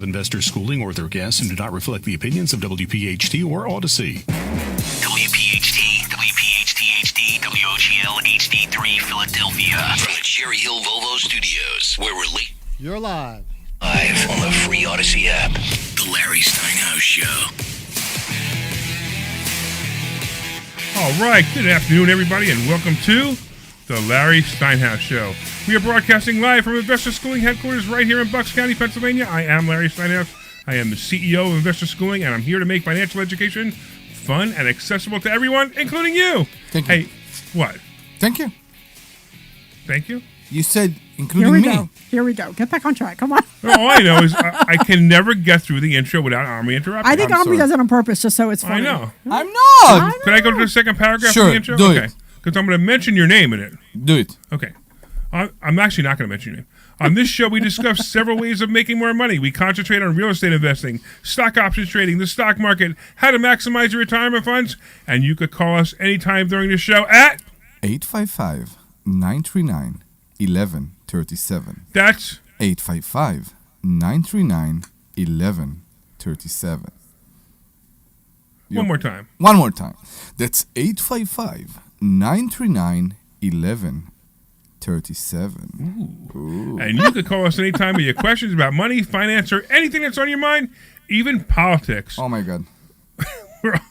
Investor Schooling or their guests and do not reflect the opinions of WPHT or Odyssey. WPHT, WPHT-HD, WOGL HD3 Philadelphia. From the Cherry Hill Volvo Studios, where we're You're live on the free Odyssey app. The Larry Steinhouse Show. All right, good afternoon, everybody, and welcome to the Larry Steinhouse Show. We are broadcasting live from Investor Schooling headquarters right here in Bucks County, Pennsylvania. I am Larry Steinhouse. I am the CEO of Investor Schooling, and I'm here to make financial education fun and accessible to everyone, including you. Thank you. Hey, what? Thank you. Thank you? You said including me. Here we go. Get back on track. Come on. All I know is I can never get through the intro without Omri interrupting. I think Omri does it on purpose just so it's funny. I know. I'm not. Can I go to the second paragraph Sure, of the intro? do Okay. it. Because I'm going to mention your name in it. Do it. Okay. I'm actually not going to mention your name. On this show, we discuss several ways of making more money. We concentrate on real estate investing, stock options trading, the stock market, how to maximize your retirement funds, and you could call us anytime during the show at 855-939-1137. That's 855-939-1137. one more time. One more time. That's 855-939-1137. Ooh. And you could call us anytime with your questions about money, finance, or anything that's on your mind, even politics. Oh, my God. I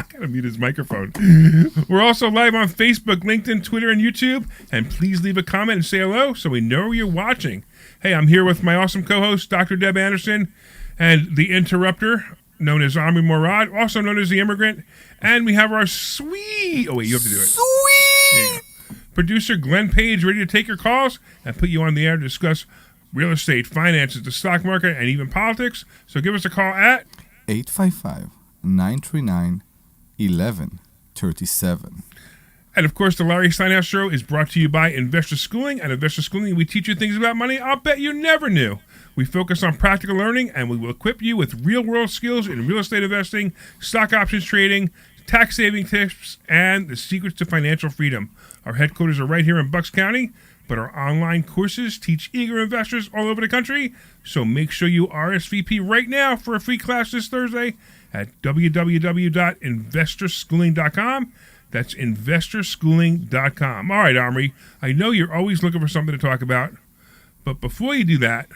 gotta mute his microphone. We're also live on Facebook, LinkedIn, Twitter, and YouTube. And please leave a comment and say hello so we know you're watching. Hey, I'm here with my awesome co-host, Dr. Deb Anderson, and the interrupter, known as Omri Morad, also known as the immigrant. And we have our sweet... Oh, wait, you have to do it. Sweet! Producer Glenn Page ready to take your calls and put you on the air to discuss real estate, finances, the stock market, and even politics. So give us a call at 855-939-1137. And of course, the Larry Steinhouse Show is brought to you by Investor Schooling. At Investor Schooling, we teach you things about money I'll bet you never knew. We focus on practical learning, and we will equip you with real-world skills in real estate investing, stock options trading, tax-saving tips, and the secrets to financial freedom. Our headquarters are right here in Bucks County, but our online courses teach eager investors all over the country. So make sure you RSVP right now for a free class this Thursday at www.investorschooling.com. That's investorschooling.com. All right, Omri, I know you're always looking for something to talk about, but before you do that,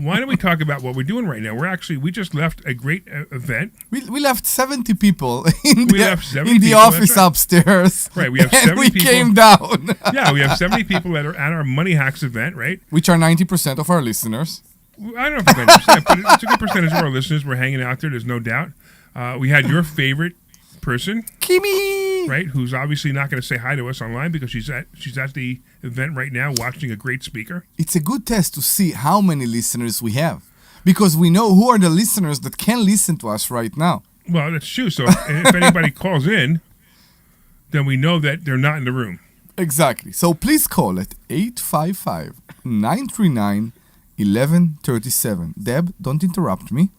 why don't we talk about what we're doing right now? We just left a great event. We left 70 people in the people, office upstairs. Right, we have 70 we people. came down. Yeah, we have 70 people that are at our Money Hacks event, right? Which are 90% of our listeners. I don't know if it's 90%, but it's a good percentage of our listeners. We're hanging out there, there's no doubt. We had your favorite person, Kimi, right, who's obviously not going to say hi to us online because she's at the event right now watching a great speaker. It's a good test to see how many listeners we have, because we know who are the listeners that can listen to us right now. Well, that's true. So if anybody calls in, then we know that they're not in the room. Exactly. So please call at 855-939-1137. Deb, don't interrupt me.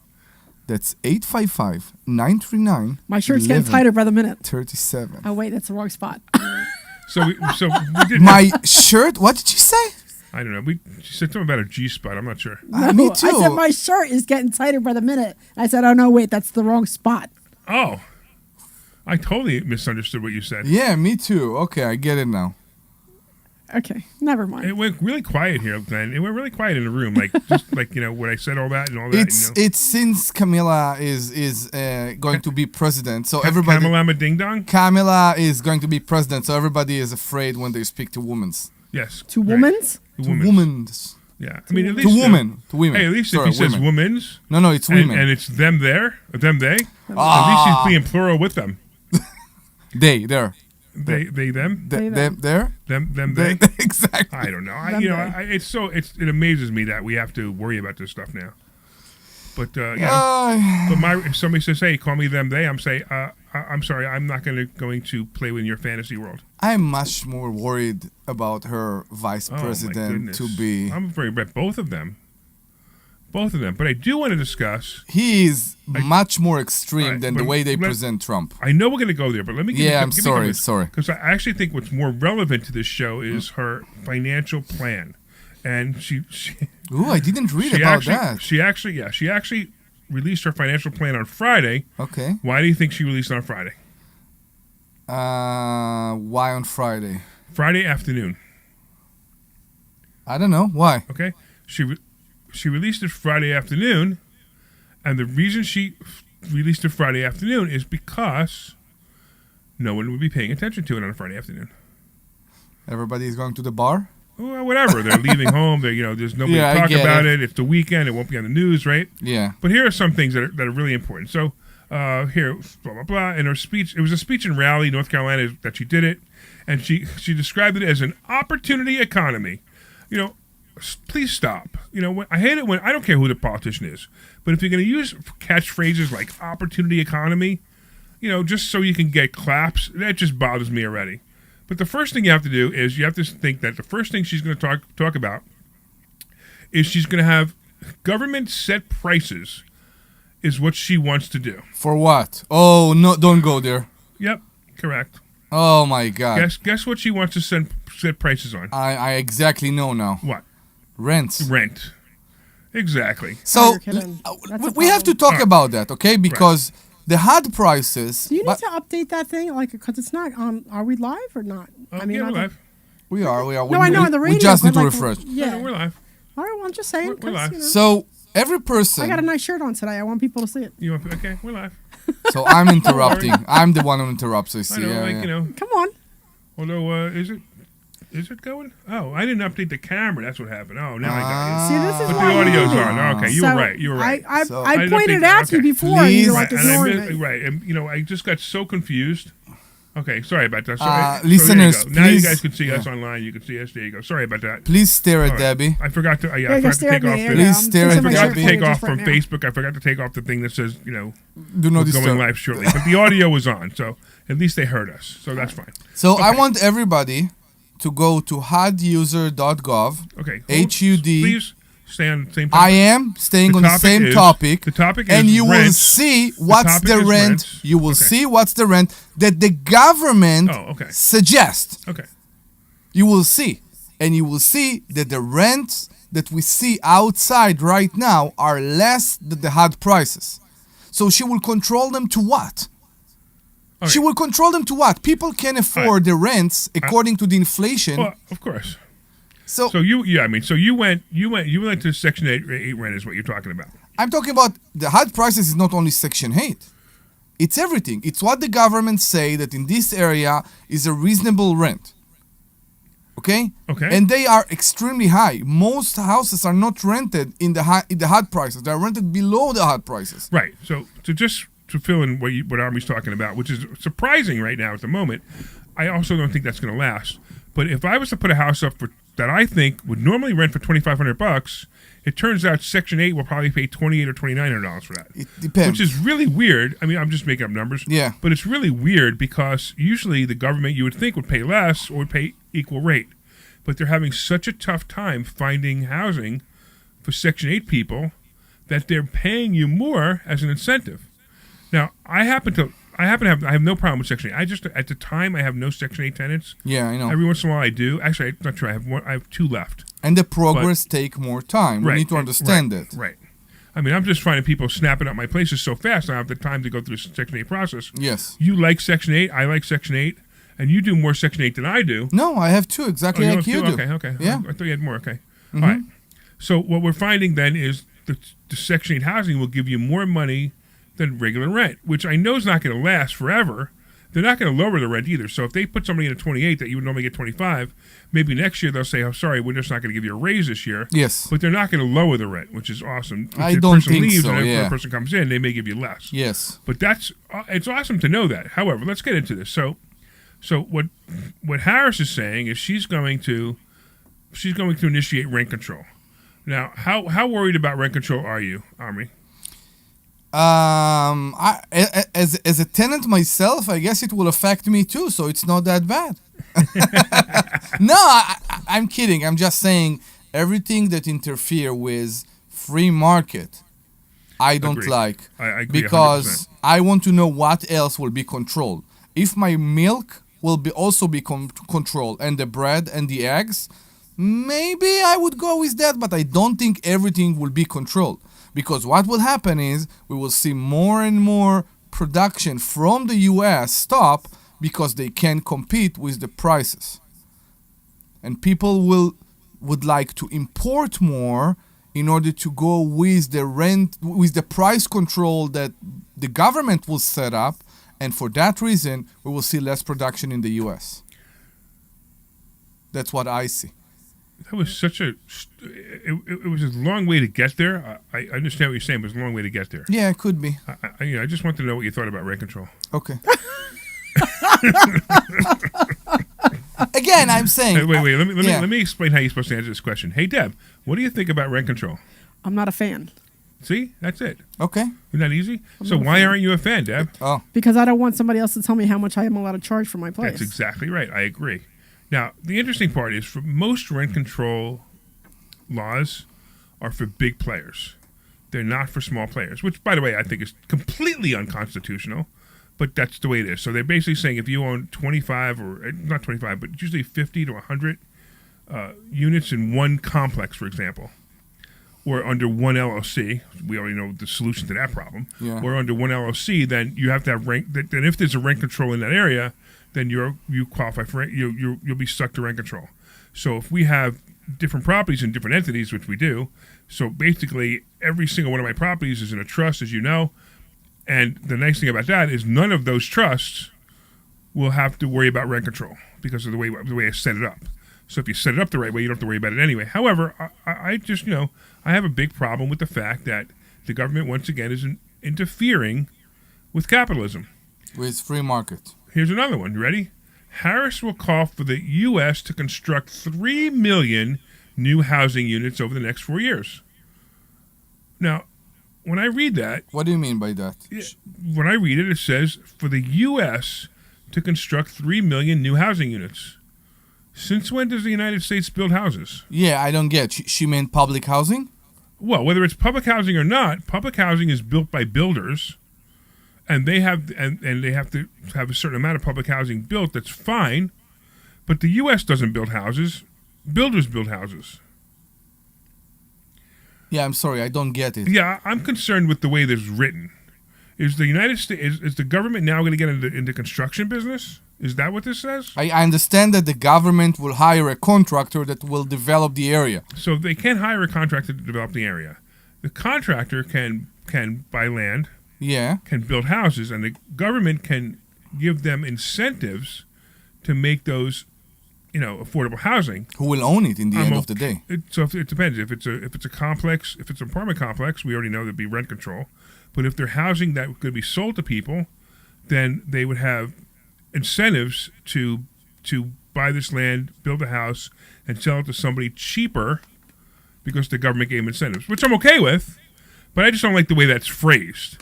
That's 855-939. My shirt's getting tighter by the minute. 37. Oh, wait, that's the wrong spot. So we did my shirt? What did you say? I don't know. She said something about a G spot. I'm not sure. Me too. I said my shirt is getting tighter by the minute. I said, oh, no, wait, that's the wrong spot. Oh. I totally misunderstood what you said. Yeah, me too. Okay, I get it now. Okay, never mind. It went really quiet here, Glenn. It went really quiet in the room, just like when I said all that and all that. It's since Camila is going to be president, so everybody. Kamala Ding Dong. Kamala is going to be president, so everybody is afraid when they speak to women's. Yes. To women's? To women's. Yeah, I mean at least to women. To women. Hey, at least Sorry, if he says women's. No, it's women. And it's them there, them they. Ah. At least he's being plural with them. They there. They them. Them there. Them they. Exactly. I don't know. It amazes me that we have to worry about this stuff now. But but if somebody says, "Hey, call me them they," I'm sorry, I'm not going to play with your fantasy world. I'm much more worried about her vice president to be. I'm worried about both of them. Both of them. But I do want to discuss. He is much more extreme than the way they present Trump. I know we're going to go there, but let me give I'm sorry. Because I actually think what's more relevant to this show is her financial plan. and she Ooh, I didn't read about that. She actually released her financial plan on Friday. Okay. Why do you think she released it on Friday? Why on Friday? Friday afternoon. I don't know. Why? Okay. She released it Friday afternoon, and the reason she released it Friday afternoon is because no one would be paying attention to it on a Friday afternoon. Everybody's going to the bar? Well, whatever. They're leaving home. There's nobody to talk about it. It's the weekend. It won't be on the news, right? Yeah. But here are some things that are really important. So here, blah, blah, blah. In her speech, it was a speech in Raleigh, North Carolina, that she did it. And she described it as an opportunity economy. Please stop. I hate it when, I don't care who the politician is, but if you're going to use catchphrases like opportunity economy, just so you can get claps, that just bothers me already. But the first thing you have to do is you have to think that the first thing she's going to talk about is she's going to have government set prices is what she wants to do. For what? Oh, no, don't go there. Yep, correct. Oh, my God. Guess what she wants to set prices on? I exactly know now. What? Rent. Exactly. So, you're kidding. That's we have to talk about that, okay? Because the HUD prices... Do you need to update that thing? Because it's not on... Are we live or not? Yeah, we're live. We are. No, I know on the radio. We just need but to like, refresh. Yeah. No, we're live. All right, well, I'm just saying. We're live. So, every person... I got a nice shirt on today. I want people to see it. Okay, we're live. So, I'm interrupting. I'm the one who interrupts, I see. I know, Come on. Although, is it going? Oh, I didn't update the camera. That's what happened. Oh, now I got See, this is you. But why the audio's you- on. Okay, you were right. You were right. I I pointed didn't out to you think- before, and Please. you're like And ignoring me. right, and I just got so confused. Okay, sorry about that. Listeners, there you go. Now you please- guys can see us online. You can see us. There you go. Sorry about that. Please stare at All right. Debbie. I forgot to. I Here, forgot just to stare take at off me. the. Here, Please I'm stare fixing at my the shirt To for Debbie. you take off just right from now. Facebook. I forgot to take off the thing that says, Do not going disturb. live shortly. But the audio was on, so at least they heard us. So that's fine. So, I Okay. want everybody to go to huduser.gov. Okay. HUD. Please stay on the same I topic. am staying The on the topic same is- topic. the topic and is you will rents. see what's topic the is rent. rents. You will Okay. see what's the rent that the government Oh, okay. suggests. Okay. You will see. And you will see that the rents that we see outside right now are less than the HUD prices. So she will control them to what? Okay. She will control them to what? People can afford the rents according to the inflation. Well, of course. So So you went to Section 8 rent is what you're talking about. I'm talking about the HUD prices is not only Section 8. It's everything. It's what the government say that in this area is a reasonable rent. Okay? Okay. And they are extremely high. Most houses are not rented in the HUD prices. They are rented below the HUD prices. Right. So to fill in what Omri's talking about, which is surprising right now at the moment, I also don't think that's going to last. But if I was to put a house up that I think would normally rent for $2,500, it turns out Section 8 will probably pay $2,800 or $2,900 for that. It depends. Which is really weird. I mean, I'm just making up numbers. Yeah. But it's really weird because usually the government you would think would pay less or would pay equal rate. But they're having such a tough time finding housing for Section 8 people that they're paying you more as an incentive. Now, I have no problem with Section 8. I just, at the time, I have no Section 8 tenants. Yeah, I know. Every once in a while I do. Actually, I'm not sure. I have two left. And the progress take more time. Right, We need to understand that. Right. I mean, I'm just finding people snapping up my places so fast I don't have the time to go through the Section 8 process. Yes. You like Section 8. I like Section 8. And you do more Section 8 than I do. No, I have two exactly like have you two? do. Okay. Yeah. I thought you had more. Okay. All right. So what we're finding then is the Section 8 housing will give you more money than regular rent, which I know is not going to last forever. They're not going to lower the rent either. So if they put somebody in at 28 that you would normally get 25, maybe next year they'll say, "Oh, sorry, we're just not going to give you a raise this year." Yes. But they're not going to lower the rent, which is awesome. If I the don't person think leaves so, and yeah. if a person comes in, they may give you less. Yes. But it's awesome to know that. However, let's get into this. So what Harris is saying is she's going to initiate rent control. Now, how worried about rent control are you, Omri? As a tenant myself, I guess it will affect me too, so it's not that bad. No, I'm kidding. I'm just saying everything that interfere with free market, I don't Agree. like. I agree because 100%. I want to know what else will be controlled. If my milk will be controlled and the bread and the eggs, maybe I would go with that, but I don't think everything will be controlled. Because what will happen is we will see more and more production from the US stop because they can't compete with the prices. And people would like to import more in order to go with the price control that the government will set up, and for that reason we will see less production in the US. That's what I see. That was such a. It was a long way to get there. I understand what you're saying, but it's a long way to get there. Yeah, it could be. I just want to know what you thought about rent control. Okay. Again, I'm saying. Wait. Let me explain how you're supposed to answer this question. Hey, Deb, what do you think about rent control? I'm not a fan. See, that's it. Okay. Isn't that easy? So why aren't you a fan, Deb? Oh. Because I don't want somebody else to tell me how much I am allowed to charge for my place. That's exactly right. I agree. Now, the interesting part is for most rent control laws are for big players. They're not for small players, which, by the way, I think is completely unconstitutional, but that's the way it is. So they're basically saying if you own 25 or not 25, but usually 50 to 100 units in one complex, for example, or under one LLC, we already know the solution to that problem, or under one LLC, then you have to have rent, then if there's a rent control in that area, then you qualify for rent, you'll be stuck to rent control. So if we have different properties in different entities, which we do, so basically every single one of my properties is in a trust, as you know, and the nice thing about that is none of those trusts will have to worry about rent control because of the way I set it up. So if you set it up the right way, you don't have to worry about it anyway. However, I just, I have a big problem with the fact that the government, once again, is interfering with capitalism. With free market. Here's another one. You ready? Harris will call for the U.S. to construct 3 million new housing units over the next 4 years. Now, when I read that... What do you mean by that? When I read it, it says for the U.S. to construct 3 million new housing units. Since when does the United States build houses? Yeah, I don't get. She meant public housing? Well, whether it's public housing or not, public housing is built by builders, and they have and they have to have a certain amount of public housing built. That's fine, but the U.S. doesn't build houses. Builders build houses. Yeah, I'm sorry, I don't get it. Yeah, I'm concerned with the way this is written. Is the United States is the government now going to get into construction business? Is that what this says? I understand that the government will hire a contractor that will develop the area. So they can't hire a contractor to develop the area. The contractor can buy land, can build houses, and the government can give them incentives to make those, affordable housing. Who will own it in the end of the day? It depends. If it's a complex, if it's an apartment complex, we already know there'd be rent control. But if they're housing that could be sold to people, then they would have incentives to buy this land, build a house, and sell it to somebody cheaper because the government gave them incentives, which I'm okay with, but I just don't like the way that's phrased.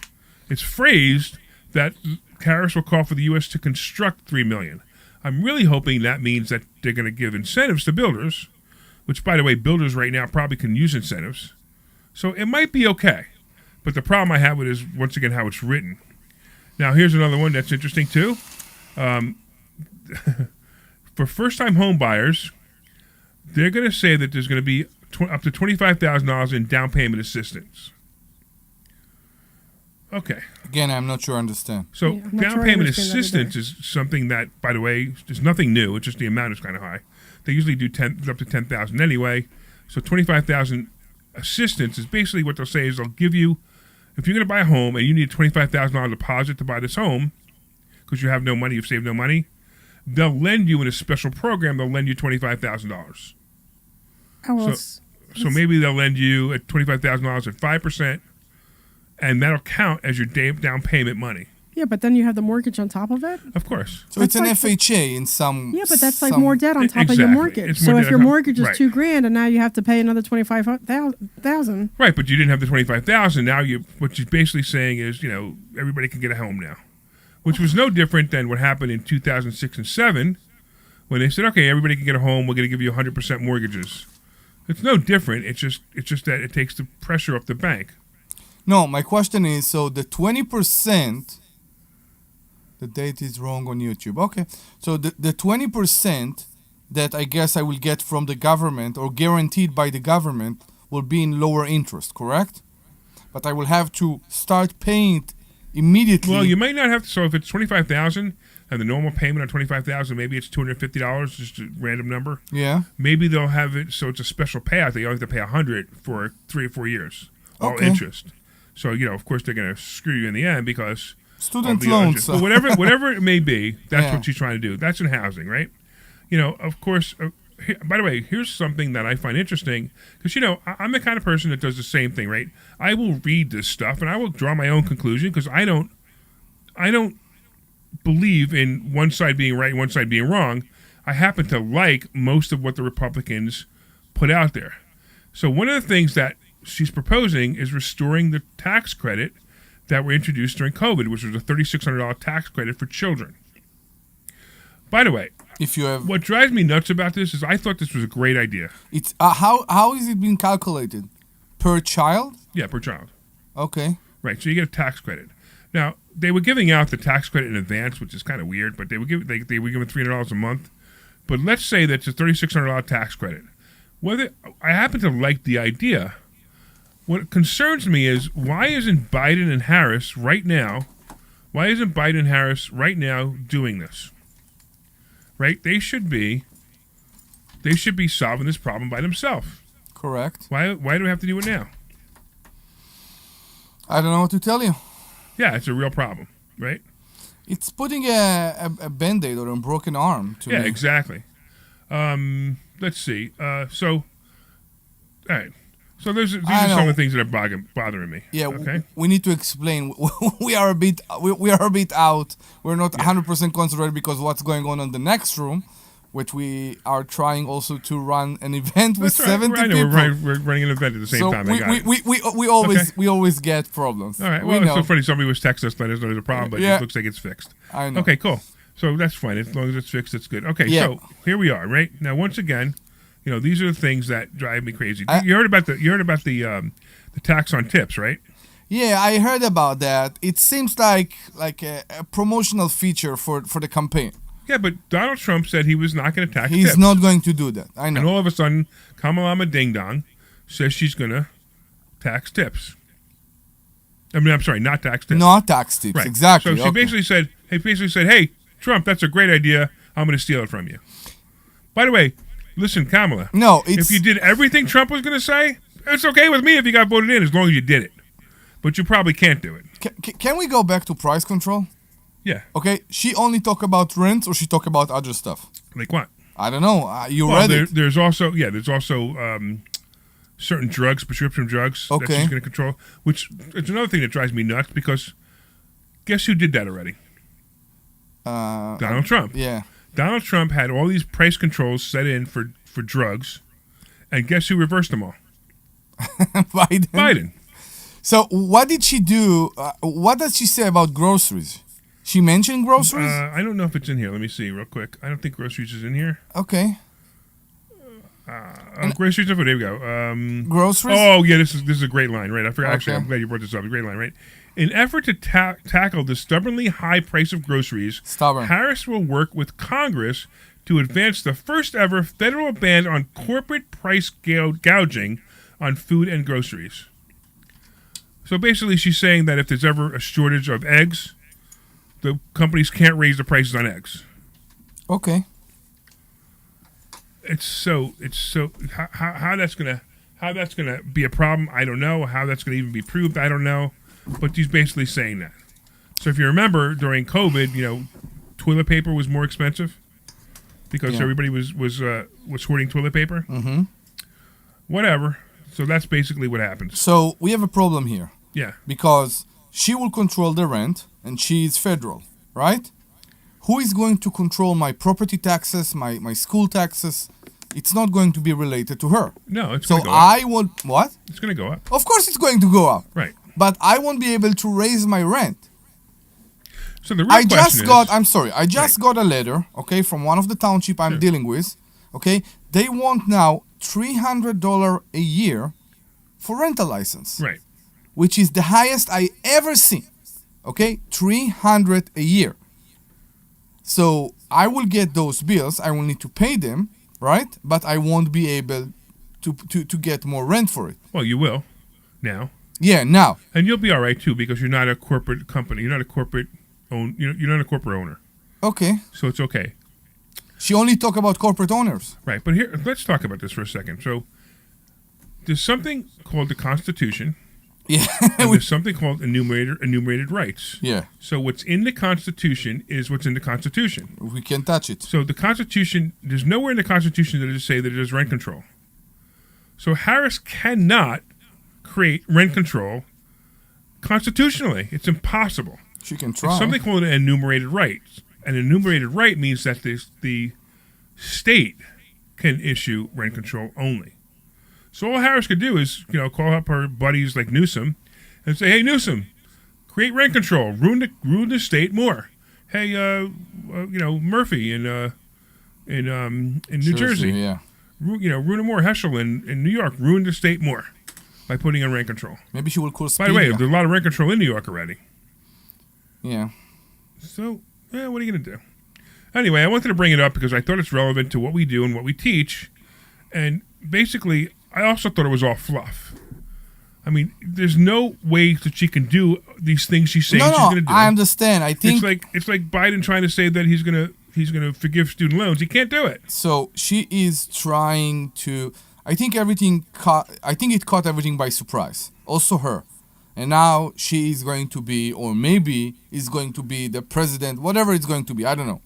It's phrased that Harris will call for the U.S. to construct 3 million. I'm really hoping that means that they're going to give incentives to builders, which, by the way, builders right now probably can use incentives. So it might be okay. But the problem I have with it is, once again, how it's written. Now, here's another one that's interesting, too. For first-time home buyers, they're going to say that there's going to be up to $25,000 in down payment assistance. Okay. Again, I'm not sure I understand. So down payment assistance is something that, by the way, is nothing new. It's just the amount is kind of high. They usually do up to $10,000 anyway. So $25,000 assistance is basically what they'll say is they'll give you, if you're going to buy a home and you need a $25,000 deposit to buy this home because you have no money, you've saved no money, they'll lend you in a special program. They'll lend you $25,000. So maybe they'll lend you at $25,000 at 5%. And that'll count as your down payment money. Yeah, but then you have the mortgage on top of it? Of course. So it's an FHA in some... Yeah, but that's like more debt on top of your mortgage. So if your mortgage is $2,000 and now you have to pay another $25,000. Right, but you didn't have the $25,000. Now what you're basically saying is, everybody can get a home now. Which was no different than what happened in 2006 and 2007 when they said, okay, everybody can get a home. We're going to give you 100% mortgages. It's no different. It's just that it takes the pressure off the bank. No, my question is, so the 20%, the date is wrong on YouTube. Okay, so the 20% that I guess I will get from the government or guaranteed by the government will be in lower interest, correct? But I will have to start paying it immediately. Well, you might not have to. So if it's $25,000 and the normal payment on $25,000, maybe it's $250, just a random number. Yeah. Maybe they'll have it so it's a special payout. They only have to pay $100 for 3 or 4 years, all interest. So of course they're going to screw you in the end because student loans. But whatever it may be, that's what she's trying to do. That's in housing, right? Of course. By the way, here's something that I find interesting because I'm the kind of person that does the same thing, right? I will read this stuff and I will draw my own conclusion because I don't believe in one side being right and one side being wrong. I happen to like most of what the Republicans put out there. So one of the things that she's proposing is restoring the tax credit that were introduced during COVID, which was a $3,600 tax credit for children. By the way, what drives me nuts about this is I thought this was a great idea. It's how is it being calculated? Per child? Yeah, per child. Okay. Right, so you get a tax credit. Now, they were giving out the tax credit in advance, which is kind of weird, but they were giving $300 a month. But let's say that's a $3,600 tax credit. Whether I happen to like the idea, what concerns me is why isn't Biden and Harris right now doing this? Right? They should be solving this problem by themselves. Correct. Why do we have to do it now? I don't know what to tell you. Yeah, it's a real problem, right? It's putting a Band-Aid on a broken arm to me. Yeah, exactly. Let's see. All right. So these are some of the things that are bothering me. Yeah. Okay. We need to explain. We are a bit out. We're not 100% concentrated because what's going on in the next room, which we are trying also to run an event with 70 people. We're running an event at the same time. We always get problems. All right. Well, it's so funny. Somebody was texting us, letting us know there's a problem, but it looks like it's fixed. I know. Okay, cool. So that's fine. As long as it's fixed, it's good. Okay, so here we are, right? Now, once again, these are the things that drive me crazy. You heard about the tax on tips, right? Yeah, I heard about that. It seems like a promotional feature for the campaign. Yeah, but Donald Trump said he was not going to tax tips. He's not going to do that. I know. And all of a sudden, Kamala Ding Dong says she's going to tax tips. I'm sorry, not tax tips. Not tax tips, right. Exactly. So she basically said, hey, Trump, that's a great idea. I'm going to steal it from you. By the way, listen, Kamala. No, if you did everything Trump was going to say, it's okay with me if you got voted in as long as you did it. But you probably can't do it. Can we go back to price control? Yeah. Okay, she only talk about rent or she talk about other stuff? Like what? I don't know. Read it. There's also certain drugs, prescription drugs that she's going to control, which is another thing that drives me nuts because guess who did that already? Donald Trump. Yeah. Donald Trump had all these price controls set in for drugs, and guess who reversed them all? Biden. So what did she do? What does she say about groceries? She mentioned groceries? I don't know if it's in here. Let me see real quick. I don't think groceries is in here. Okay. Groceries and food. There we go. Groceries? Oh, yeah, this is a great line, right? I forgot. Okay. Actually, I'm glad you brought this up. A great line, right? In effort to tackle the stubbornly high price of groceries, Harris will work with Congress to advance the first ever federal ban on corporate price gouging on food and groceries. So basically, she's saying that if there's ever a shortage of eggs, the companies can't raise the prices on eggs. Okay. It's so how that's gonna be a problem, I don't know. How that's gonna even be proved, I don't know. But she's basically saying that. So if you remember during COVID, toilet paper was more expensive because everybody was hoarding toilet paper. Mm-hmm. Whatever. So that's basically what happens. So we have a problem here. Yeah. Because she will control the rent, and she is federal, right? Who is going to control my property taxes, my school taxes? It's not going to be related to her. No, it's going to go up. What? It's going to go up. Of course it's going to go up. Right. But I won't be able to raise my rent. So the real question is... I just got a letter, okay, from one of the township I'm dealing with, okay? They want now $300 a year for rental license. Right. Which is the highest I ever seen. Okay? $300 a year. So I will get those bills. I will need to pay them. right? But I won't be able to get more rent for it. Well, you will now. Yeah, now. And you'll be all right too because you're not a corporate company. You're not a corporate you're not a corporate owner. Okay. So it's okay. She only talk about corporate owners. Right, but here let's talk about this for a second. So there's something called the Constitution. Yeah. And there's something called enumerated rights. Yeah. So what's in the Constitution is what's in the Constitution. We can touch it. So the Constitution, there's nowhere in the Constitution that it say that there's rent control. So Harris cannot create rent control constitutionally. It's impossible. She can try. It's something called an enumerated right. An enumerated right means that the state can issue rent control only. So all Harris could do is, call up her buddies like Newsom and say, "Hey, Newsom, create rent control, ruin the state more. Hey, Murphy in New Jersey, yeah. Ruin it more. Heschel in New York, ruin the state more by putting in rent control." Maybe she will call By the way, there's a lot of rent control in New York already. Yeah. So, what are you going to do? Anyway, I wanted to bring it up because I thought it's relevant to what we do and what we teach. And basically, I also thought it was all fluff. I mean, there's no way that she can do these things she's saying she's going to do. I understand. I think it's like Biden trying to say that he's going to forgive student loans. He can't do it. So she is trying to. I think it caught everything by surprise. Also her. And now she is going to be, or maybe is going to be the president, whatever it's going to be. I don't know.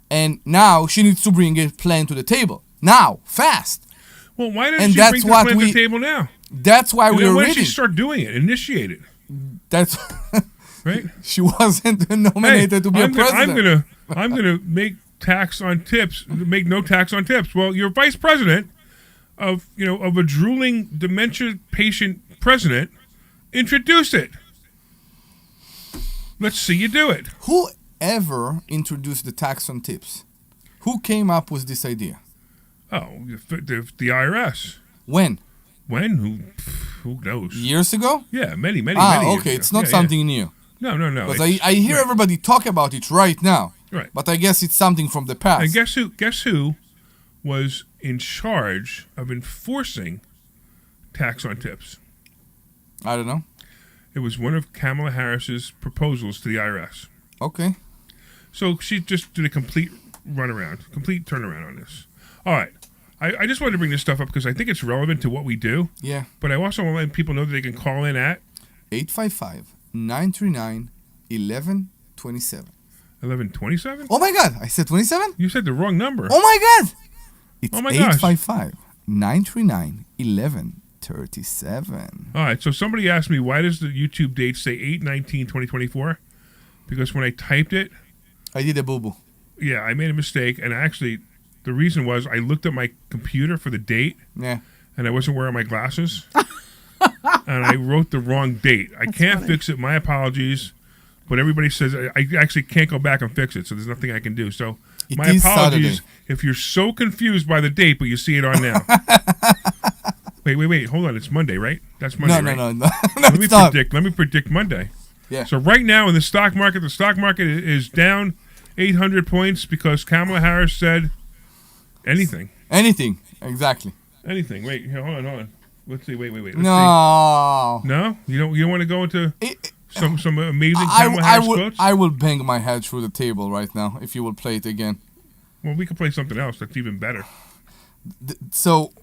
And now she needs to bring a plan to the table. Now, fast. Well, why doesn't she bring the plan to the table now? That's why we're when ready. did she start doing it? Initiate it. That's right. She wasn't nominated to be a president. I'm gonna make tax on tips. Make no tax on tips. Well, you're vice president of a drooling dementia patient president. Introduce it. Let's see you do it. Whoever introduced the tax on tips? Who came up with this idea? Oh, the IRS. When? When? Who knows? Years ago? Yeah, many okay. years ago. It's not something new. No. Because I hear everybody talk about it right now. Right. But I guess it's something from the past. And guess who was in charge of enforcing tax on tips? I don't know. It was one of Kamala Harris's proposals to the IRS. Okay. So she just did a complete turnaround on this. All right. I just wanted to bring this stuff up because I think it's relevant to what we do. Yeah. But I also want to let people know that they can call in at 855-939-1127. 1127? Oh my God. I said 27? You said the wrong number. Oh my God. It's oh my gosh. 855-939-1137. All right. So somebody asked me, why does the YouTube date say 8/19/2024? Because when I typed it, I did a boo-boo. Yeah, I made a mistake. And actually, the reason was I looked at my computer for the date. Yeah. And I wasn't wearing my glasses. And I wrote the wrong date. I can't fix it. My apologies. But everybody says I actually can't go back and fix it. So there's nothing I can do. So my apologies if you're so confused by the date, but you see it on now. Wait. Hold on. It's Monday, right? That's Monday, right? No. Let me predict Monday. Yeah. So right now in the stock market is down 800 points because Kamala Harris said anything. Anything. Exactly. Anything. Wait, here, hold on. Let's see. Wait. Let's no. See. No? You don't want to go into some amazing Kamala Harris quotes? I will bang my head through the table right now if you will play it again. Well, we can play something else that's even better. So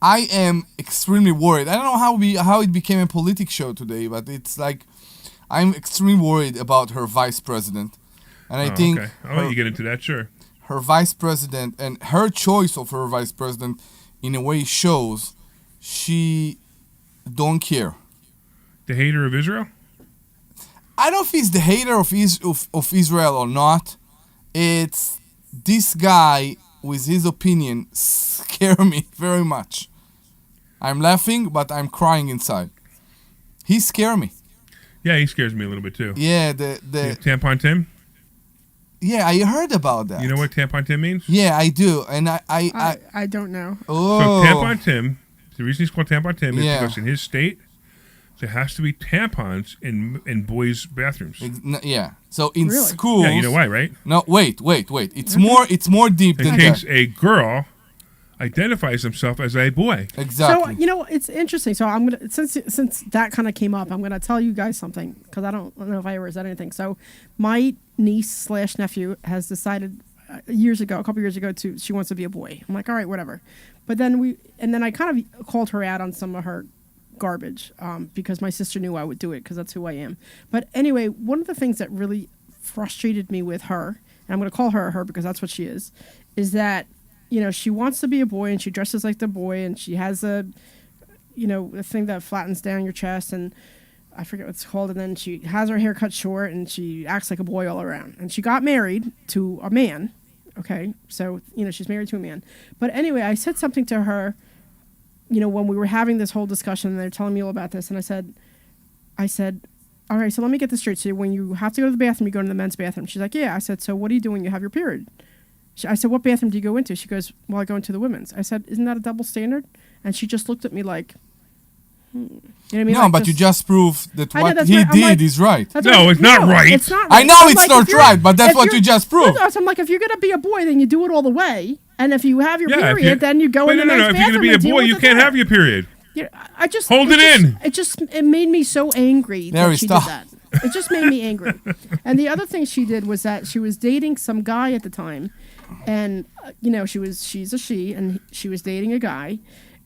I am extremely worried. I don't know how it became a politics show today, but it's like I'm extremely worried about her vice president. And I think okay. I'll let you get into that, sure. Her vice president and her choice of her vice president in a way shows she don't care. The hater of Israel? I don't know if he's the hater of Israel or not. It's this guy with his opinion scare me very much. I'm laughing, but I'm crying inside. He scares me. Yeah, he scares me a little bit too. Yeah, Tampon Tim? Yeah, I heard about that. You know what Tampon Tim means? Yeah, I do. And I don't know. Oh. So Tampon Tim, the reason he's called Tampon Tim is because in his state, there has to be tampons in boys' bathrooms. Yeah. So in Really? schools. Yeah, you know why, right? No, wait. It's more deep In than case that. a girl identifies himself as a boy. Exactly. So it's interesting. So I'm gonna since that kind of came up, I'm gonna tell you guys something because I don't know if I ever said anything. So my niece / nephew has decided a couple years ago, she wants to be a boy. I'm like, all right, whatever. But then I kind of called her out on some of her garbage because my sister knew I would do it because that's who I am. But anyway, one of the things that really frustrated me with her, and I'm going to call her because that's what she is that, she wants to be a boy and she dresses like the boy and she has a thing that flattens down your chest and I forget what it's called. And then she has her hair cut short and she acts like a boy all around. And she got married to a man. Okay. So, she's married to a man. But anyway, I said something to her, when we were having this whole discussion and they're telling me all about this. And I said, all right, so let me get this straight. So when you have to go to the bathroom, you go to the men's bathroom. She's like, yeah. I said, so what do you do when you have your period? I said, what bathroom do you go into? She goes, well, I go into the women's. I said, isn't that a double standard? And she just looked at me like, You know what I mean? No, but you just proved that what he did is right. No, it's not right. It's not right. I know it's not right, but that's what you just proved. So I'm like, if you're going to be a boy, then you do it all the way. And if you have your period, then you go in the men's bathroom. If you're going to be a boy, you can't have your period. I just hold it in. It made me so angry that she did that. It just made me angry. And the other thing she did was that she was dating some guy at the time, and she's a she, and she was dating a guy,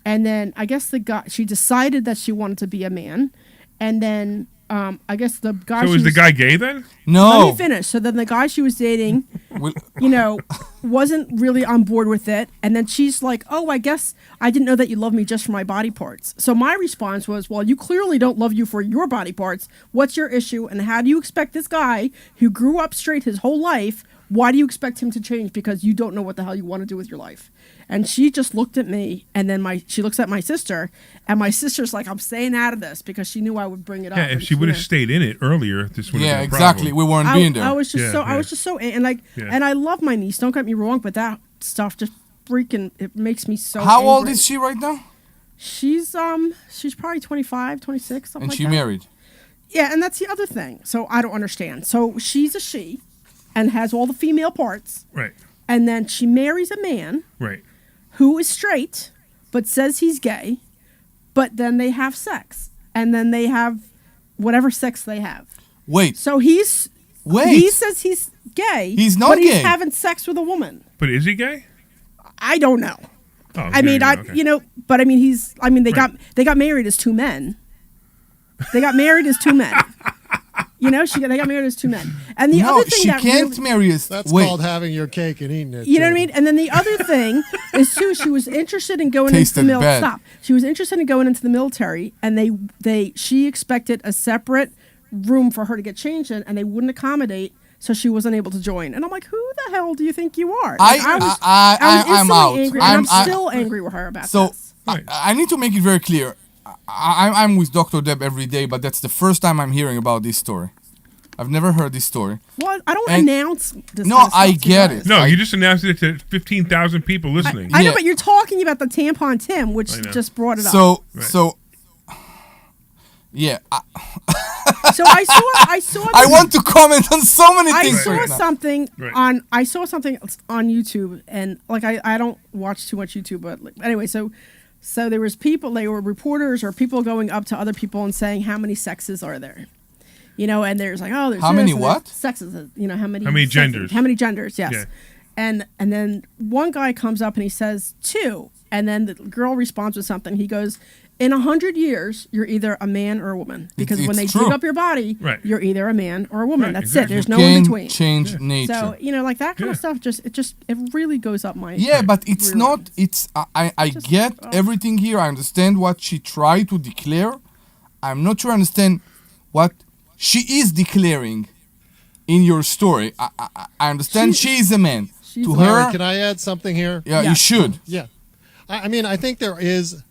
and then I guess the guy, she decided that she wanted to be a man, and then I guess the guy. So was the guy gay then? No. Let me finish. So then the guy she was dating, wasn't really on board with it. And then she's like, oh, I guess I didn't know that you love me just for my body parts. So my response was, well, you clearly don't love you for your body parts. What's your issue? And how do you expect this guy who grew up straight his whole life, why do you expect him to change? Because you don't know what the hell you want to do with your life. And she just looked at me, and then she looks at my sister, and my sister's like, I'm staying out of this, because she knew I would bring it up. Yeah, if she would have stayed in it earlier, this would have been a exactly. problem. We weren't being there. I was just so, and I love my niece. Don't get me wrong, but that stuff just freaking, it makes me so. How angry. old is she right now? She's probably 25, 26, something and like she that. married. Yeah, and that's the other thing. So I don't understand. So she's a she, and has all the female parts. Right. And then she marries a man. Right. Who is straight, but says he's gay, but then they have sex, and then they have whatever sex they have. Wait. So he says he's gay. He's not but gay. He's having sex with a woman. But is he gay? I don't know. Oh, I mean, but I mean, they got married as two men. They got married as two men. They got married as two men. And the other thing she can't marry us. That's called having your cake and eating it. You know what I mean? And then the other thing is too, she was interested in going into the military. Stop. She was interested in going into the military, and she expected a separate room for her to get changed in, and they wouldn't accommodate, so she wasn't able to join. And I'm like, who the hell do you think you are? Like, I'm out. Angry, and I'm still angry with her about this. So I need to make it very clear. I'm with Dr. Deb every day, but that's the first time I'm hearing about this story. I've never heard this story. Well, I don't announce this. No, I get it. No, you just announced it to 15,000 people listening. I know, but you're talking about the tampon Tim, which just brought it up. So, yeah. So I saw. I want to comment on so many things. I saw something on YouTube, and I don't watch too much YouTube, but anyway, so there was people, they were reporters or people going up to other people and saying, how many sexes are there? And there's like, oh, there's how many what? Sexes, how many genders? How many genders, yes. Yeah. And then one guy comes up and he says 2, and then the girl responds with something. He goes, in 100 years, you're either a man or a woman. Because when they dig up your body, you're either a man or a woman. That's it. There's no in between. Change nature. So, like that kind of stuff, it really goes up my... Yeah, but it's not... I get everything here. I understand what she tried to declare. I'm not sure I understand what she is declaring in your story. I understand she is a man. To her... Can I add something here? Yeah, you should. Yeah. I mean, I think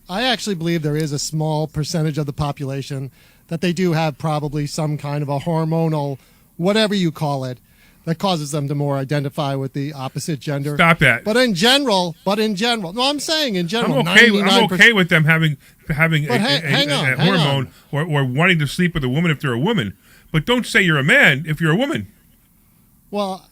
I actually believe there is a small percentage of the population that they do have probably some kind of a hormonal, whatever you call it, that causes them to more identify with the opposite gender. Stop that. But in general, no, I'm saying in general, I'm okay with them having having But hang a on. hormone or wanting to sleep with a woman if they're a woman. But don't say you're a man if you're a woman. Well,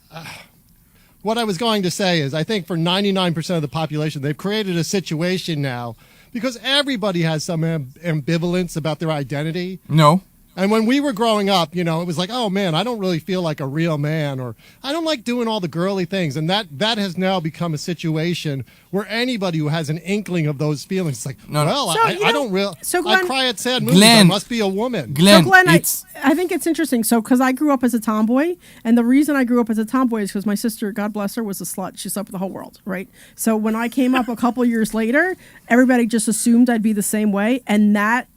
what I was going to say is I think for 99% of the population, they've created a situation now because everybody has some ambivalence about their identity. No. And when we were growing up, it was like, oh man, I don't really feel like a real man, or I don't like doing all the girly things. And that has now become a situation where anybody who has an inkling of those feelings, it's like, I don't really, I cry at sad movies. I must be a woman. Glenn, I think it's interesting. So, because I grew up as a tomboy, and the reason I grew up as a tomboy is because my sister, God bless her, was a slut. She slept with the whole world, right? So when I came up a couple years later, everybody just assumed I'd be the same way, and that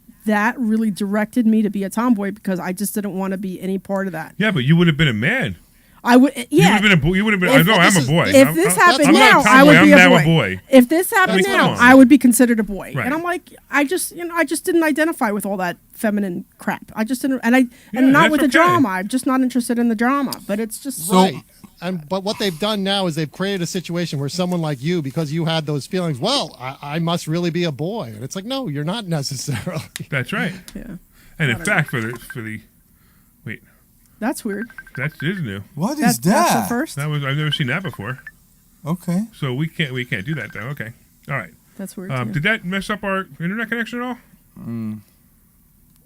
really directed me to be a tomboy because I just didn't want to be any part of that. Yeah, but you would have been a man. I would. Yeah, you would have been a boy. You would have been. I know I'm a boy. If this happened I'm now, not a I would be tomboy, a I'm boy. now a boy. If this happened now, I would be considered a boy. Right. And I'm like, I just didn't identify with all that feminine crap. I just didn't, and not with the drama. I'm just not interested in the drama. But it's just right. But what they've done now is they've created a situation where someone like you, because you had those feelings, well, I must really be a boy, and it's like, no, you're not necessarily. That's right. Yeah. And in fact, for the wait, that's weird. That is new. What is that? That's the first. I've never seen that before. Okay. So we can't do that though. Okay. All right. That's weird. Did that mess up our internet connection at all?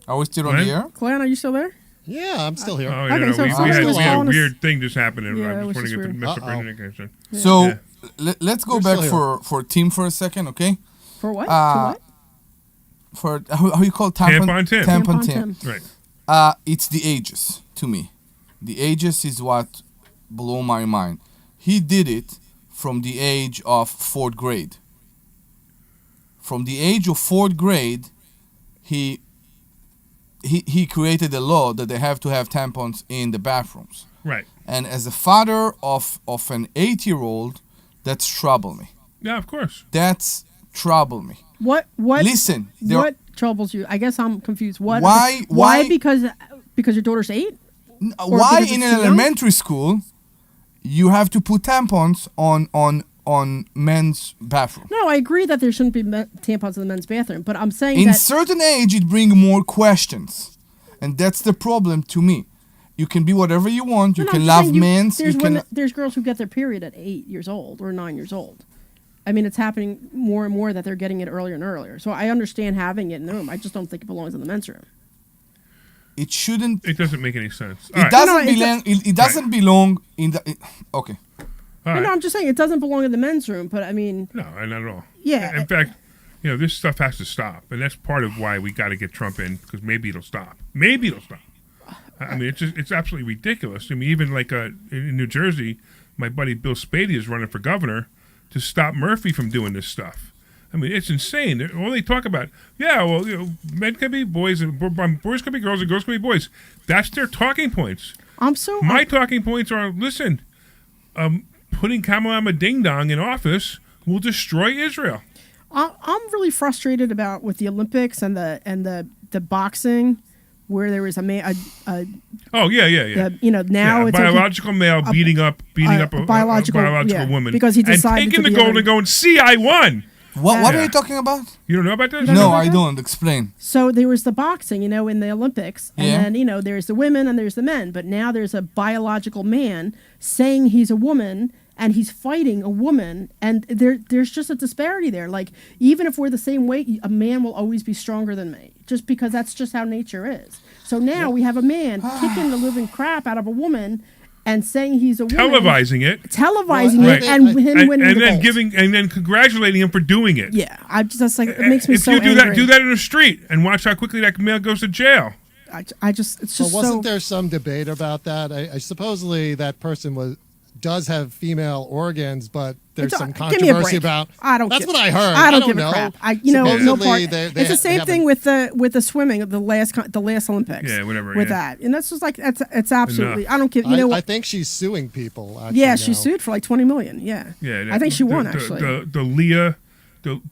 Are we still on the air? Clan, are you still there? Yeah, I'm still here. Oh, Okay, so we had a us- weird thing just happening. Yeah, I it was was wondering if it just messed up our internet connection. So let's go We're back still for Tim for a second, okay? For what? Uh, to what? For how you call Tampon Tim. Tampon Tim. Right. It's the ages to me. The ages is what blew my mind. He did it from the age of 4th grade. From the age of 4th grade, he created a law that they have to have tampons in the bathrooms. Right. And as a father of an 8-year-old, that's trouble me. Yeah, of course. That's trouble me. What? Listen. What troubles you? I guess I'm confused. What? Why? Because your daughter's 8? Or Why because in it's an too young? elementary school you have to put tampons on men's bathroom? No, I agree that there shouldn't be tampons in the men's bathroom, but I'm saying In that certain age, it brings more questions, and that's the problem to me. You can be whatever you want. You No, can I'm love saying men's. there's girls who get their period at 8 years old or 9 years old. I mean, it's happening more and more that they're getting it earlier and earlier. So I understand having it in the room. I just don't think it belongs in the men's room. It shouldn't. It doesn't make any sense. It doesn't belong in the. Okay. All right. No, I'm just saying it doesn't belong in the men's room. But I mean, No, not at all. Yeah. In fact, this stuff has to stop, and that's part of why we got to get Trump in, because maybe it'll stop. Maybe it'll stop. I mean, it's absolutely ridiculous. I mean, even like in New Jersey, my buddy Bill Spady is running for governor to stop Murphy from doing this stuff. I mean, it's insane. All they talk about, men can be boys, and boys can be girls, and girls can be boys. That's their talking points. My talking points are, listen, putting Kamalama Ding Dong in office will destroy Israel. I'm really frustrated about with the Olympics and the boxing, where there was a man. Oh yeah. Now it's biological male beating up a biological woman because he decided and taking to the be gold and going, "See, I won." What are you talking about? You don't know about this? No, I don't. Explain. So there was the boxing, in the Olympics, and then there's the women and there's the men, but now there's a biological man saying he's a woman. And he's fighting a woman, and there's just a disparity there. Like, even if we're the same weight, a man will always be stronger than me, just because that's just how nature is. So now we have a man kicking the living crap out of a woman and saying he's a woman. Televising it, and him winning and the then gold. and then congratulating him for doing it. Yeah, that's like, it makes me if so you do angry. do that in the street, and watch how quickly that male goes to jail. Wasn't there some debate about that? I supposedly that person does have female organs, but there's some controversy about. That's what I heard. I don't give know. a crap. No part. It's the same thing with the swimming of the last Olympics. Yeah, whatever. With that, and that's just like it's absolutely. I don't give. I think she's suing people. Actually, yeah, she sued for like $20 million. Yeah. Yeah, I think she won actually. The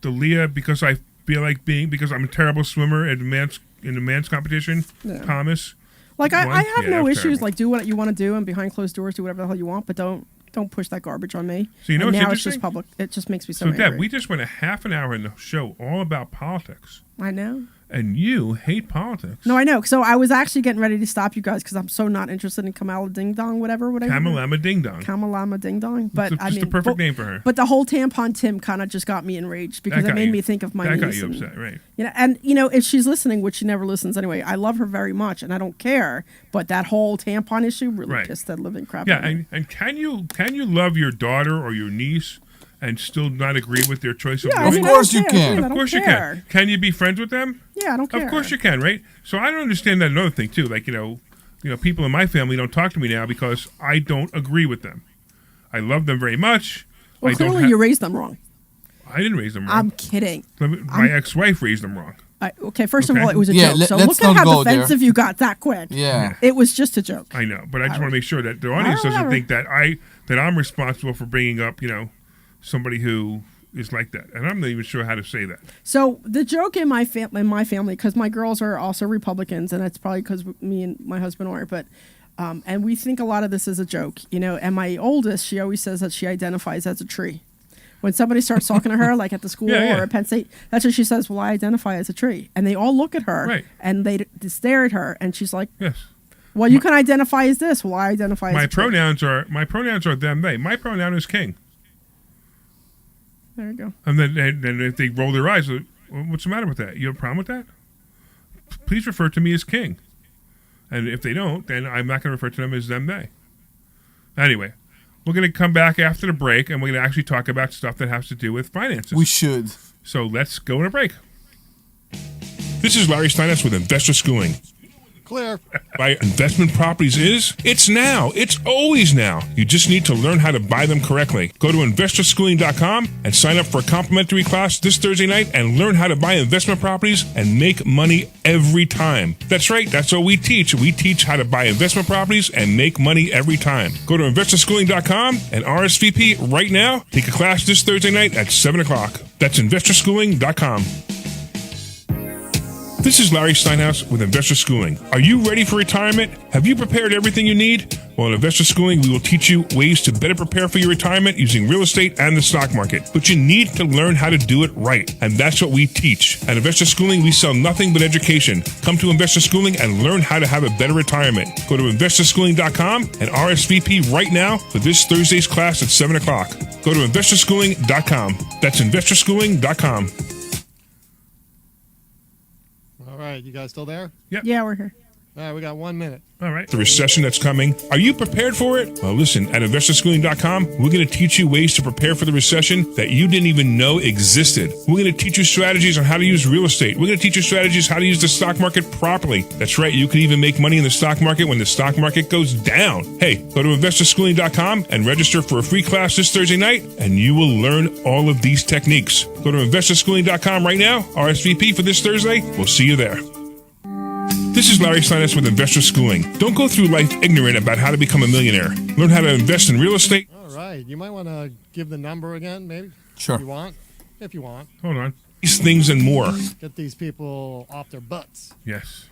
Leah because I feel like because I'm a terrible swimmer in the man's competition. Yeah. Thomas. Like I have no issues. Terrible. Like do what you want to do, and behind closed doors do whatever the hell you want, but don't don't push that garbage on me. So you know and what's now it's just interesting? public. It just makes me so So, angry. Deb, we just went a half an hour in the show all about politics, I know. and you hate politics. No, I know. So I was actually getting ready to stop you guys because I'm so not interested in Kamala Ding Dong, whatever. Kamalama Ding Dong. Kamalama Ding Dong. But It's I just mean, the perfect name for her. But the whole tampon Tim kind of just got me enraged because That it got made you. me think of my That niece. got you and, upset, right? And if she's listening, which she never listens anyway, I love her very much and I don't care. But that whole tampon issue really Right. pissed that living crap Yeah, out of me. and can you love your daughter or your niece and still not agree with their choice of Yeah, I living? mean, Of course I don't you care. can. I Of don't course you care. can. Can you be friends with them? Yeah, I don't care. Of course you can, right? So I don't understand that another thing too. Like, people in my family don't talk to me now because I don't agree with them. I love them very much. Well, I don't clearly you raised them wrong. I didn't raise them wrong. I'm kidding. My ex-wife raised them wrong. Okay, first of Okay. all, it was a Yeah, joke. So let's look at not how go there. defensive you got that quick. Yeah. It was just a joke. I know, but I just want to make sure that the audience doesn't Whatever. think that I'm responsible for bringing up, somebody who is like that, and I'm not even sure how to say that. So the joke in my family, because my girls are also Republicans, and it's probably because me and my husband are, but and we think a lot of this is a joke, And my oldest, she always says that she identifies as a tree. When somebody starts talking to her, like at the school Yeah, yeah. or at Penn State, that's what she says. Well, I identify as a tree, and they all look at her, Right. and they stare at her, and she's like, Yes. "Well, you can identify as this. Well, I identify as My a tree." pronouns are them, they. My pronoun is king. There you go. And then if they roll their eyes, what's the matter with that? You have a problem with that? Please refer to me as king. And if they don't, then I'm not going to refer to them as them, they. Anyway, we're going to come back after the break, and we're going to actually talk about stuff that has to do with finances. We should. So let's go on a break. This is Larry Steinhouse with Investor Schooling. Clear. Buy investment properties is? It's now. It's always now. You just need to learn how to buy them correctly. Go to investorschooling.com and sign up for a complimentary class this Thursday night and learn how to buy investment properties and make money every time. That's right. That's what we teach. We teach how to buy investment properties and make money every time. Go to investorschooling.com and RSVP right now. Take a class this Thursday night at 7 o'clock. That's investorschooling.com. This is Larry Steinhouse with Investor Schooling. Are you ready for retirement? Have you prepared everything you need? Well, in Investor Schooling, we will teach you ways to better prepare for your retirement using real estate and the stock market. But you need to learn how to do it right. And that's what we teach. At Investor Schooling, we sell nothing but education. Come to Investor Schooling and learn how to have a better retirement. Go to investorschooling.com and RSVP right now for this Thursday's class at 7 o'clock. Go to investorschooling.com. That's investorschooling.com. All right, you guys still there? Yeah, we're here. All right, we got 1 minute. All right. The recession that's coming. Are you prepared for it? Well, listen, at investorschooling.com, we're going to teach you ways to prepare for the recession that you didn't even know existed. We're going to teach you strategies on how to use real estate. We're going to teach you strategies how to use the stock market properly. That's right. You can even make money in the stock market when the stock market goes down. Hey, go to investorschooling.com and register for a free class this Thursday night, and you will learn all of these techniques. Go to investorschooling.com right now. RSVP for this Thursday. We'll see you there. This is Larry Steinhouse with Investor Schooling. Don't go through life ignorant about how to become a millionaire. Learn how to invest in real estate. All right, you might want to give the number again, maybe? Sure. If you want. If you want. Hold on. These things and more. Get these people off their butts. Yes.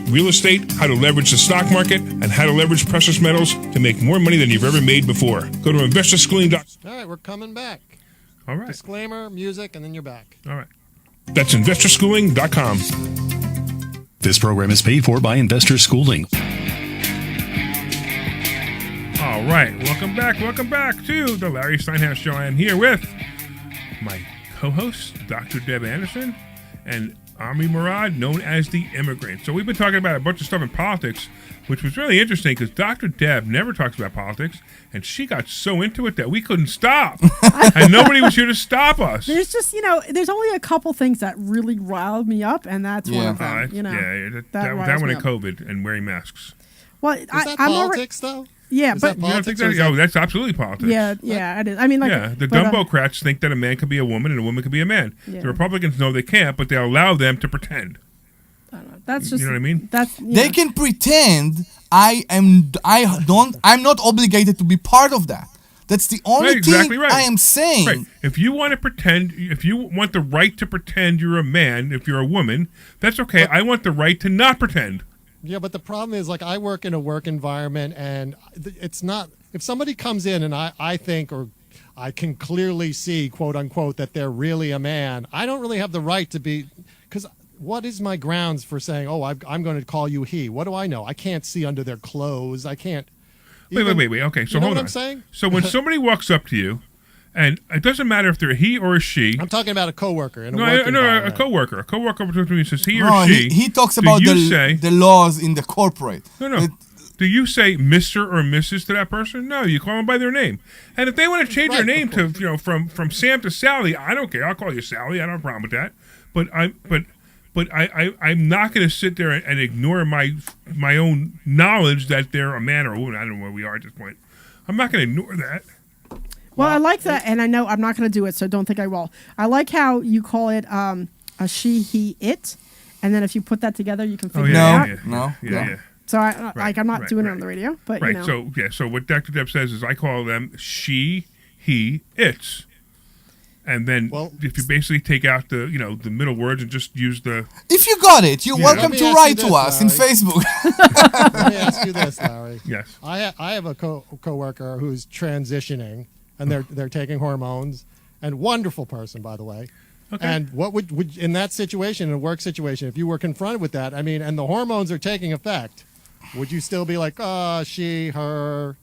Real estate, how to leverage the stock market, and how to leverage precious metals to make more money than you've ever made before. Go to investorschooling.com. All right, we're coming back. All right. Disclaimer, music, and then you're back. All right. That's investorschooling.com. This program is paid for by Investor Schooling. All right. Welcome back. Welcome back to the Larry Steinhouse Show. I am here with my co-host, Dr. Deb Anderson, and Omri Morad, known as the Immigrant. So we've been talking about a bunch of stuff in politics, which was really interesting because Dr. Deb never talks about politics, and she got so into it that we couldn't stop, and nobody was here to stop us. There's just, there's only a couple things that really riled me up, and that's one of them. That riles one me and up. COVID and wearing masks. Well, Is that I'm politics, though? Yeah, Is but that You don't politics think or that? is that- Oh, that's absolutely politics. yeah, it is. I mean, like, The but, Dumbocrats think that a man can be a woman and a woman can be a man. Yeah. The Republicans know they can't, but they'll allow them to pretend. I don't know. That's just, You know what I mean? That's They can pretend I'm not obligated to be part of that. That's the only Right, exactly thing right. I am saying. Right. If you want to pretend, if you want the right to pretend you're a man, if you're a woman, that's okay. I want the right to not pretend. Yeah, but the problem is, like, I work in a work environment, and it's not. If somebody comes in and I think, or I can clearly see, quote unquote, that they're really a man, I don't really have the right to be. Because what is my grounds for saying, oh, I'm going to call you he? What do I know? I can't see under their clothes. I can't. Wait. Okay, so you know hold what on. I'm saying? So when somebody walks up to you, and it doesn't matter if they're a he or a she. I'm talking about a coworker in a No, work environment. a coworker. A coworker between me says he or No, she. he talks Do about you the, say, the laws in the corporate. No. Do you say Mr. or Mrs. to that person? No, you call them by their name. And if they want to change their Right, name of to, from Sam to Sally, I don't care. I'll call you Sally. I don't have a problem with that. But I'm not going to sit there and ignore my own knowledge that they're a man or a woman. I don't know where we are at this point. I'm not going to ignore that. Well, I like that, and I know I'm not going to do it, so don't think I will. I like how you call it a she, he, it, and then if you put that together, you can figure it out. No. So I'm not doing it on right. the radio, but Right. you know. So what Dr. Deb says is I call them she, he, it's. And then if you basically take out the middle words and just use the. If you got it, you're welcome Let to me ask write you to this, us in Larry. Facebook. Let me ask you this, Larry. Yes. I have a coworker who's transitioning, and they're taking hormones, and wonderful person, by the way. Okay. And what would in that situation, in a work situation, if you were confronted with that, I mean, and the hormones are taking effect, would you still be like, she, her?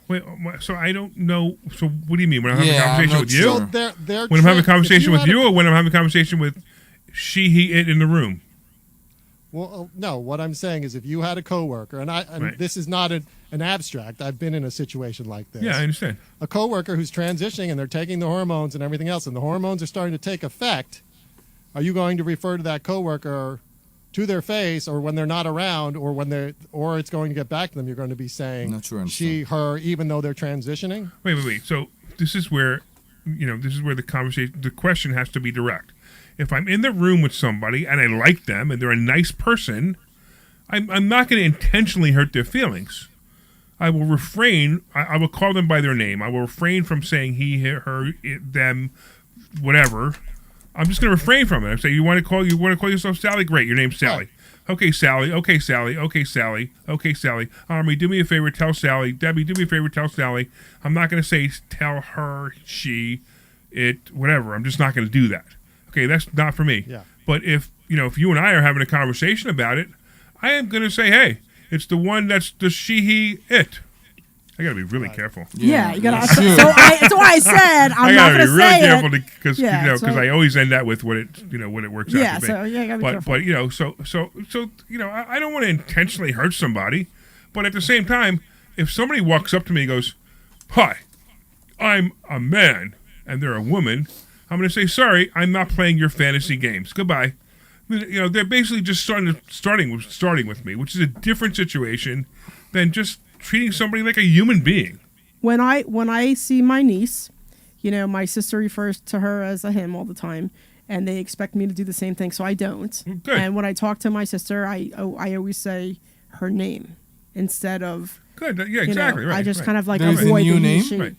Wait, so I don't know. So what do you mean? When I'm having a Yeah, I'm conversation not with you? sure. So they're When I'm having a if conversation with had you, or when I'm having a conversation with she, he, it in the room? Well, no. What I'm saying is, if you had a coworker, and Right. this is not an abstract. I've been in a situation like this. Yeah, I understand. A coworker who's transitioning, and they're taking the hormones and everything else, and the hormones are starting to take effect. Are you going to refer to that coworker to their face, or when they're not around, or it's going to get back to them? You're going to be saying Not sure I she, her, even though they're transitioning. Wait. So this is where, the question has to be direct. If I'm in the room with somebody and I like them and they're a nice person, I'm not going to intentionally hurt their feelings. I will refrain. I will call them by their name. I will refrain from saying he, her, it, them, whatever. I'm just going to refrain from it. I say, you want to call yourself Sally? Great, your name's Sally. Okay, Sally. Okay, Sally. Okay, Sally. Okay, Sally. Omri, do me a favor. Tell Sally. Debbie, do me a favor. Tell Sally. I'm not going to say tell her, she, it, whatever. I'm just not going to do that. Okay, that's not for me. Yeah. But if you and I are having a conversation about it, I am going to say, hey, it's the one that's the she, he, it. I got to be really careful. Yeah, you gotta. sure. That's why I said I'm I not gotta gonna be really say careful it. because Yeah, because so- I always end that with what it works Yeah, out to be. so, yeah, you gotta be careful. But I don't want to intentionally hurt somebody, but at the same time, if somebody walks up to me and goes, "Hi, I'm a man," and they're a woman, I'm going to say, "Sorry, I'm not playing your fantasy games. Goodbye." They're basically just starting with me, which is a different situation than just treating somebody like a human being. When I see my niece, my sister refers to her as a him all the time, and they expect me to do the same thing, so I don't. Good. And when I talk to my sister, I always say her name instead of Good. Yeah, exactly. Right. I just right. kind of like There's a avoid new the he, name? she. Right.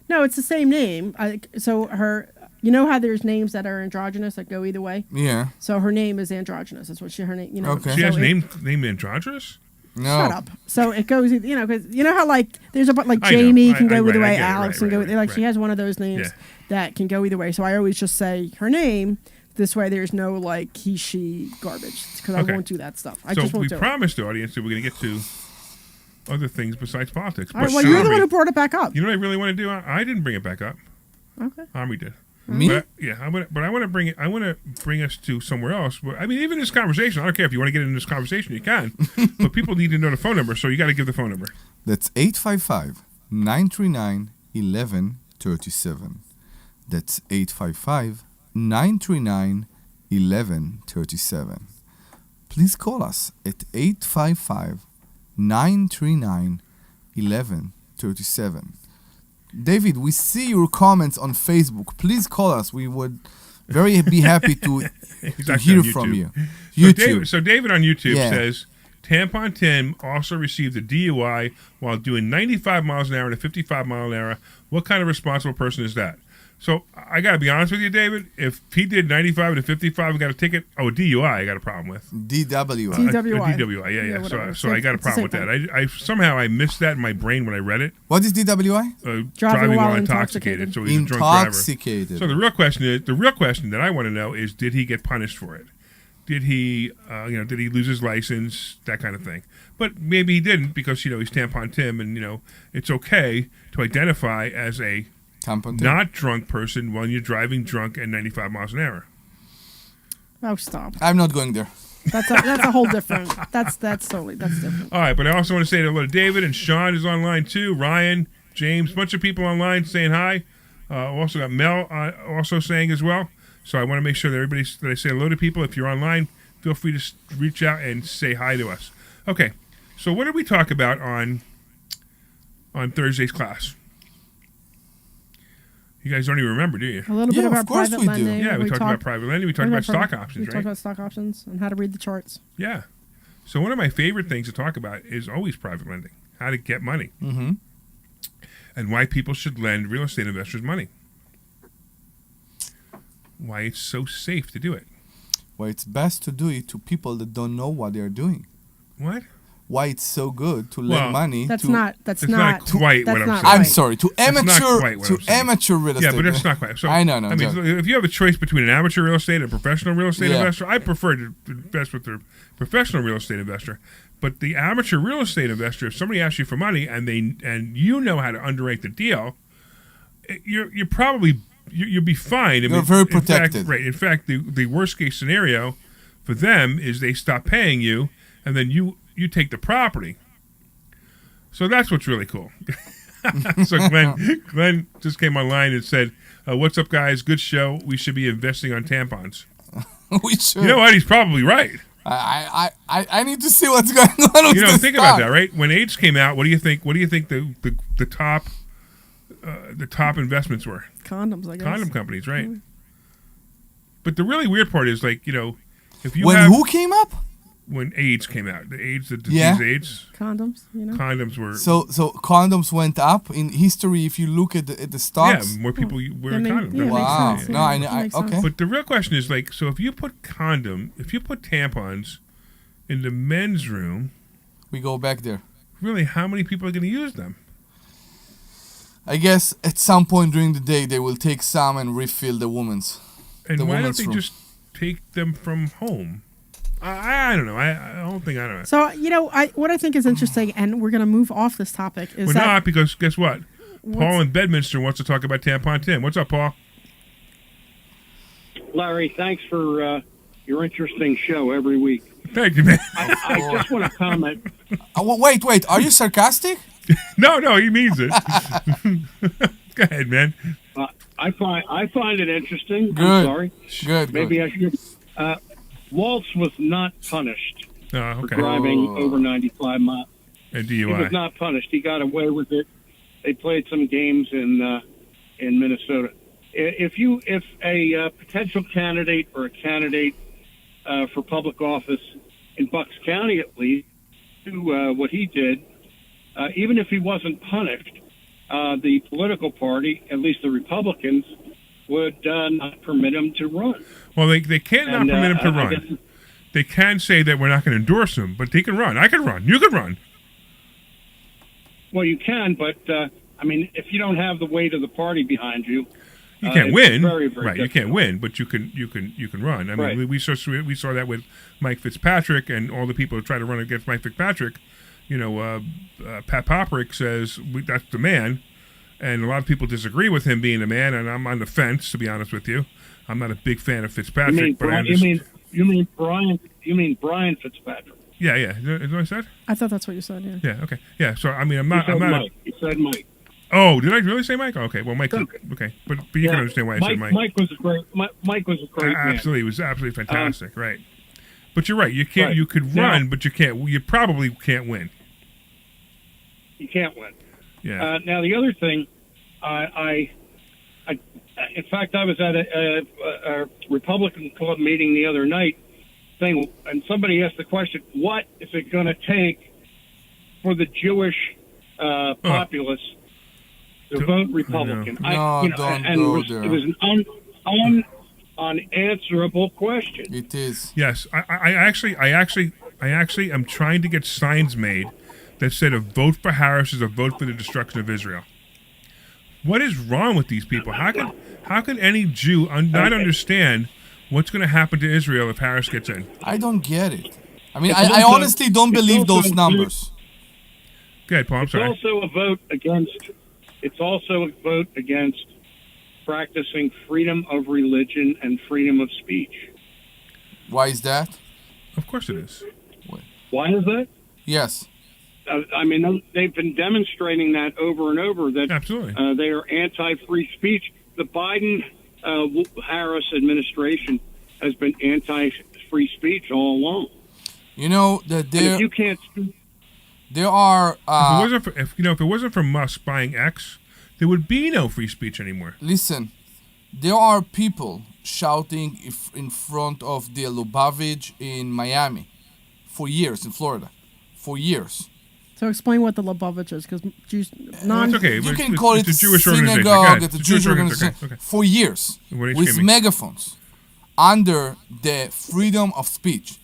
No, it's the same name. So her, how there's names that are androgynous that go either way. Yeah. So her name is androgynous. That's what her name. Okay. She has so name androgynous? No. Shut up. So it goes, because how there's a like I know. Jamie can I- go either right, I way, get it. Alex Right, can go right, like right. she has one of those names Yeah. that can go either way. So I always just say her name. This way, there's no like he she garbage because Okay. I won't do that stuff. I So just won't we do it. promised the audience that we're going to get to other things besides politics. All right, But well, you're the Omri, one who brought it back up. You know what I really want to do? I didn't bring it back up. Okay. Omri did. Me? But I want to bring it. I want to bring us to somewhere else. But I mean, even this conversation. I don't care if you want to get into this conversation, you can. But people need to know the phone number, so you got to give the phone number. That's 855-939-1137. That's 855-939-1137. Please call us at 855-939-1137. David, we see your comments on Facebook. Please call us. We would very be happy to He's to actually hear on from YouTube. you. So David on YouTube Yeah. says Tampon Tim also received a DUI while doing 95 miles an hour and a 55 mile an hour. What kind of responsible person is that? So I got to be honest with you, David. If he did 95 to 55, I got a ticket. Oh, DUI, I got a problem with. DWI. DWI. DWI, yeah. whatever. So I got a It's the problem with same that. I somehow I missed that in my brain when I read it. What is DWI? Driving while intoxicated. So he's a drunk driver. Intoxicated. So the real question that I want to know is, did he get punished for it? Did he, did he lose his license? That kind of thing. But maybe he didn't because he's Tampon Tim, and it's okay to identify as a not drunk person when you're driving drunk at 95 miles an hour. Oh, stop. I'm not going there. That's a whole different. That's different. All right, but I also want to say hello to David, and Sean is online too. Ryan, James, bunch of people online saying hi. Also got Mel also saying as well. So I want to make sure that I say hello to people. If you're online, feel free to reach out and say hi to us. Okay, so what did we talk about on Thursday's class? You guys don't even remember, do you? A little bit Yeah, of about course private we do. lending. Yeah, we talked about private lending. We talked about stock options, We right? talked about stock options and how to read the charts. Yeah. So one of my favorite things to talk about is always private lending, how to get money, and why people should lend real estate investors money. Why it's so safe to do it. Why it's best to do it to people that don't know what they're doing. What? Why it's so good to lend money That's to... not quite what I'm saying. I'm sorry, to That's not amateur quite what I'm saying. amateur real estate. Yeah, but that's not quite. So, I know. I mean, if you have a choice between an amateur real estate and a professional real estate investor, I prefer to invest with the professional real estate investor. But the amateur real estate investor, if somebody asks you for money and you know how to underwrite the deal, you're probably you'll be fine. You're very protected. In fact, the worst case scenario for them is they stop paying you, and then you take the property. So that's what's really cool. So Glenn just came online and said, "What's up, guys? Good show. We should be investing on tampons." We should. You know what? He's probably right. I need to see what's going on with this think about that, right? When AIDS came out, what do you think? What do you think the top investments were? Condoms, I guess. Condom companies, right? But the really weird part is, if you who came up? When AIDS came out, the disease AIDS. Condoms, Condoms were so condoms went up in history. If you look at the stocks, more people wear condoms. Yeah, wow. makes sense. No, I okay. But the real question is, so if you put tampons in the men's room, we go back there. Really, how many people are going to use them? I guess at some point during the day they will take some and refill the women's. And why don't they just take them from home? I don't know. I don't know. So, what I think is interesting, and we're going to move off this topic, is we're not, because guess what? Paul in Bedminster wants to talk about Tampon Tim. What's up, Paul? Larry, thanks for your interesting show every week. Thank you, man. I just want to comment. Wait. Are you sarcastic? No, he means it. Go ahead, man. I find it interesting. Good. I'm sorry. Good. Maybe I should. Waltz was not punished for okay. driving over 95 miles. And DUI. He was not punished. He got away with it. They played some games in Minnesota. If a potential candidate or a candidate for public office in Bucks County, at least, do what he did, even if he wasn't punished, the political party, at least the Republicans, would not permit him to run. Well, they can't not permit him to run. They can say that we're not going to endorse him, but he can run. I can run. You can run. Well, you can, but if you don't have the weight of the party behind you, you can't win. Very, very right. difficult. You can't win, but you can run. I mean, Right. we saw that with Mike Fitzpatrick and all the people who try to run against Mike Fitzpatrick. Pat Poprick says that's the man, and a lot of people disagree with him being the man, and I'm on the fence, to be honest with you. I'm not a big fan of Fitzpatrick, You mean Brian Fitzpatrick? Yeah. Is that what I said? I thought that's what you said, yeah. Yeah. Okay. Yeah. So I'm not. You said Mike. Oh, did I really say Mike? Okay. Well, Mike. Okay. But you can understand why I said Mike. Mike was a great. Mike was a great man. Absolutely, he was absolutely fantastic. Right. But you're right. You can't. Right. You could run, but you can't. You probably can't win. You can't win. Yeah. Now the other thing, in fact, I was at a Republican club meeting the other night, and somebody asked the question, "What is it going to take for the Jewish populace to vote Republican. No, don't and go it was, there. It was an unanswerable question. It is. Yes, I actually am trying to get signs made that said a vote for Harris is a vote for the destruction of Israel. What is wrong with these people? How can any Jew not understand what's going to happen to Israel if Harris gets in? I don't get it. I mean, It's I also- honestly don't it's believe also- those numbers. Go ahead, Paul. I'm It's sorry. also a vote against. It's also a vote against practicing freedom of religion and freedom of speech. Why is that? Of course it is. Why is that? Yes. I mean, they've been demonstrating that over and over that Absolutely. they are anti-free speech. The Biden-Harris administration has been anti-free speech all along. You know that And there if you can't speak, there are. If it wasn't for Musk buying X, there would be no free speech anymore. Listen, there are people shouting in front of the Lubavitch in Miami for years, in Florida, for years. So explain what the Lubavitch is, because Jews That's okay. You but can it's- call it it's a Jewish organization. Go synagogue, ahead. it's a It's Jewish organization. organization Okay. for years What are you with screaming? megaphones under the freedom of speech,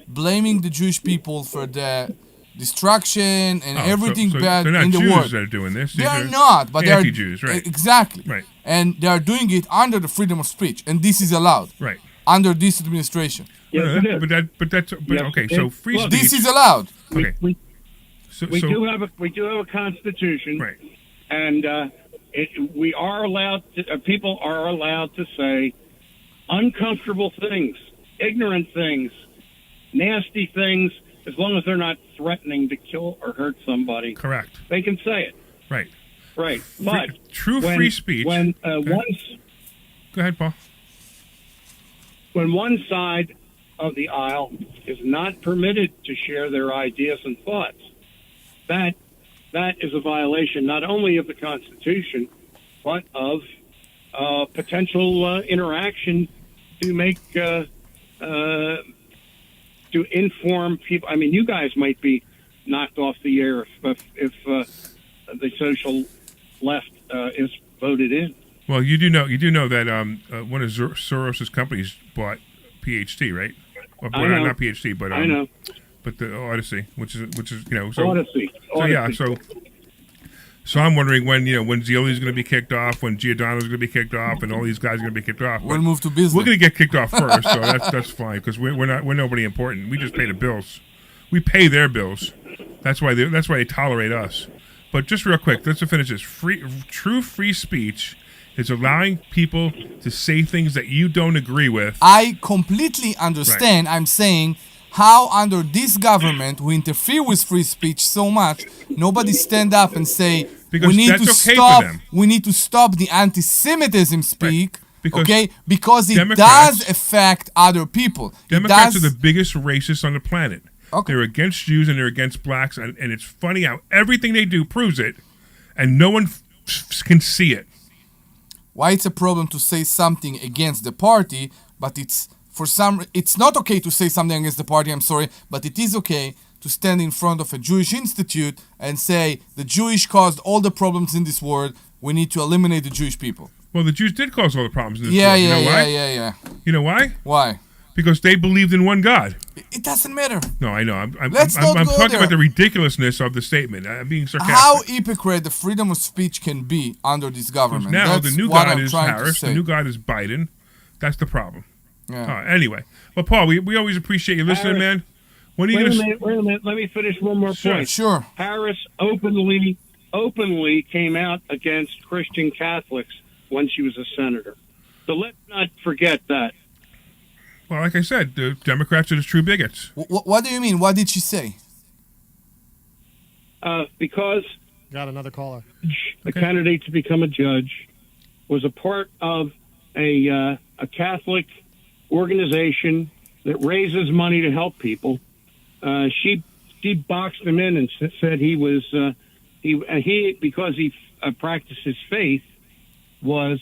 blaming the Jewish people for the destruction and Oh, everything so bad they're not in the Jews world. that are doing this. They These are not, but they are anti-Jews, right? Exactly. Right. And they are doing it under the freedom of speech, and this is allowed Right. under this administration. yes, it is. Yes, okay. it- So free look, speech. This is allowed. Okay. we So, we do have a constitution, right. and we are allowed to, people are allowed to say uncomfortable things, ignorant things, nasty things, as long as they're not threatening to kill or hurt somebody. Correct. They can say it, Right. right? But True when, free speech. when Go ahead, Paul. when one side of the aisle is not permitted to share their ideas and thoughts, that is a violation not only of the Constitution, but of potential interaction to make to inform people. I mean, you guys might be knocked off the air if the social left is voted in. Well, you do know that one of Soros's companies bought PhD, right? Or I know. not PhD, but I know. But the Odyssey, which is so Odyssey. So yeah, so I'm wondering when Zioli's going to be kicked off, when Giordano's going to be kicked off, and all these guys are going to be kicked off. We'll move to business. We're going to get kicked off first, so that's fine because we're nobody important. We just pay the bills. We pay their bills. That's why they tolerate us. But just real quick, let's finish this. True free speech is allowing people to say things that you don't agree with. I completely understand. I'm saying how under this government we interfere with free speech so much, nobody stand up and say Because we need that's to okay for stop. them. We need to stop the anti-Semitism speak. Because Because it Democrats- does affect other people. Democrats it are does, the biggest racists on the planet. Okay. They're against Jews and they're against blacks, and it's funny how everything they do proves it, and no one can see it. why it's a problem to say something against the party, but it's not okay to say something against the party, I'm sorry, but it is okay to stand in front of a Jewish institute and say the Jewish caused all the problems in this world, we need to eliminate the Jewish people. Well, the Jews did cause all the problems in this Yeah, world. You yeah, know yeah, why? yeah, yeah. You know why? Why? Because they believed in one God. It doesn't matter. No, I know. I'm Let's not go talking there. about the ridiculousness of the statement. I'm being sarcastic. How hypocrite the freedom of speech can be under this government. Now That's the new what God I'm is trying to Harris. say. The new God is Biden. That's the problem. Yeah. Anyway, well, Paul, we always appreciate you listening, Harris, man. When are you Wait a gonna? minute. Let me finish one more Sure. point. Sure. Harris openly came out against Christian Catholics when she was a senator. So let's not forget that. Well, like I said, the Democrats are the true bigots. What do you mean? What did she say? Because Got another caller. the candidate to become a judge was a part of a Catholic organization that raises money to help people. She boxed him in and said he was he because he practiced his faith was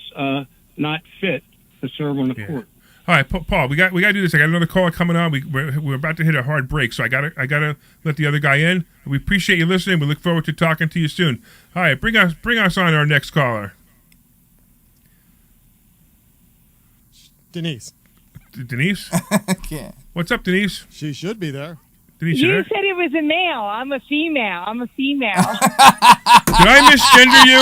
not fit to serve on the court. All right, Paul, we got to do this. I got another caller coming on. We're about to hit a hard break, so I gotta let the other guy in. We appreciate you listening. We look forward to talking to you soon. All right, bring us on to our next caller. Denise. Denise? Yeah. What's up, Denise? She should be there. Denise, You there? said it was a male. I'm a female. Did I misgender you?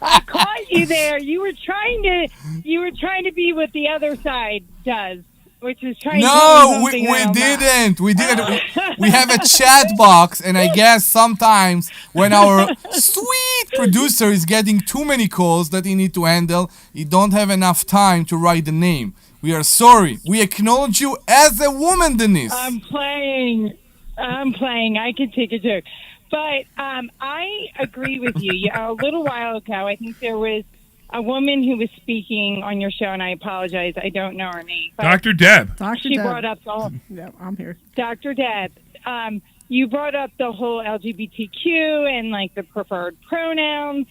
I caught you there. You were trying to be what the other side does, which is trying to No, do we something didn't. We didn't. We have a chat box, and I guess sometimes when our sweet producer is getting too many calls that he need to handle, he don't have enough time to write the name. We are sorry. We acknowledge you as a woman, Denise. I'm playing. I can take a joke. But I agree with you. A little while ago, I think there was a woman who was speaking on your show, and I apologize. I don't know her name. Dr. Deb. She brought up the whole... Yeah, I'm here. Dr. Deb, you brought up the whole LGBTQ and, like, the preferred pronouns.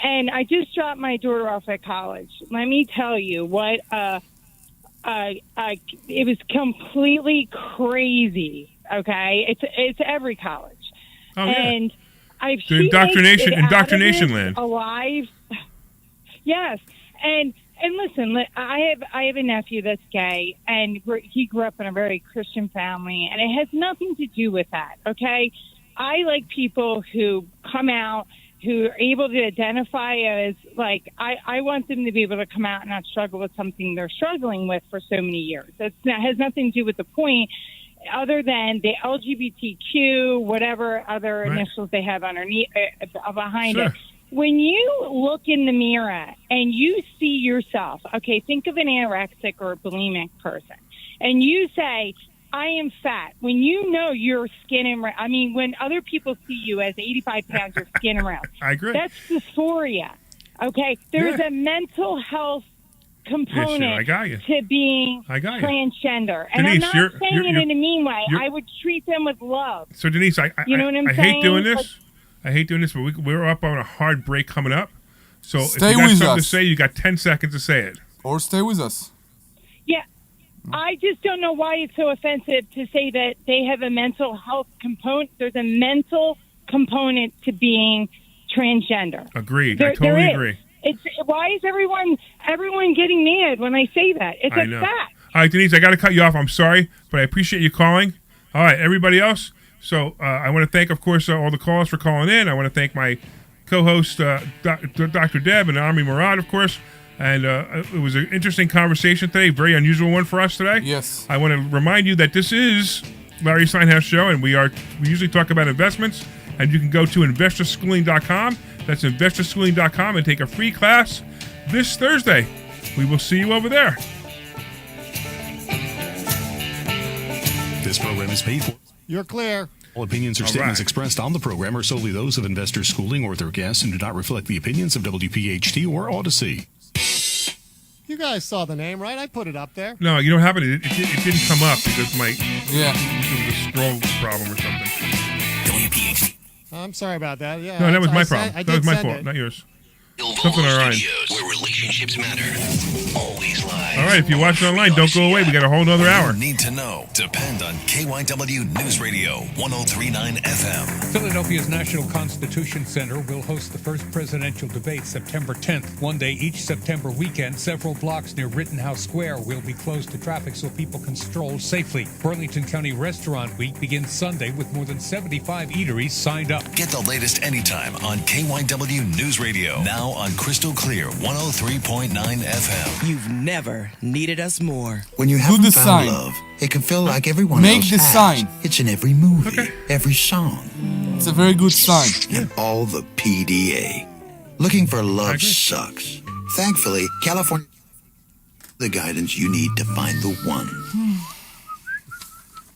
And I just dropped my daughter off at college. Let me tell you what... it was completely crazy. Okay, it's every college, and I've seen indoctrination land alive. Yes, and listen, I have a nephew that's gay, and he grew up in a very Christian family, and it has nothing to do with that. Okay, I like people who come out, who are able to identify as, like, I want them to be able to come out and not struggle with something they're struggling with for so many years. That has nothing to do with the point, other than the LGBTQ, whatever other initials they have underneath, behind it. When you look in the mirror and you see yourself, okay, think of an anorexic or a bulimic person, and you say, I am fat. When you know you're skin and round, I mean, when other people see you as 85 pounds, you're skin and round. I agree. That's dysphoria. Okay? There's a mental health component to being transgender. And Denise, I'm not saying it in a mean way. I would treat them with love. So, Denise, I know what I'm saying? hate doing this. I hate doing this, but we're up on a hard break coming up. So stay if you got with something us. to say, you got 10 seconds to say it. Or stay with us. Yeah. I just don't know why it's so offensive to say that they have a mental health component. There's a mental component to being transgender. Agreed. I totally agree. Why is everyone getting mad when I say that? It's a fact. All right, Denise, I got to cut you off. I'm sorry, but I appreciate you calling. All right, everybody else. So I want to thank, of course, all the callers for calling in. I want to thank my co-host, Dr. Deb, and Omri Morad, of course. And it was an interesting conversation today, very unusual one for us today. Yes. I want to remind you that this is Larry Steinhouse Show, and we usually talk about investments. And you can go to investorschooling.com. That's investorschooling.com and take a free class this Thursday. We will see you over there. This program is paid for. You're clear. All opinions or statements expressed on the program are solely those of Investor Schooling or their guests and do not reflect the opinions of WPHT or Odyssey. You guys saw the name, right? I put it up there. No, you don't have it. It didn't come up because it was a scroll problem or something. WPHT. I'm sorry about that. Yeah. No, that was my problem. That was my fault, not yours. Something online. Where relationships matter. Always live. All right, if you watch it online, don't go away. We got a whole other hour. Need to know. Depend on KYW News Radio 103.9 FM. Philadelphia's National Constitution Center will host the first presidential debate September 10th. One day each September weekend, several blocks near Rittenhouse Square will be closed to traffic so people can stroll safely. Burlington County Restaurant Week begins Sunday with more than 75 eateries signed up. Get the latest anytime on KYW News Radio. Now on Crystal Clear 103.9 FM. You've never needed us more. When you haven't found love, it can feel like everyone else has. sign. It's in every movie, every song. It's a very good sign. And all the PDA. Looking for love sucks. Thankfully, California the guidance you need to find the one.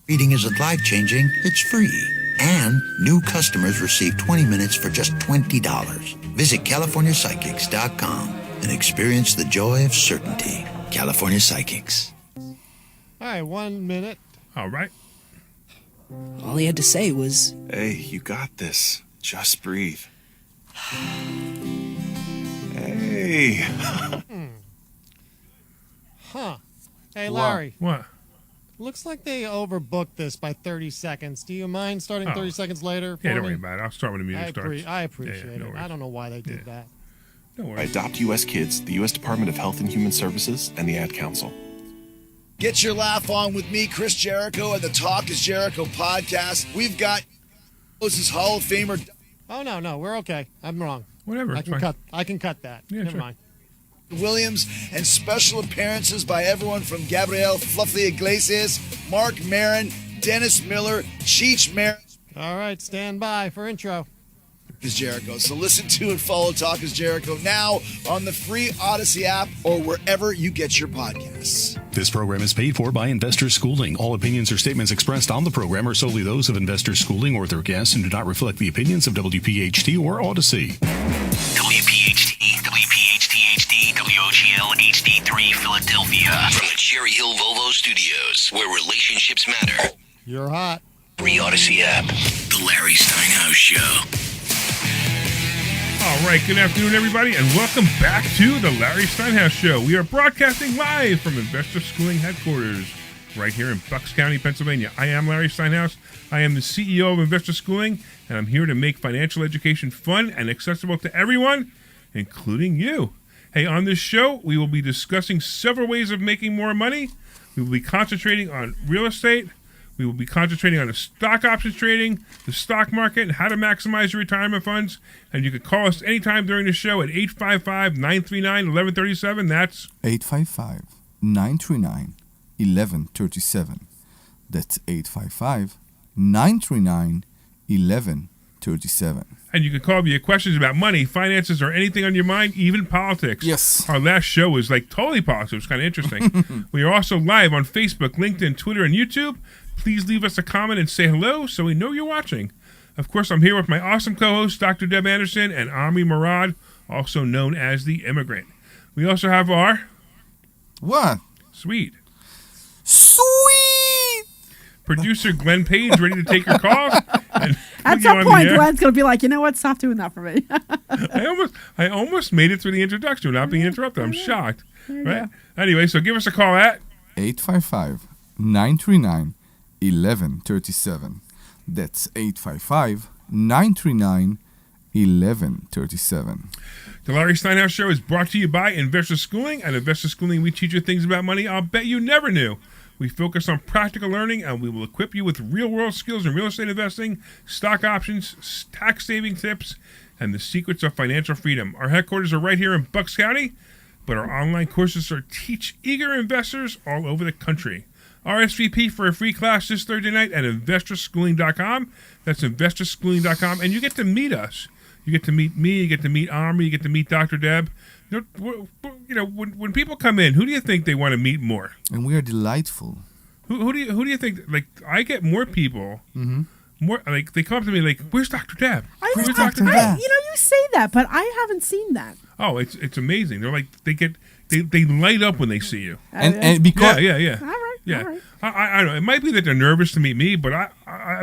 Reading isn't life-changing, it's free. And new customers receive 20 minutes for just $20. Visit CaliforniaPsychics.com and experience the joy of certainty. California Psychics. All right, 1 minute. All right. All he had to say was, "Hey, you got this. Just breathe." Hey. Huh. Hey, Larry. What? Looks like they overbooked this by 30 seconds. Do you mind starting 30 seconds later? Yeah, for don't me? worry about it. I'll start when the music starts. I appreciate no it. worries. I don't know why they did that. Don't worry. By Adopt U.S. Kids, the U.S. Department of Health and Human Services, and the Ad Council. Get your laugh on with me, Chris Jericho, and the Talk is Jericho podcast. We've got Moses Hall of Famer. Oh, no, we're okay. I'm wrong. Whatever. I can cut that. Yeah, Never sure. mind. Williams, and special appearances by everyone from Gabriel Fluffy Iglesias, Mark Marin, Dennis Miller, Cheech Marin. All right, stand by for intro. Is Jericho. So listen to and follow Talk is Jericho now on the free Odyssey app or wherever you get your podcasts. This program is paid for by Investors Schooling. All opinions or statements expressed on the program are solely those of Investors Schooling or their guests and do not reflect the opinions of WPHT or Odyssey. WPHT, WPHT-HD, WOGL HD3 Philadelphia. From the Cherry Hill Volvo Studios, where relationships matter. You're hot. Free Odyssey app. The Larry Steinhouse Show. All right, good afternoon, everybody, and welcome back to the Larry Steinhouse Show. We are broadcasting live from Investor Schooling headquarters right here in Bucks County, Pennsylvania. I am Larry Steinhouse. I am the CEO of Investor Schooling, and I'm here to make financial education fun and accessible to everyone, including you. Hey, on this show, we will be discussing several ways of making more money. We will be concentrating on real estate. We will be concentrating on the stock options trading, the stock market, and how to maximize your retirement funds. And you can call us anytime during the show at 855-939-1137. That's 855-939-1137. That's 855-939-1137. And you can call me questions about money, finances, or anything on your mind, even politics. Yes. Our last show was like totally politics. It was kind of interesting. We are also live on Facebook, LinkedIn, Twitter, and YouTube. Please leave us a comment and say hello so we know you're watching. Of course, I'm here with my awesome co-host, Dr. Deb Anderson, and Omri Morad, also known as the Immigrant. We also have our... What? Sweet Producer Glenn Page ready to take your calls. And At some point, Glenn's going to be like, you know what? Stop doing that for me. I almost made it through the introduction without being interrupted. I'm shocked. Right? Go. Anyway, so give us a call at 855-939-1137. That's 855-939-1137. The Larry Steinhouse Show is brought to you by Investor Schooling. At Investor Schooling, we teach you things about money I'll bet you never knew. We focus on practical learning, and we will equip you with real-world skills in real estate investing, stock options, tax-saving tips, and the secrets of financial freedom. Our headquarters are right here in Bucks County, but our online courses teach eager investors all over the country. RSVP for a free class this Thursday night at investorschooling.com. That's investorschooling.com, and you get to meet us. You get to meet me, you get to meet Omri, you get to meet Dr. Deb. When people come in, who do you think they want to meet more? And we are delightful. Who do you think? Like, I get more people. More like they come up to me like, "Where's Dr. Deb? Where's Dr. Deb?" You say that, but I haven't seen that. Oh, it's amazing. They're like they light up when they see you. And because yeah. All right. Yeah, All right. I don't know. It might be that they're nervous to meet me, but I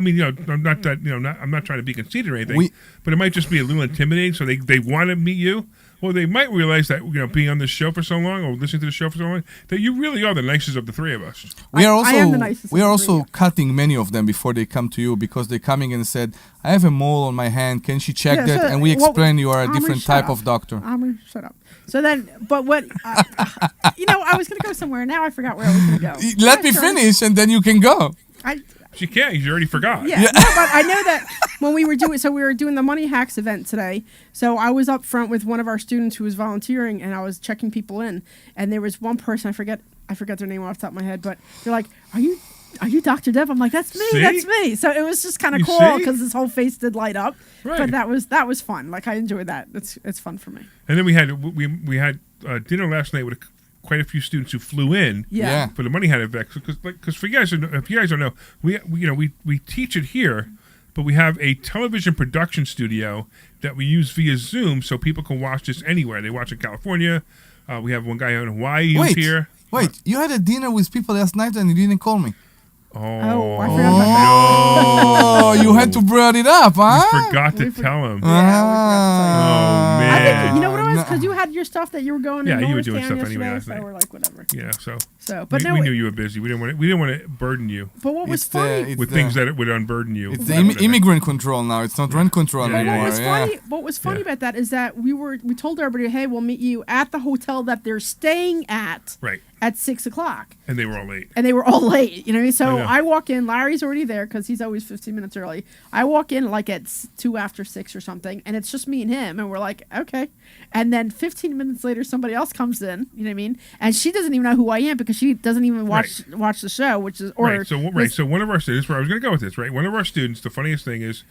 mean, I'm not that, I'm not trying to be conceited or anything. But it might just be a little intimidating. So they want to meet you. Well, they might realize that being on this show for so long or listening to the show for so long that you really are the nicest of the three of us. We are I am the nicest also cutting many of them before they come to you because they're coming and said, "I have a mole on my hand. Can she check that?" And we explain you are a different type of doctor. Omri, shut up. So then, but what? I was going to go somewhere. Now I forgot where I was going to go. Let me finish, and then you can go. She can't. You already forgot. Yeah. No, but I know that when we were doing the Money Hacks event today. So I was up front with one of our students who was volunteering, and I was checking people in. And there was one person, I forget their name off the top of my head, but they're like, "Are you Dr. Deb?" I'm like, "That's me. See? That's me." So it was just kind of cool because his whole face did light up. Right. But that was fun. Like I enjoyed that. It's fun for me. And then we had dinner last night with quite a few students who flew in for the Money Hat event. Because for you guys, if you guys don't know, we teach it here, but we have a television production studio that we use via Zoom so people can watch this anywhere. They watch in California. We have one guy in Hawaii who's here. Wait, you had a dinner with people last night and you didn't call me. I forgot about that. Oh, you had to bring it up, huh? You forgot to tell him. Yeah, Oh, man. I think, you know what it was? Because you had your stuff that you were going Yeah, in you were doing Norristown stuff anyway yesterday, last so night. we're like, whatever. Yeah, But we knew you were busy. We didn't want to burden you. But what was funny with things that would unburden you. It's the immigrant control now. It's not rent control anymore. What was funny about that is that we told everybody, hey, we'll meet you at the hotel that they're staying at. Right. At 6 o'clock. And they were all late. You know what I mean? So I know. I walk in. Larry's already there because he's always 15 minutes early. I walk in like at 2 after 6 or something, and it's just me and him, and we're like, okay. And then 15 minutes later, somebody else comes in. You know what I mean? And she doesn't even know who I am because she doesn't even watch the show, which is right. So one of our students, where I was going to go with this, right? One of our students. The funniest thing is,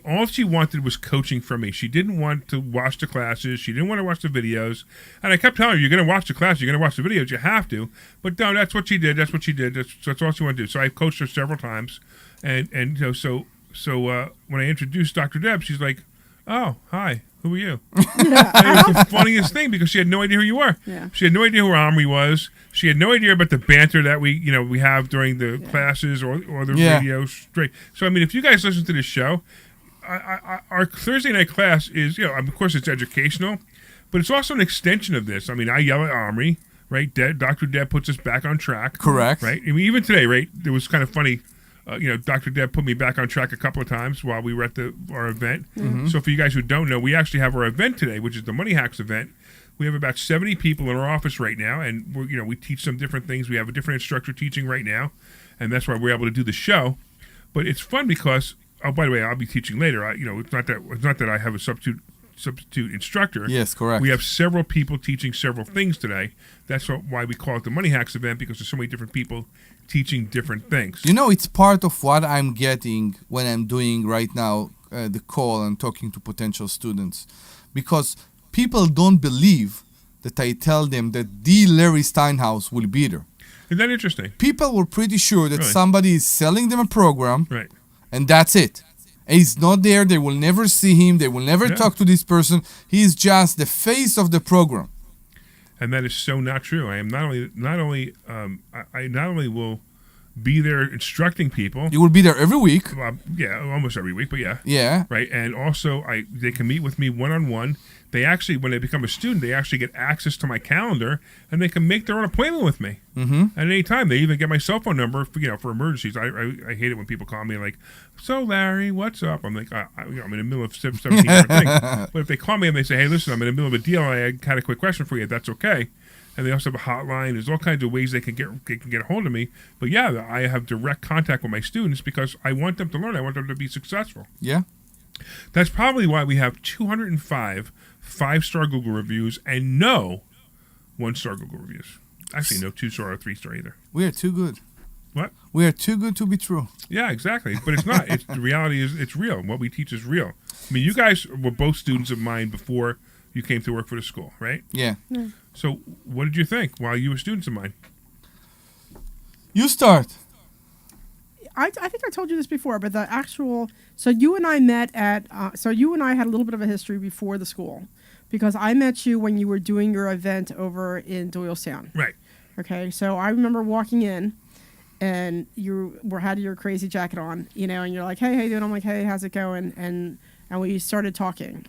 all she wanted was coaching from me. She didn't want to watch the classes. She didn't want to watch the videos. And I kept telling her, you're going to watch the class. You're going to watch the videos. You have to. But no, that's what she did. That's what she did. That's all she wanted to do. So I coached her several times. And you know, so when I introduced Dr. Deb, she's like, oh, hi. Who are you? And it was the funniest thing because she had no idea who you were. Yeah. She had no idea who Omri was. She had no idea about the banter that we have during the classes or the radio straight. So I mean, if you guys listen to this show, our Thursday night class is, of course it's educational, but it's also an extension of this. I mean, I yell at Omri, right? Dr. Deb puts us back on track. Correct. Right? I mean, even today, right? It was kind of funny. Dr. Deb put me back on track a couple of times while we were at our event. Mm-hmm. So for you guys who don't know, we actually have our event today, which is the Money Hacks event. We have about 70 people in our office right now, and we teach some different things. We have a different instructor teaching right now, and that's why we're able to do the show. But it's fun because, oh, by the way, I'll be teaching later. It's not that I have a substitute instructor. Yes, correct. We have several people teaching several things today. That's why we call it the Money Hacks event, because there's so many different people teaching different things. It's part of what I'm getting when I'm doing right now the call and talking to potential students, because people don't believe that I tell them that the Larry Steinhouse will be there. Isn't that interesting? People were pretty sure that Really? somebody is selling them a program, right? And that's it. He's not there. They will never see him. They will never talk to this person. He is just the face of the program. And that is so not true. I am not only will be there instructing people. You will be there every week. Almost every week, but yeah. Yeah. Right, and also they can meet with me one-on-one. They actually, when they become a student, they actually get access to my calendar, and they can make their own appointment with me at any time. They even get my cell phone number for emergencies. I hate it when people call me like, so Larry, what's up? I'm like, I'm in the middle of 17 different things. But if they call me and they say, hey, listen, I'm in the middle of a deal, I had a quick question for you, that's okay. And they also have a hotline. There's all kinds of ways they can get a hold of me. But yeah, I have direct contact with my students because I want them to learn. I want them to be successful. Yeah. That's probably why we have 205 5-star Google reviews and no 1-star Google reviews. Actually, no 2-star or 3-star either. We are too good. What? We are too good to be true. Yeah, exactly. But it's not. The reality is it's real. What we teach is real. I mean, you guys were both students of mine before you came to work for the school, right? Yeah. So what did you think while you were students of mine? You start. I think I told you this before, but the actual, so you and I met at, you and I had a little bit of a history before the school, because I met you when you were doing your event over in Doylestown. Right. Okay, so I remember walking in, and you had your crazy jacket on, and you're like, hey, how you doing? I'm like, hey, how's it going? And we started talking,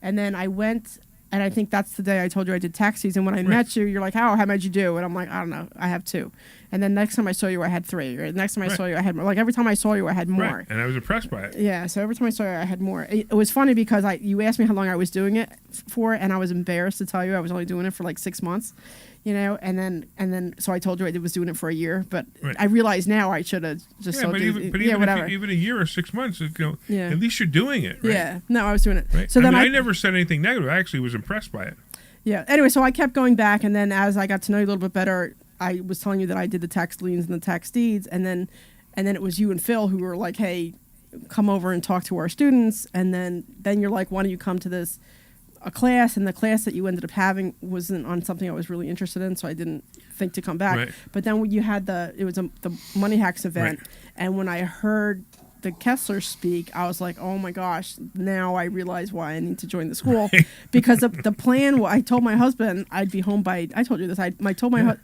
and then I went, and I think that's the day I told you I did taxis, and when I met you, you're like, how did you do? And I'm like, I don't know, I have 2. And then next time I saw you, I had 3. Or next time I saw you, I had more. Like every time I saw you, I had more. Right. And I was impressed by it. Yeah, so every time I saw you, I had more. It was funny because you asked me how long I was doing it for, and I was embarrassed to tell you I was only doing it for like 6 months, and then so I told you I was doing it for a year, but I realize now I should have just even a year or 6 months, at least you're doing it, right? Yeah, no, I was doing it. Right? So then I never said anything negative. I actually was impressed by it. Yeah. Anyway, so I kept going back, and then as I got to know you a little bit better, I was telling you that I did the tax liens and the tax deeds, and then it was you and Phil who were like, hey, come over and talk to our students, and then you're like, why don't you come to a class, and the class that you ended up having wasn't on something I was really interested in, so I didn't think to come back. Right. But then when you had the Money Hacks event, and when I heard the Kessler speak, I was like, oh my gosh, now I realize why I need to join the school. Because the plan, I told my husband I'd be home by, I told you this, I told my husband,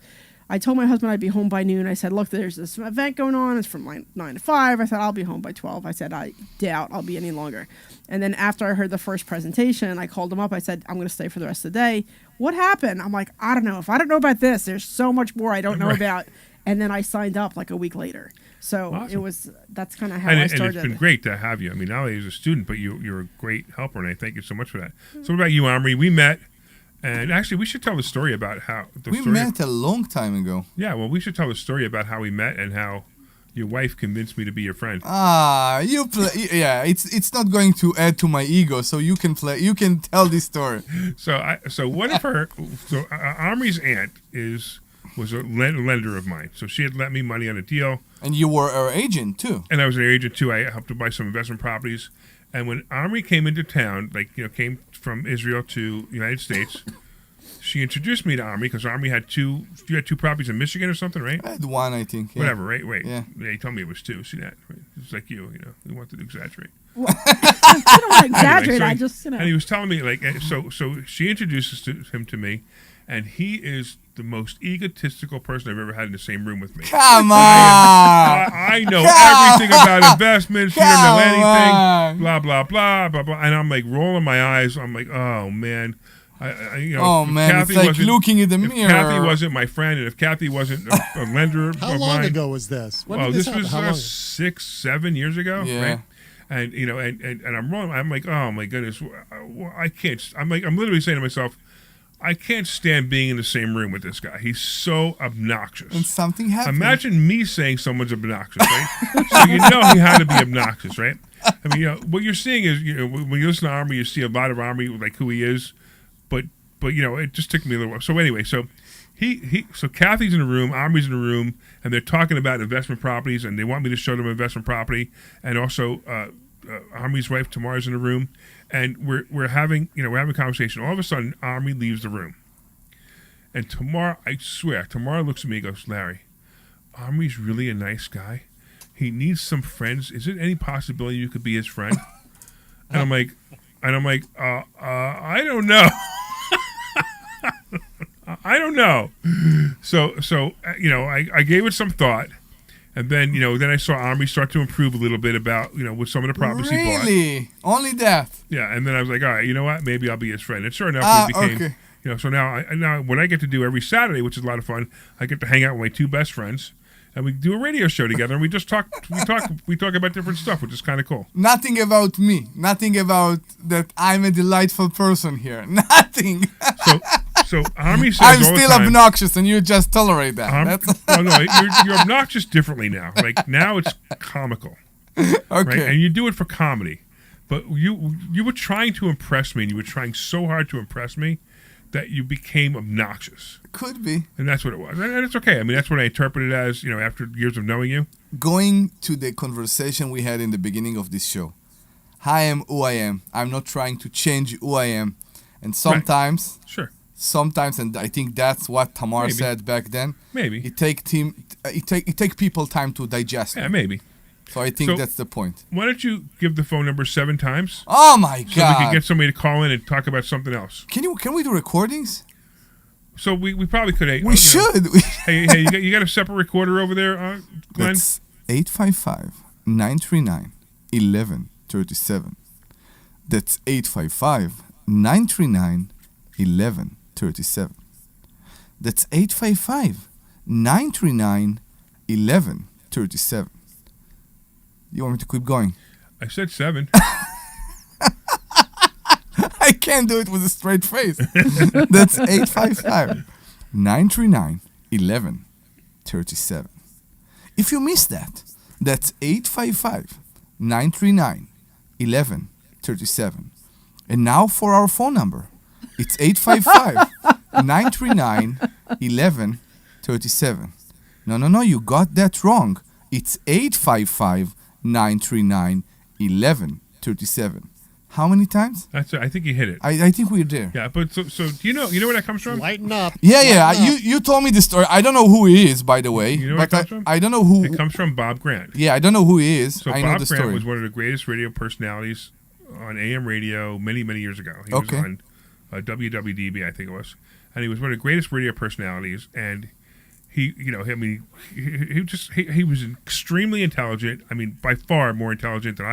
I told my husband I'd be home by noon. I said, look, there's this event going on. It's from 9 to 5. I said, I'll be home by 12. I said, I doubt I'll be any longer. And then after I heard the first presentation, I called him up. I said, I'm going to stay for the rest of the day. What happened? I'm like, I don't know. If I don't know about this, there's so much more I don't know about. And then I signed up like a week later. So awesome. That's kind of how I started. And it's been great to have you. I mean, not only as a student, but you're a great helper, and I thank you so much for that. So what about you, Omri? We met, and actually we should tell the story about how... We met a long time ago. Yeah, well, we should tell the story about how we met and how your wife convinced me to be your friend. Yeah, it's not going to add to my ego, so you can tell this story. So one of her... So Omri's aunt was a lender of mine. So she had lent me money on a deal. And you were her agent, too. And I was an agent, too. I helped her buy some investment properties. And when Omri came into town, came from Israel to the United States, she introduced me to Omri because Omri had you had two properties in Michigan or something, right? I had one, I think. Yeah. Whatever, right? Wait. Yeah. He told me it was two. See that? Right? It's like you we wanted to exaggerate. Well, I don't want to exaggerate. Anyway, I just, And he was telling me, so she introduces him to me, and he is the most egotistical person I've ever had in the same room with me. Come on! I know everything about investments. You don't know anything. Blah, blah, blah, blah, blah. And I'm like rolling my eyes. I'm like, oh, man. It's like looking in the mirror. If Kathy wasn't my friend, and if Kathy wasn't a lender of mine. How long ago was this? Well, this was 6, 7 years ago, right? And, and I'm rolling. I'm like, oh, my goodness. I can't. I'm literally saying to myself, I can't stand being in the same room with this guy. He's so obnoxious. And something happened. Imagine me saying someone's obnoxious, right? So he had to be obnoxious, right? I mean, what you're seeing is, when you listen to Omri, you see a lot of Omri, like who he is, but it just took me a little while. So anyway, so so Kathy's in the room, Omri's in the room, and they're talking about investment properties, and they want me to show them investment property, and also Omri's wife Tamar's in the room. And we're having a conversation. All of a sudden, Omri leaves the room. And Tamar, I swear, Tamar looks at me and goes, Larry, Omri's really a nice guy. He needs some friends. Is there any possibility you could be his friend? And I'm like, I don't know. I don't know. So I gave it some thought. And then, then I saw Omri start to improve a little bit about, with some of the properties he bought. Really? Only that? Yeah, and then I was like, all right, you know what? Maybe I'll be his friend. And sure enough, we became, okay. So now what I get to do every Saturday, which is a lot of fun, I get to hang out with my two best friends, and we do a radio show together, and we just talk about different stuff, which is kind of cool. Nothing about me. Nothing about that I'm a delightful person here. Nothing. So Omri says I'm all the still time, obnoxious, and you just tolerate that. You're obnoxious differently now. Like now it's comical, okay? Right? And you do it for comedy. But you were trying to impress me, and you were trying so hard to impress me that you became obnoxious. Could be, and that's what it was, and it's okay. I mean, that's what I interpreted as after years of knowing you. Going to the conversation we had in the beginning of this show, I am who I am. I'm not trying to change who I am, and sometimes, right. Sure. Sometimes, and I think that's what Tamar said back then. Maybe it take people time to digest. Yeah, maybe. So I think that's the point. Why don't you give the phone number 7 times? Oh my God! So we can get somebody to call in and talk about something else. Can we do recordings? So we probably could. We should. Hey, you got a separate recorder over there, Glenn? That's 855-939-1137. That's 855-939-1137. That's 855-939-1137. You want me to keep going? I said 7. I can't do it with a straight face. That's 855-939-1137. If you missed that, that's 855-939-1137. And now for our phone number. It's 855-939-1137. No, you got that wrong. It's 855-939-1137. How many times? That's it. I think you hit it. I think we're there. Yeah, but so do you know where that comes from? Lighten up. Yeah. You told me the story. I don't know who he is, by the way. You know where it comes from? I don't know who. It comes from Bob Grant. Yeah, I don't know who he is. So I Bob know the Grant story. was one of the greatest radio personalities on AM radio many, many years ago. He was on WWDB, I think it was. And he was one of the greatest radio personalities. And he was extremely intelligent. I mean, by far more intelligent than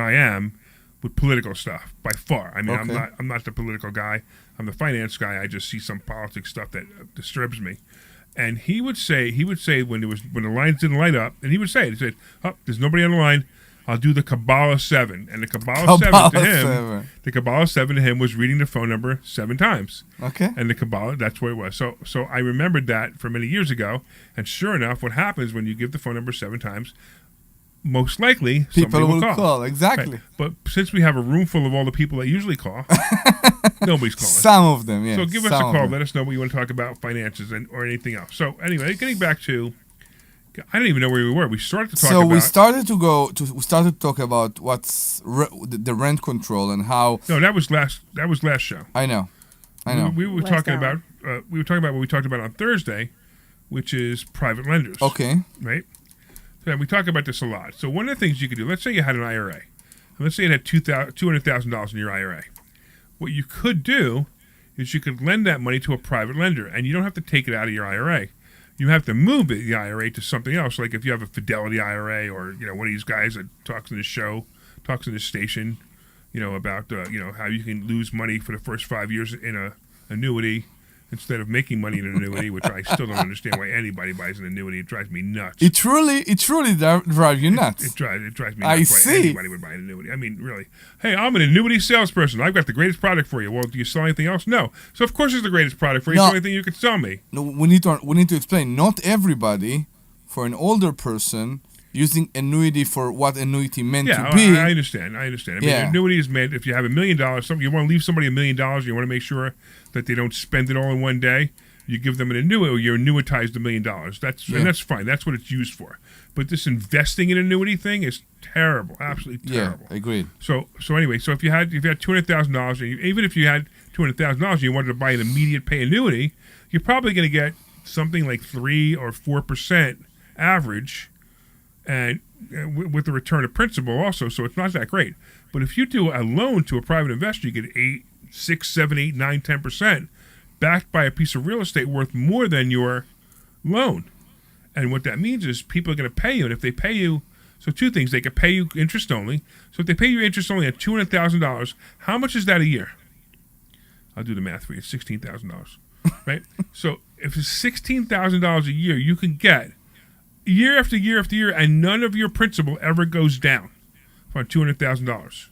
I am with political stuff. By far. I mean, Okay. I'm not the political guy. I'm the finance guy. I just see some politics stuff that disturbs me. And he would say when the lines didn't light up, and he would say it. He said, "Oh, there's nobody on the line. I'll do the Kabbalah 7." And the Kabbalah 7 to him was reading the phone number 7 times. Okay. And the Kabbalah, that's what it was. So I remembered that from many years ago. And sure enough, what happens when you give the phone number 7 times, most likely People somebody will call. call, exactly. Right. But since we have a room full of all the people that usually call, nobody's calling. Some of them, yeah. So give us a some of call. them. Let us know what you want to talk about, finances or anything else. So anyway, getting back to, I don't even know where we were. We started to talk So about. we started to talk about what's the rent control and how. No, that was last show. I know. We were talking about what we talked about on Thursday, which is private lenders. Okay. Right. So we talk about this a lot. So one of the things you could do, let's say you had an IRA, and let's say it had $200,000 in your IRA. What you could do is you could lend that money to a private lender, and you don't have to take it out of your IRA. You have to move the IRA to something else, like if you have a Fidelity IRA or one of these guys that talks in this station, about how you can lose money for the first 5 years in a annuity instead of making money in an annuity, which I still don't understand why anybody buys an annuity. It drives me nuts. It truly drives you nuts. It drives me nuts. I why see. Anybody would buy an annuity. I mean, really. Hey, I'm an annuity salesperson. I've got the greatest product for you. Well, do you sell anything else? No. So of course it's the greatest product for you. No. It's the only thing you can sell me. No, we need to explain. Not everybody, for an older person, using annuity for what annuity meant to be. I understand. I mean, Yeah. annuity is meant if you have $1 million. You want to leave somebody $1 million. You want to make sure that they don't spend it all in one day. You give them an annuity, or you annuitize the $1 million. And that's fine. That's what it's used for. But this investing in annuity thing is terrible, absolutely terrible. Yeah, agreed. So anyway, so if you had $200,000, even if you had $200,000, and you wanted to buy an immediate pay annuity, you're probably going to get something like 3 or 4% average, and with the return of principal also. So it's not that great. But if you do a loan to a private investor, you get 8, 6, 7, 8, 9, 10%. Backed by a piece of real estate worth more than your loan. And what that means is people are going to pay you. And if they pay you, so 2 things, they could pay you interest only. So if they pay you interest only at $200,000, how much is that a year? I'll do the math for you. It's $16,000, right? So if it's $16,000 a year, you can get year after year after year, and none of your principal ever goes down for $200,000.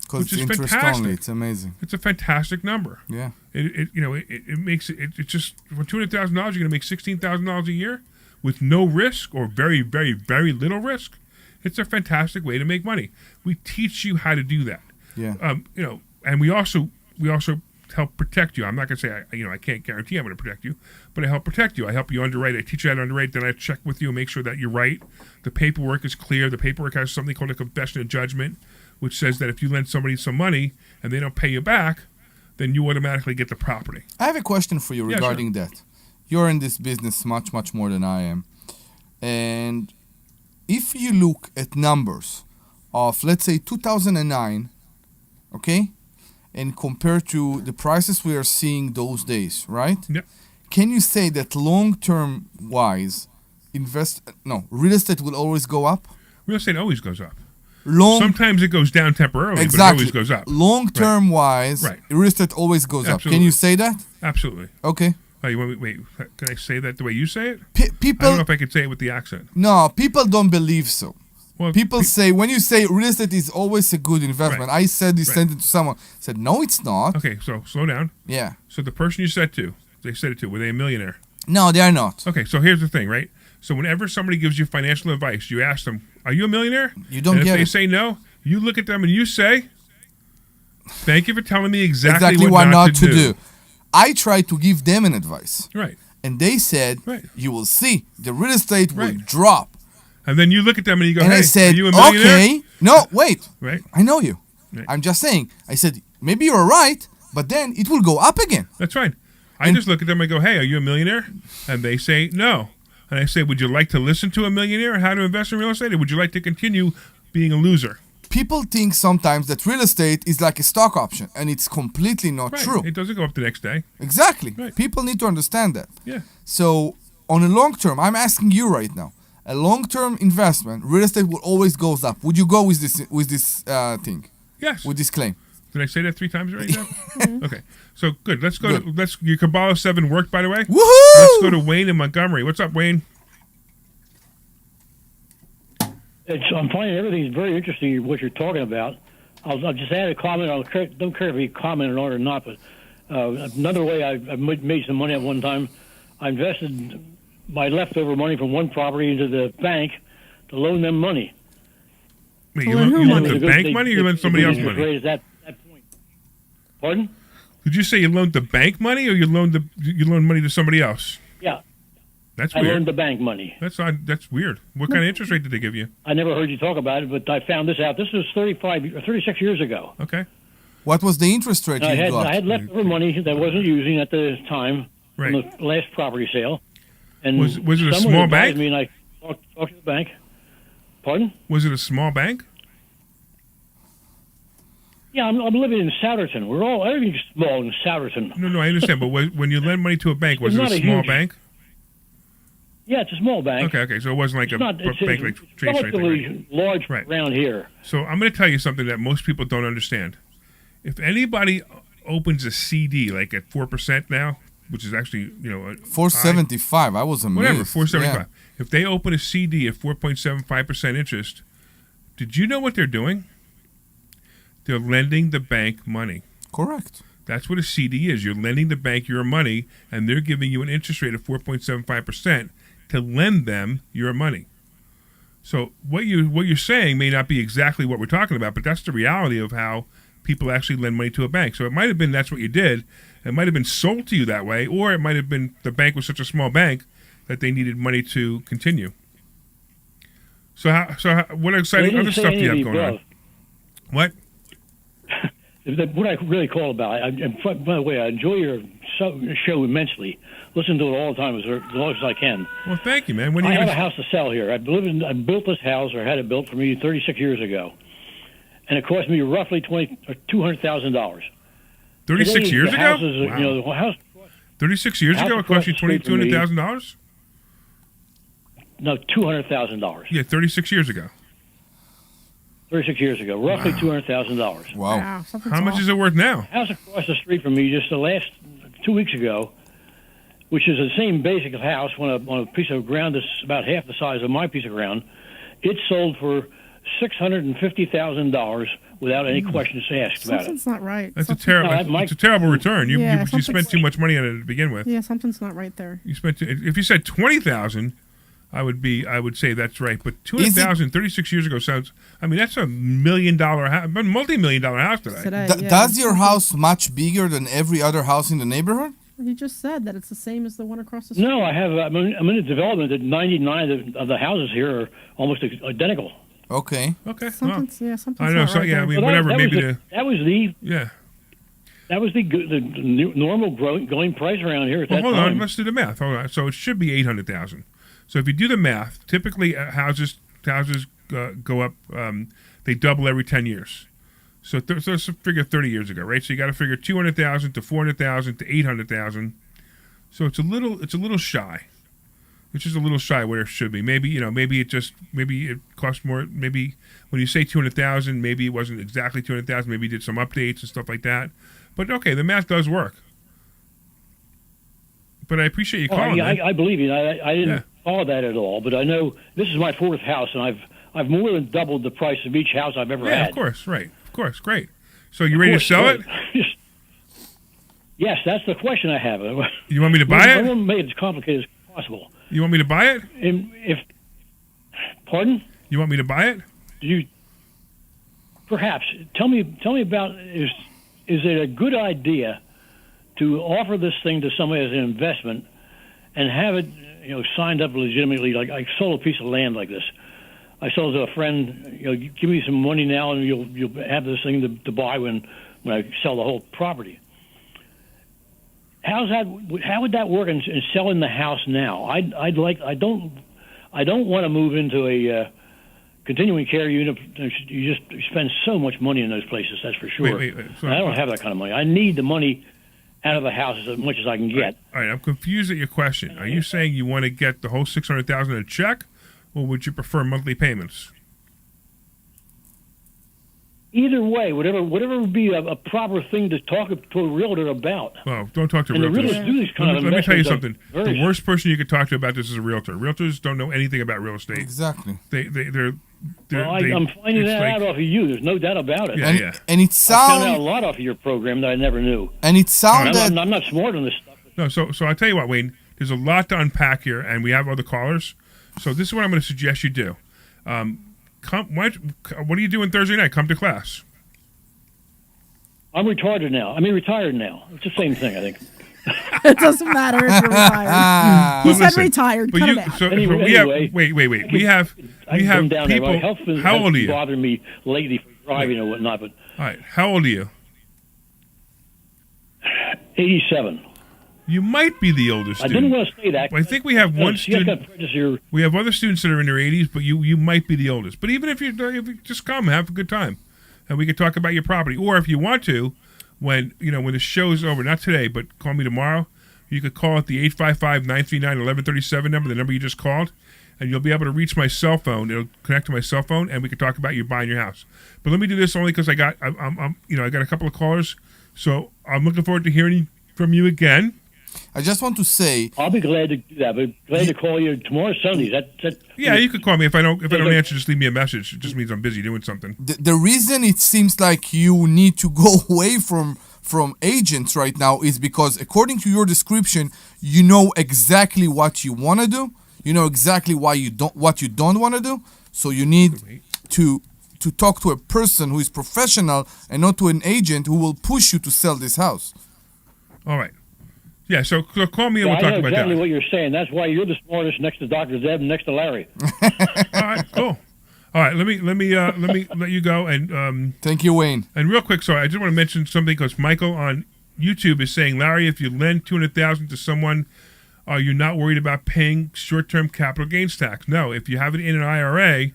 Because Which it's is interest fantastic. only. It's amazing. It's a fantastic number. Yeah. It makes it just for $200,000 you're going to make $16,000 a year with no risk or very, very, very little risk. It's a fantastic way to make money. We teach you how to do that. Yeah. And we also help protect you. I'm not going to say I can't guarantee I'm going to protect you, but I help protect you. I help you underwrite. I teach you how to underwrite. Then I check with you and make sure that you're right. The paperwork is clear. The paperwork has something called a confession of judgment, which says that if you lend somebody some money and they don't pay you back, then you automatically get the property. I have a question for you Yeah, regarding that. You're in this business much, much more than I am. And if you look at numbers of, let's say, 2009, okay, and compare to the prices we are seeing those days, right? Yeah. Can you say that long-term wise, real estate will always go up? Real estate always goes up. Sometimes it goes down temporarily, exactly. but it always goes up. Long-term wise, Right. real estate always goes Absolutely. up. Can you say that? Absolutely. Okay. Oh, you want me, wait, can I say that the way you say it? People, I don't know if I could say it with the accent. No, people don't believe so. Well, people say, when you say real estate is always a good investment, Right. I said this Right. sentence to someone, said, no, it's not. Okay, so slow down. Yeah. So the person you said it to, were they a millionaire? No, they are not. Okay, so here's the thing, right? So whenever somebody gives you financial advice, you ask them, are you a millionaire? You don't and get if they it. say no, you look at them and you say, thank you for telling me exactly what not to do. do. I tried to give them an advice. Right. And they said, Right. you will see, the real estate will Right. drop. And then you look at them and you go, And hey, I said, are you a millionaire? okay. No, wait. Right. I know you. Right. I'm just saying. I said, maybe you're right, but then it will go up again. That's fine. I just look at them and go, hey, are you a millionaire? And they say no. And I say, would you like to listen to a millionaire on how to invest in real estate, or would you like to continue being a loser? People think sometimes that real estate is like a stock option, and it's completely not Right. true. It doesn't go up the next day. Exactly. Right. People need to understand that. Yeah. So on a long term, I'm asking you right now, a long-term investment, real estate will always goes up. Would you go with this thing? Yes. With this claim? Did I say that 3 times already? Okay. So good. Let's go. Your Kabbalah 7 worked, by the way. Woohoo! Let's go to Wayne in Montgomery. What's up, Wayne? I'm finding everything's very interesting what you're talking about. I'll just add a comment. I don't care if you commented on it or not, but another way I made some money at one time, I invested my leftover money from one property into the bank to loan them money. Wait, you loaned the bank money or you loaned somebody else money? At that point. Pardon? Did you say you loaned the bank money or you loaned money to somebody else? Yeah. That's I weird. loaned the bank money. That's odd. That's weird. What kind of interest rate did they give you? I never heard you talk about it, but I found this out. This was 36 years ago. Okay. What was the interest rate you got? I had leftover money that I wasn't using at the time from the last property sale. And was it a someone small advised bank? Me and I talked to the bank. Pardon? Was it a small bank? Yeah, I'm living in Souderton. Everything's small in Souderton. No, I understand. But when you lend money to a bank, was it It's a not a small huge- bank? Yeah, it's a small bank. Okay. So it wasn't like a bank like Chase or anything. relatively large around here. So I'm going to tell you something that most people don't understand. If anybody opens a CD like at 4% now, which is actually 475. I was amazed. Whatever, 475. Yeah. If they open a CD at 4.75% interest, did you know what they're doing? They're lending the bank money. Correct. That's what a CD is. You're lending the bank your money, and they're giving you an interest rate of 4.75% to lend them your money. So what you're saying may not be exactly what we're talking about, but that's the reality of how people actually lend money to a bank. So it might have been that's what you did. It might have been sold to you that way, or it might have been the bank was such a small bank that they needed money to continue. So what exciting other stuff do you have going on? What? What I really call about, by the way, I enjoy your show immensely. Listen to it all the time as long as I can. Well, thank you, man. I have a house to sell here. I built this house, or had it built for me 36 years ago, and it cost me roughly $200,000. 36 years ago? Wow. The house. 36 years ago, it cost you $200,000? No, $200,000. Yeah, 36 years ago. 36 years ago, roughly $200,000. Wow. How much is it worth now? House across the street from me just the last 2 weeks ago, which is the same basic house on a piece of ground that's about half the size of my piece of ground. It sold for $650,000 without any questions asked about it. Something's not right. That's a terrible return. You spent too much money on it to begin with. Yeah, something's not right there. If you said 20,000, I would say that's right. But 200,000 36 years ago sounds. I mean, that's a $1 million house, multi-million-dollar house today. Does your house much bigger than every other house in the neighborhood? He just said that it's the same as the one across the street. No, I'm in a development that 99 of the houses here are almost identical. Okay. Something's I know. not So right yeah, there. I mean, whatever. That was the yeah. normal going price around here at that Hold time. on. Let's do the math. Hold on. So it should be 800,000. So if you do the math, typically houses go up. They double every 10 years. So let's figure 30 years ago, right? So you got to figure 200,000 to 400,000 to 800,000. So it's a little shy. It's just a little shy where it should be. Maybe it costs more. Maybe when you say 200,000, maybe it wasn't exactly 200,000. Maybe you did some updates and stuff like that. But okay, the math does work. But I appreciate you calling. I believe you. I didn't follow that at all, but I know this is my fourth house, and I've more than doubled the price of each house I've ever had. Yeah, of course, right. Of course, great. So you ready to sell it? Yes, that's the question I have. You want me to buy it? I want to make it as complicated as possible. You want me to buy it? Pardon? You want me to buy it? Perhaps tell me about is it a good idea to offer this thing to somebody as an investment and have it signed up legitimately? Like I sold a piece of land like this. I sold it to a friend. Give me some money now, and you'll have this thing to buy when I sell the whole property. How would that work in selling the house now? I don't want to move into a continuing care unit. You just spend so much money in those places. That's for sure. Wait. I don't have that kind of money. I need the money out of the house as much as I can get. All right, I'm confused at your question. Are you saying you want to get the whole $600,000 in a check, or would you prefer monthly payments? Either way, whatever would be a proper thing to talk to a realtor about. Well, don't talk to And the realtors. realtors do these kind of Let me tell you investments something. are The very- worst person you could talk to about this is a realtor. Realtors don't know anything about real estate. Exactly. They're Well, I'm finding it's that like- out off of you. There's no doubt about it. Yeah, yeah. And it I found out sounds a lot off of your program that I never knew. and it sounds that I'm not smart on this stuff. No, so I'll tell you what, Wayne. There's a lot to unpack here, and we have other callers. So this is what I'm going to suggest you do. What are you doing Thursday night? Come to class. I'm retired now. It's the same thing, I think. It doesn't matter if you're retired. He Well, said listen, retired. but Cut you- it out. so Anyway, we have anyway, wait. We have I can come down there. people. My health has How old are you? bothered me lately for driving and whatnot, but All right. How old are you? 87. You might be the oldest I student. didn't want to say that. I think we have one See, I got student. prejudice here. We have other students that are in their 80s, but you might be the oldest. But even if you just come, have a good time, and we can talk about your property. Or if you want to, when the show's over, not today, but call me tomorrow. You could call at the 855-939-1137 number, the number you just called, and you'll be able to reach my cell phone. It'll connect to my cell phone, and we can talk about you buying your house. But let me do this only because I got a couple of callers, so I'm looking forward to hearing from you again. I just want to say I'll be glad to do that, but glad to call you tomorrow Sunday. Yeah, you could call me if I don't answer. Just leave me a message. It just means I'm busy doing something. the reason it seems like you need to go away from agents right now is because according to your description, you know exactly what you want to do. You know exactly what you don't want to do. So you need to talk to a person who is professional and not to an agent who will push you to sell this house. All right. Yeah, so call me and we'll I talk know about exactly that. what you're saying. That's why you're the smartest next to Dr. Zeb and next to Larry. All right, cool. All right, let me let you go and thank you, Wayne. And real quick, sorry, I just want to mention something because Michael on YouTube is saying, Larry, if you lend $200,000 to someone, are you not worried about paying short-term capital gains tax? No, if you have it in an IRA,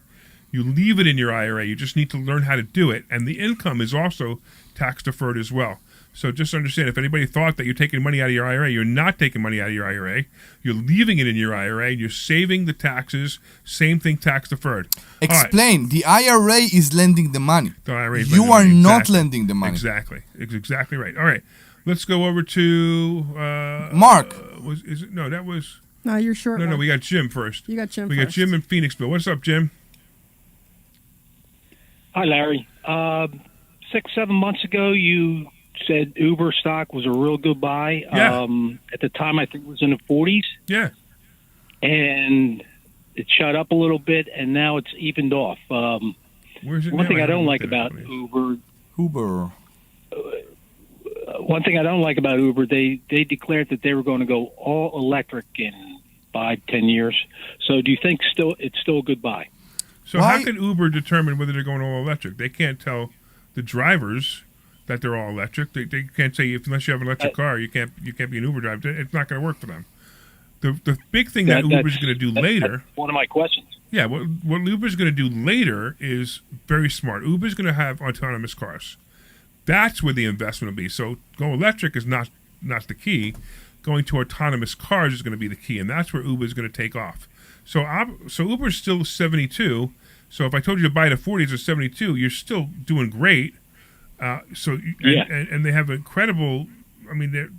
you leave it in your IRA. You just need to learn how to do it, and the income is also tax deferred as well. So just understand, if anybody thought that you're taking money out of your IRA, you're not taking money out of your IRA. You're leaving it in your IRA, and you're saving the taxes. Same thing, tax deferred. Explain. The IRA is lending the money. The IRA is You lending are money. not Exactly. lending the money. Exactly. It's exactly right. All right. Let's go over to Mark. That was No, you're short. no. Mark. We got Jim first. You got Jim We got first. Jim in Phoenixville. What's up, Jim? Hi, Larry. 6-7 months ago, you said Uber stock was a real good buy. Yeah. At the time, I think it was in the 40s. Yeah. And it shot up a little bit, and now it's evened off. Where's it One now? thing I haven't don't like looked at it. about Uber. One thing I don't like about Uber, they declared that they were going to go all electric in 5-10 years. So do you think it's still a good buy? So how can Uber determine whether they're going all electric? They can't tell the drivers that they're all electric. They can't say unless you have an electric car, you can't be an Uber driver. It's not going to work for them. The big thing that Uber's going to do later. That's one of my questions. Yeah, what Uber's going to do later is very smart. Uber's going to have autonomous cars. That's where the investment will be. So go electric is not the key. Going to autonomous cars is going to be the key, and that's where Uber is going to take off. So Uber's still 72. So if I told you to buy it at 40s or 72, you're still doing great. And they have incredible. I mean,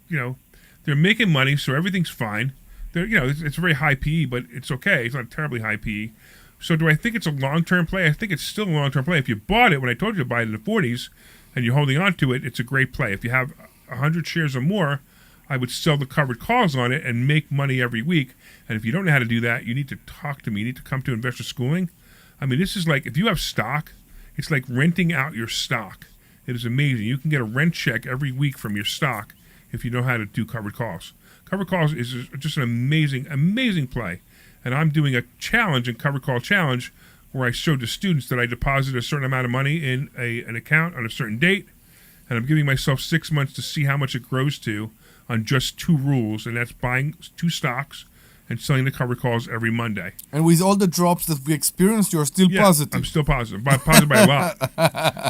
they're making money, so everything's fine. It's a very high PE, but it's okay. It's not terribly high PE. So do I think it's a long-term play? I think it's still a long-term play. If you bought it when I told you to buy it in the 40s and you're holding on to it, it's a great play. If you have 100 shares or more, I would sell the covered calls on it and make money every week. And if you don't know how to do that, you need to talk to me. You need to come to Investor Schooling. I mean, this is like, if you have stock, it's like renting out your stock. It is amazing. You can get a rent check every week from your stock if you know how to do covered calls. Covered calls is just an amazing, amazing play. And I'm doing a challenge, in Covered Call Challenge, where I showed the students that I deposit a certain amount of money in an account on a certain date, and I'm giving myself 6 months to see how much it grows to on just 2 rules, and that's buying 2 stocks and selling the covered calls every Monday. And with all the drops that we experienced, you're still positive. I'm still positive. Positive by a lot.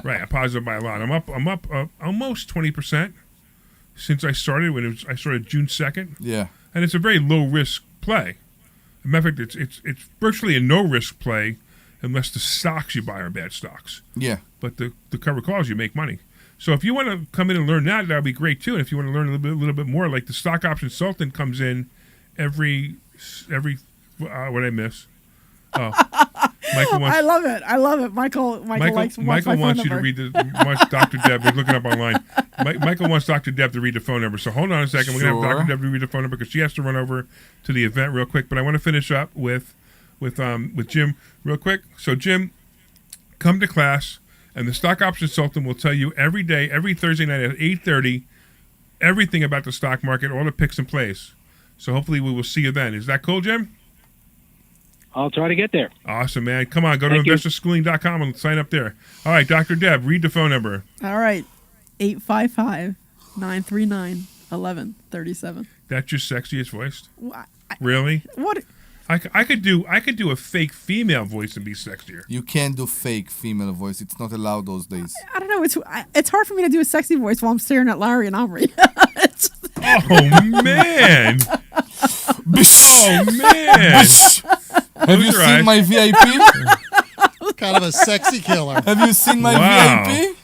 Right, I'm positive by a lot. I'm up almost 20%. since I started I started June 2nd. Yeah. And it's a very low risk play. As a matter of fact, it's virtually a no risk play unless the stocks you buy are bad stocks. Yeah. But the cover calls, you make money. So if you want to come in and learn that would be great too. And if you want to learn a little bit more, like the stock option consultant comes in every what I miss. Oh, Michael wants, I love it. Michael likes Michael wants you to read wants Dr. Deb. We're looking up online. Michael wants Dr. Deb to read the phone number. So hold on a second. We're going to have Dr. Deb to read the phone number because she has to run over to the event real quick. But I want to finish up with Jim real quick. So Jim, come to class, and the stock option consultant will tell you every day, every Thursday night at 8:30, everything about the stock market, all the picks and plays. So hopefully we will see you then. Is that cool, Jim? I'll try to get there. Awesome, man. Come on, go to Thank you. investorschooling.com and sign up there. All right, Dr. Deb, read the phone number. All right. 855-939-1137. That's your sexiest voice? What? Really? What? I could do a fake female voice and be sexier. You can't do fake female voice. It's not allowed those days. I don't know. It's hard for me to do a sexy voice while I'm staring at Larry and Omri. Oh, man. Oh, man. Have you seen my VIP? Kind of a sexy killer. Have you seen my VIP?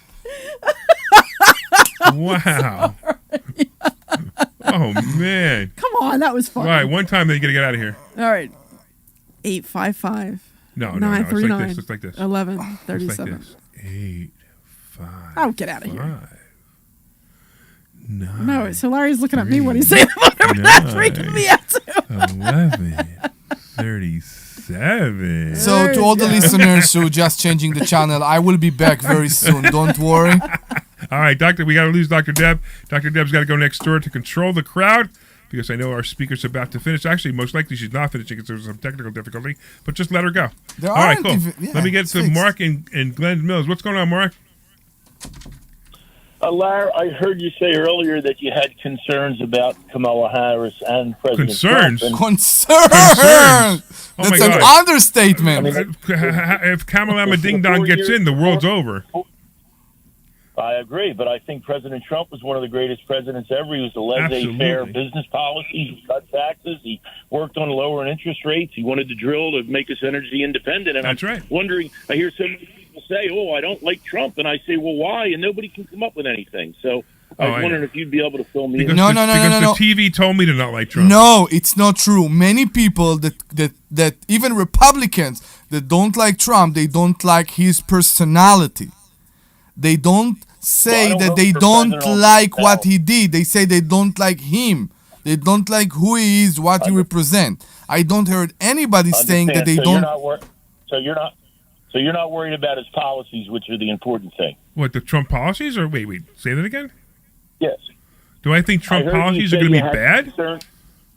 Wow. Oh, man. Come on, that was fun. All right, one time, then you got to get out of here. All right. 855. No. 939. It's like this. 1137. It's like this. 8, 5. Oh, get out of here. 9. No, so Larry's looking at me when he's saying whatever that's freaking me out too. 11:37. So to all the listeners who are just changing the channel, I will be back very soon. Don't worry. All right, Doctor, we got to lose Dr. Deb. Dr. Deb's got to go next door to control the crowd because I know our speaker's about to finish. Actually, most likely she's not finishing because there's some technical difficulty, but just let her go. All right, cool. Let me get to Mark and Glen Mills. What's going on, Mark? Larry, I heard you say earlier that you had concerns about Kamala Harris and President Concerns? Trump. Concerns! Oh That's my an God. understatement. If Kamala Ding Dong gets in, the world's over. I agree, but I think President Trump was one of the greatest presidents ever. He was a laissez-faire business policy. He cut taxes. He worked on lowering interest rates. He wanted to drill to make us energy independent. And That's I'm right. wondering, I hear so many people say, oh, I don't like Trump. And I say, well, why? And nobody can come up with anything. So I was wondering if you'd be able to fill me in. Because the TV told me to not like Trump. No, it's not true. Many people that even Republicans that don't like Trump, they don't like his personality. They don't say that they don't like what he did. They say they don't like him. They don't like who he is, what he represents. I don't heard anybody saying that they don't. So you're not worried about his policies, which are the important thing. What, the Trump policies? Or wait, say that again? Yes. Do I think Trump policies are going to be bad?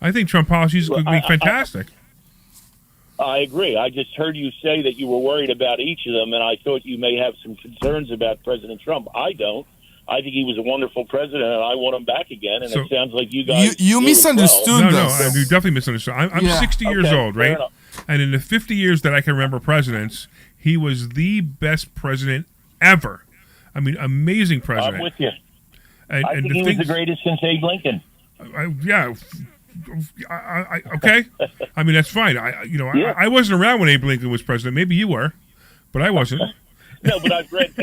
I think Trump policies are going to be fantastic. I agree. I just heard you say that you were worried about each of them, and I thought you may have some concerns about President Trump. I don't. I think he was a wonderful president, and I want him back again. And it sounds like you guys you do misunderstood as well. No, you definitely misunderstood. I'm 60 years old, right? And in the 50 years that I can remember presidents, he was the best president ever. I mean, amazing president. I'm with you. And, I think he was the greatest since Abe Lincoln. Okay. I mean, that's fine. I wasn't around when Abe Lincoln was president. Maybe you were, but I wasn't. No, but I've read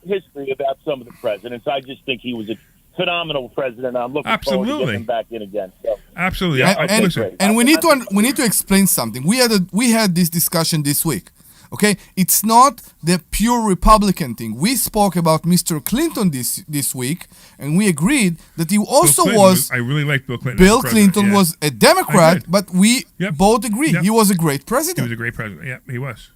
history about some of the presidents. I just think he was a phenomenal president. I'm looking forward to getting him back in again. So. Absolutely. And we need to explain something. We had this discussion this week. Okay, it's not the pure Republican thing. We spoke about Mr. Clinton this week, and we agreed that he also was. I really like Bill Clinton. Bill Clinton was a Democrat, but we both agree he was a great president. He was a great president. Yeah, he was.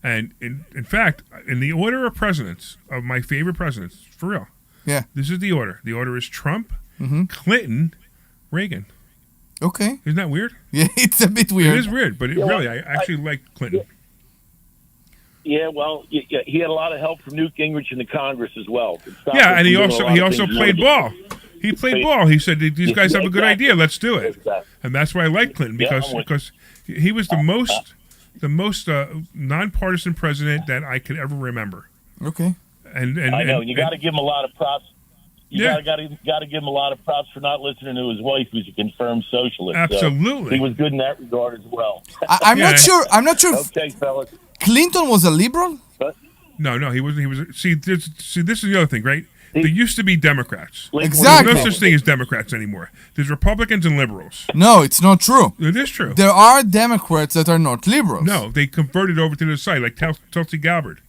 And in fact, in the order of presidents, of my favorite presidents, for real. Yeah. This is the order. The order is Trump, Clinton, Reagan. Okay. Isn't that weird? Yeah, it's a bit weird. It is weird, but really, I actually like Clinton. Yeah, well, he had a lot of help from Newt Gingrich in the Congress as well. Yeah, and he also played ball. He played ball. He said, "These guys have a good idea. Let's do it." And that's why I like Clinton because he was the most nonpartisan president that I could ever remember. Okay. And I know you got to give him a lot of props. you got to give him a lot of props for not listening to his wife, who's a confirmed socialist. Absolutely, so he was good in that regard as well. I'm not sure. I'm not sure. Okay, fellas. Clinton was a liberal. No, he wasn't. He was. See, this is the other thing, right? There used to be Democrats. Exactly. There's no such thing as Democrats anymore. There's Republicans and liberals. No, it's not true. It is true. There are Democrats that are not liberals. No, they converted over to the side, like Tulsi Gabbard.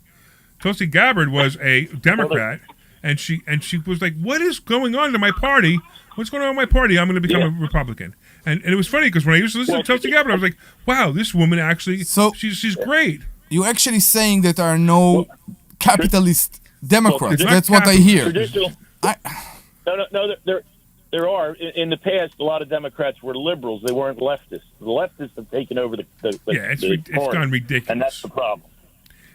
Tulsi Gabbard was a Democrat, and she was like, "What is going on to my party? What's going on in my party? I'm going to become a Republican." And it was funny because when I used to listen to Tulsi Gabbard, I was like, "Wow, this woman actually, she's great." You're actually saying that there are no capitalist Democrats. That's what I hear. No, there are. In the past, a lot of Democrats were liberals. They weren't leftists. The leftists have taken over the it's gone ridiculous. And that's the problem.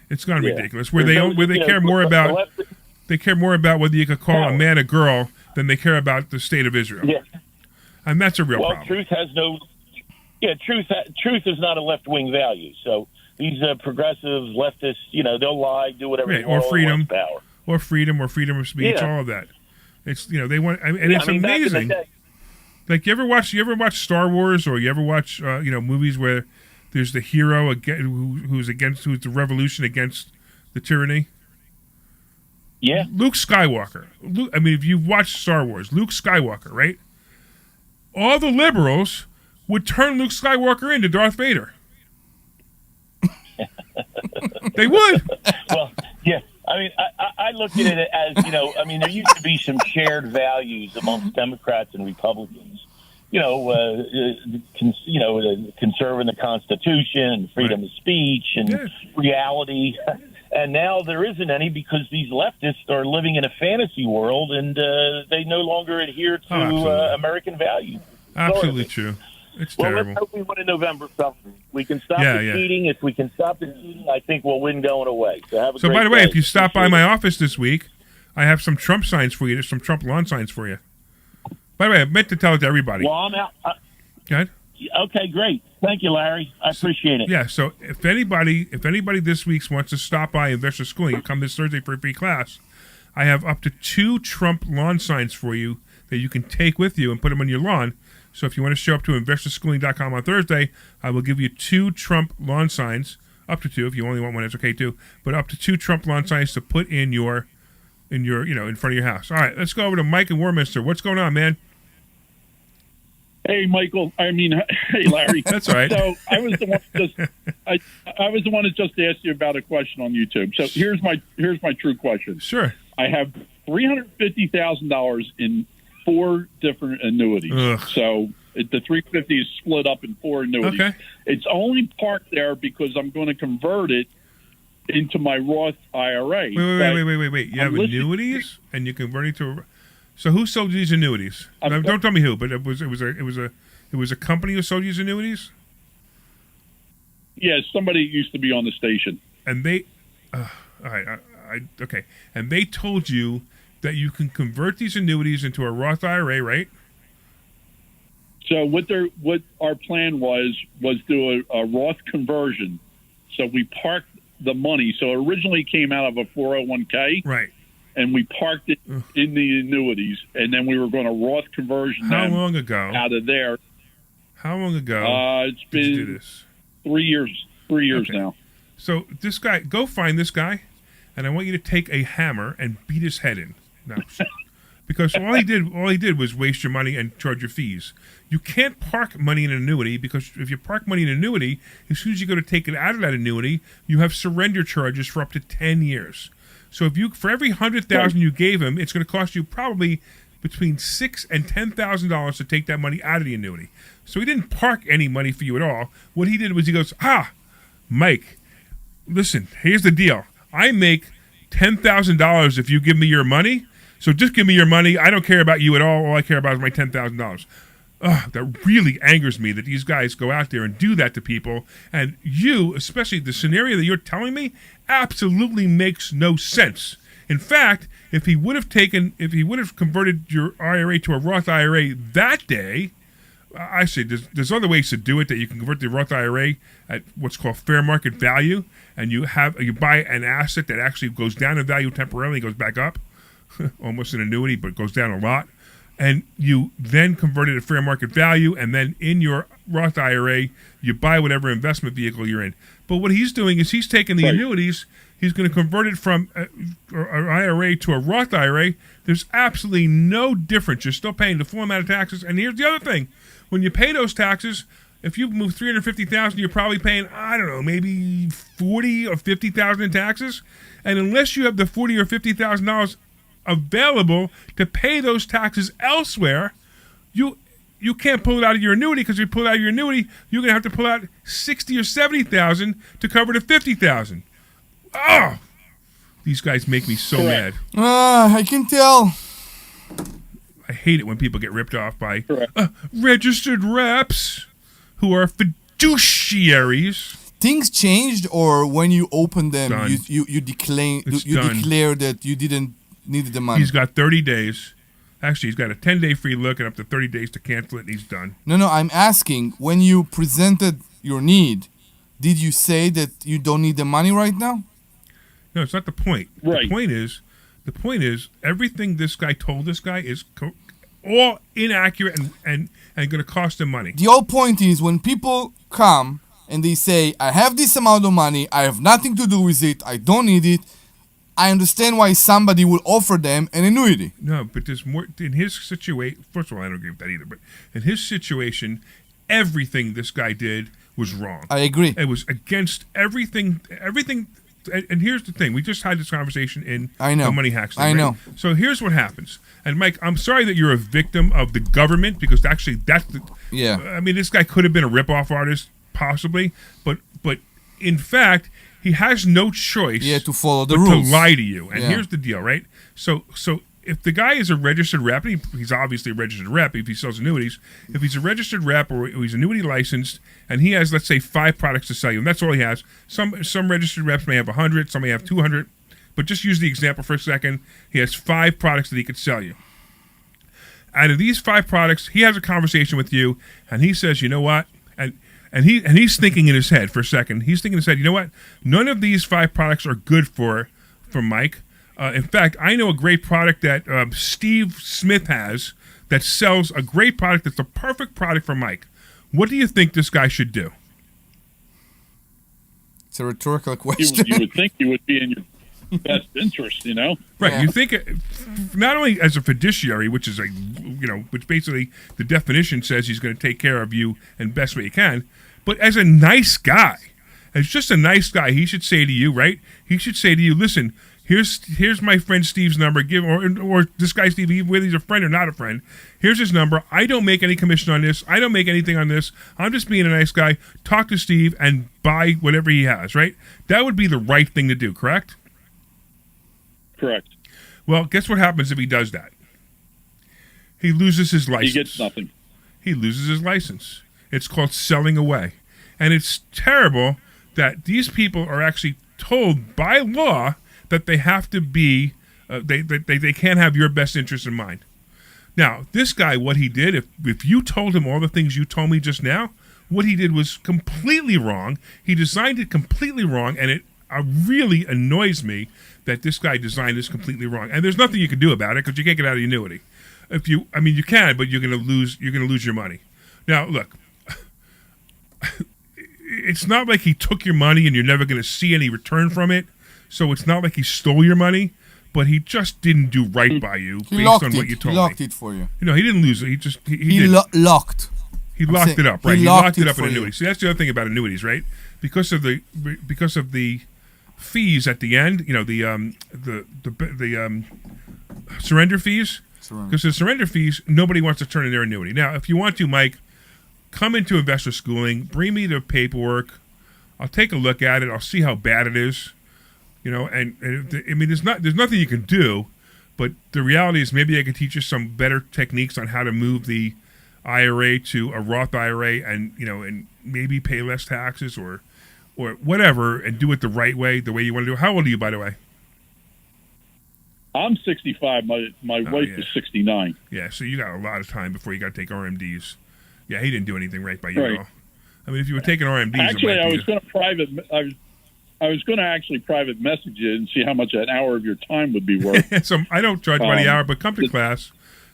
It's gone ridiculous. Where they care more about whether you could call a man a girl than they care about the state of Israel. Yeah. And that's a real problem. Truth has no. Yeah, truth is not a left wing value. So these progressive leftists, they'll lie, do whatever they want. Or freedom of speech, all of that. It's they want, and it's amazing. Like you ever watch Star Wars, or you ever watch movies where there's the hero who's the revolution against the tyranny. Yeah, Luke Skywalker. If you watch Star Wars, Luke Skywalker, right? All the liberals would turn Luke Skywalker into Darth Vader. They would. Well, yeah. I look at it as, there used to be some shared values amongst Democrats and Republicans. Conserving the Constitution, freedom of speech, and reality. And now there isn't any because these leftists are living in a fantasy world, and they no longer adhere to American values. Absolutely true. It's terrible. Let's hope we win in November. Something we can stop the cheating. If we can stop the cheating, I think we'll win going away. So by the way, if you stop by my office this week, I have some Trump signs for you. There's some Trump lawn signs for you. By the way, I meant to tell it to everybody. Well, I'm out. Go ahead. Okay, great. Thank you, Larry. I appreciate it. Yeah. So if anybody this week wants to stop by Investor Schooling, you come this Thursday for a free class. I have up to 2 Trump lawn signs for you that you can take with you and put them on your lawn. So if you want to show up to investorschooling.com on Thursday, I will give you 2 Trump lawn signs, up to 2. If you only want one, it's okay too. But up to 2 Trump lawn signs to put in in front of your house. All right, let's go over to Mike and Warminster. What's going on, man? Hey, Michael. Hey, Larry. That's all right. So I was the one that just asked you about a question on YouTube. So here's my true question. Sure. I have $350,000 in 4 different annuities. Ugh. So the 350 is split up in 4 annuities. Okay. It's only parked there because I'm going to convert it into my Roth IRA. Wait. You have annuities and you're converting to. So who sold you these annuities? Don't tell me who, but it was a company who sold you these annuities. Yeah, somebody used to be on the station, and they. All right, okay, and they told you that you can convert these annuities into a Roth IRA, right? So what our plan was do a Roth conversion. So we parked the money. So it originally came out of a 401k. Right. And we parked it in the annuities, and then we were going to Roth conversion How long ago? Out of there. How long ago? It's been did you do this? 3 years. 3 years now. So this guy, go find this guy, and I want you to take a hammer and beat his head in. No, because all he did was waste your money and charge your fees. You can't park money in an annuity because if you park money in an annuity, as soon as you go to take it out of that annuity, you have surrender charges for up to 10 years. So for every $100,000 you gave him, it's going to cost you probably between $6,000 and $10,000 to take that money out of the annuity. So he didn't park any money for you at all. What he did was he goes, Mike, listen, here's the deal. I make $10,000 if you give me your money. So just give me your money. I don't care about you at all. All I care about is my $10,000. That really angers me that these guys go out there and do that to people. And you, especially the scenario that you're telling me, absolutely makes no sense. In fact, if he would have converted your IRA to a Roth IRA that day, I say there's other ways to do it that you can convert the Roth IRA at what's called fair market value, and you buy an asset that actually goes down in value temporarily and goes back up. almost an annuity, but it goes down a lot. And you then convert it at fair market value, and then in your Roth IRA, you buy whatever investment vehicle you're in. But what he's doing is he's taking the annuities, he's going to convert it from an IRA to a Roth IRA. There's absolutely no difference. You're still paying the full amount of taxes. And here's the other thing. When you pay those taxes, if you move $350,000, you're probably paying, I don't know, maybe $40,000 or $50,000 in taxes. And unless you have the $40,000 or $50,000 available to pay those taxes elsewhere, you can't pull it out of your annuity, because if you pull it out of your annuity, you're going to have to pull out $60,000 or $70,000 to cover the $50,000. Oh, these guys make me so mad. I can tell. I hate it when people get ripped off by registered reps who are fiduciaries. Things changed, or when you open them, Done. you declare done. that you didn't need the money. He's got 30 days. Actually, he's got a 10-day free look and up to 30 days to cancel it, and he's done. No, I'm asking, when you presented your need, did you say that you don't need the money right now? No, it's not the point. Right. The point is, everything this guy told this guy is all inaccurate and going to cost him money. The whole point is, when people come and they say, I have this amount of money, I have nothing to do with it, I don't need it, I understand why somebody will offer them an annuity. No, but there's more. In his situation, first of all, I don't agree with that either, but in his situation, everything this guy did was wrong. I agree. It was against everything. And here's the thing. We just had this conversation in the Money Hacks thing, I know. So here's what happens. And Mike, I'm sorry that you're a victim of the government, because actually that's the... Yeah. I mean, this guy could have been a rip-off artist, possibly, but in fact, he has no choice to follow the but rules. to lie to you. And Yeah. here's the deal, right? So if the guy is a registered rep, and he's obviously a registered rep if he sells annuities, if he's a registered rep or he's annuity licensed, and he has, let's say, 5 products to sell you, and that's all he has. Some registered reps may have 100, some may have 200, but just use the example for a second. He has 5 products that he could sell you. Out of these 5 products, he has a conversation with you, and he says, you know what? And he's thinking in his head for a second. He's thinking in his head, you know what? None of these 5 products are good for Mike. In fact, I know a great product that Steve Smith has that sells a great product that's the perfect product for Mike. What do you think this guy should do? It's a rhetorical question. You would think you would be in your best interest, you know? Right. Yeah. You think not only as a fiduciary, which is which basically the definition says he's going to take care of you in best way he can, but as a nice guy, as just a nice guy, he should say to you, right? He should say to you, listen, here's my friend Steve's number. Or this guy Steve, whether he's a friend or not a friend, here's his number. I don't make any commission on this. I don't make anything on this. I'm just being a nice guy. Talk to Steve and buy whatever he has, right? That would be the right thing to do, correct? Correct. Well, guess what happens if he does that? He loses his license. He gets nothing. He loses his license. It's called selling away. And it's terrible that these people are actually told by law that they have to be, they can't have your best interest in mind. Now, this guy, what he did, if you told him all the things you told me just now, what he did was completely wrong. He designed it completely wrong, and it really annoys me that this guy designed this completely wrong. And there's nothing you can do about it, because you can't get out of the annuity. You can, but you're going to lose your money. Now, look, it's not like he took your money and you're never going to see any return from it. So it's not like he stole your money, but he just didn't do right by you based on what you told me. He locked it for you. He didn't lose it. He locked. He locked it up, right? He locked it up in for you. annuities. See, that's the other thing about annuities, right? Because of the fees at the end, the surrender fees. Because the surrender fees, nobody wants to turn in their annuity. Now, if you want to, Mike, come into investor schooling, bring me the paperwork. I'll take a look at it. I'll see how bad it is. There's nothing you can do, but the reality is maybe I can teach you some better techniques on how to move the IRA to a Roth IRA, and maybe pay less taxes or whatever, and do it the right way, the way you want to do it. How old are you, by the way? I'm 65. My wife is 69. Yeah, so you got a lot of time before you got to take RMDs. Yeah, he didn't do anything right by you at all. I mean, if you were taking RMDs, Actually, I was going to I was going to actually private message you and see how much an hour of your time would be worth. So I don't charge by the hour, but come to class.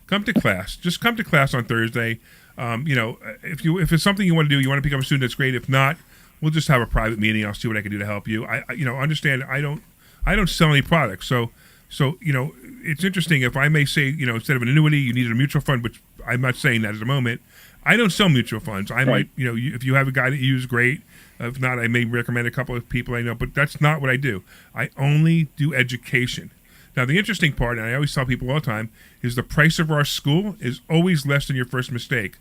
Come to class. Just come to class on Thursday. If it's something you want to do, you want to become a student, that's great. If not, we'll just have a private meeting. I'll see what I can do to help you. I understand. I don't sell any products. So it's interesting. If I may say, instead of an annuity, you needed a mutual fund, which I'm not saying that at the moment. I don't sell mutual funds. I might, if you have a guy that you use, great. If not, I may recommend a couple of people I know, but that's not what I do. I only do education. Now, the interesting part, and I always tell people all the time, is the price of our school is always less than your first mistake.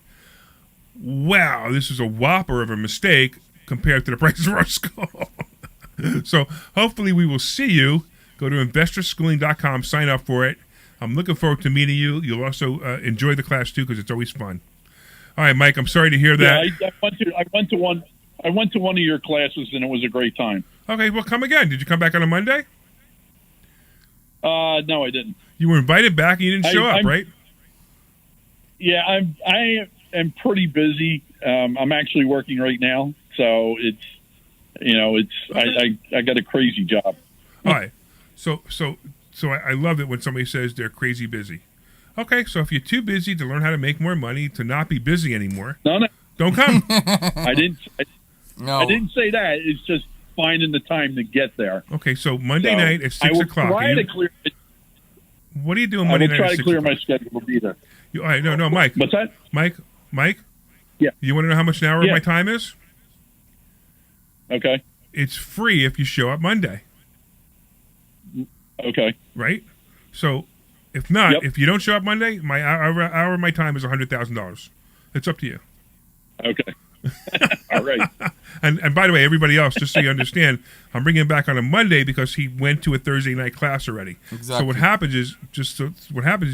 Wow, this is a whopper of a mistake compared to the price of our school. So hopefully we will see you. Go to investorschooling.com, sign up for it. I'm looking forward to meeting you. You'll also enjoy the class, too, because it's always fun. All right, Mike, I'm sorry to hear that. Yeah, I went to one of your classes, and it was a great time. Okay, well, come again. Did you come back on a Monday? No, I didn't. You were invited back and you didn't show up, right? Yeah, I am pretty busy. I'm actually working right now, so I got a crazy job. All right. So I love it when somebody says they're crazy busy. Okay, so if you're too busy to learn how to make more money, to not be busy anymore, no, don't come. I didn't say that. It's just finding the time to get there. Okay, so Monday night at 6 o'clock. What are you doing Monday night at 6 o'clock? I will try to clear my schedule to be there. All right, no, Mike. What's that? Mike? Yeah. You want to know how much an hour of my time is? Okay. It's free if you show up Monday. Okay. Right? So, if not, if you don't show up Monday, my hour of my time is $100,000. It's up to you. Okay. All right. And by the way, everybody else, just so you understand, I'm bringing him back on a Monday because he went to a Thursday night class already. Exactly. So what happens is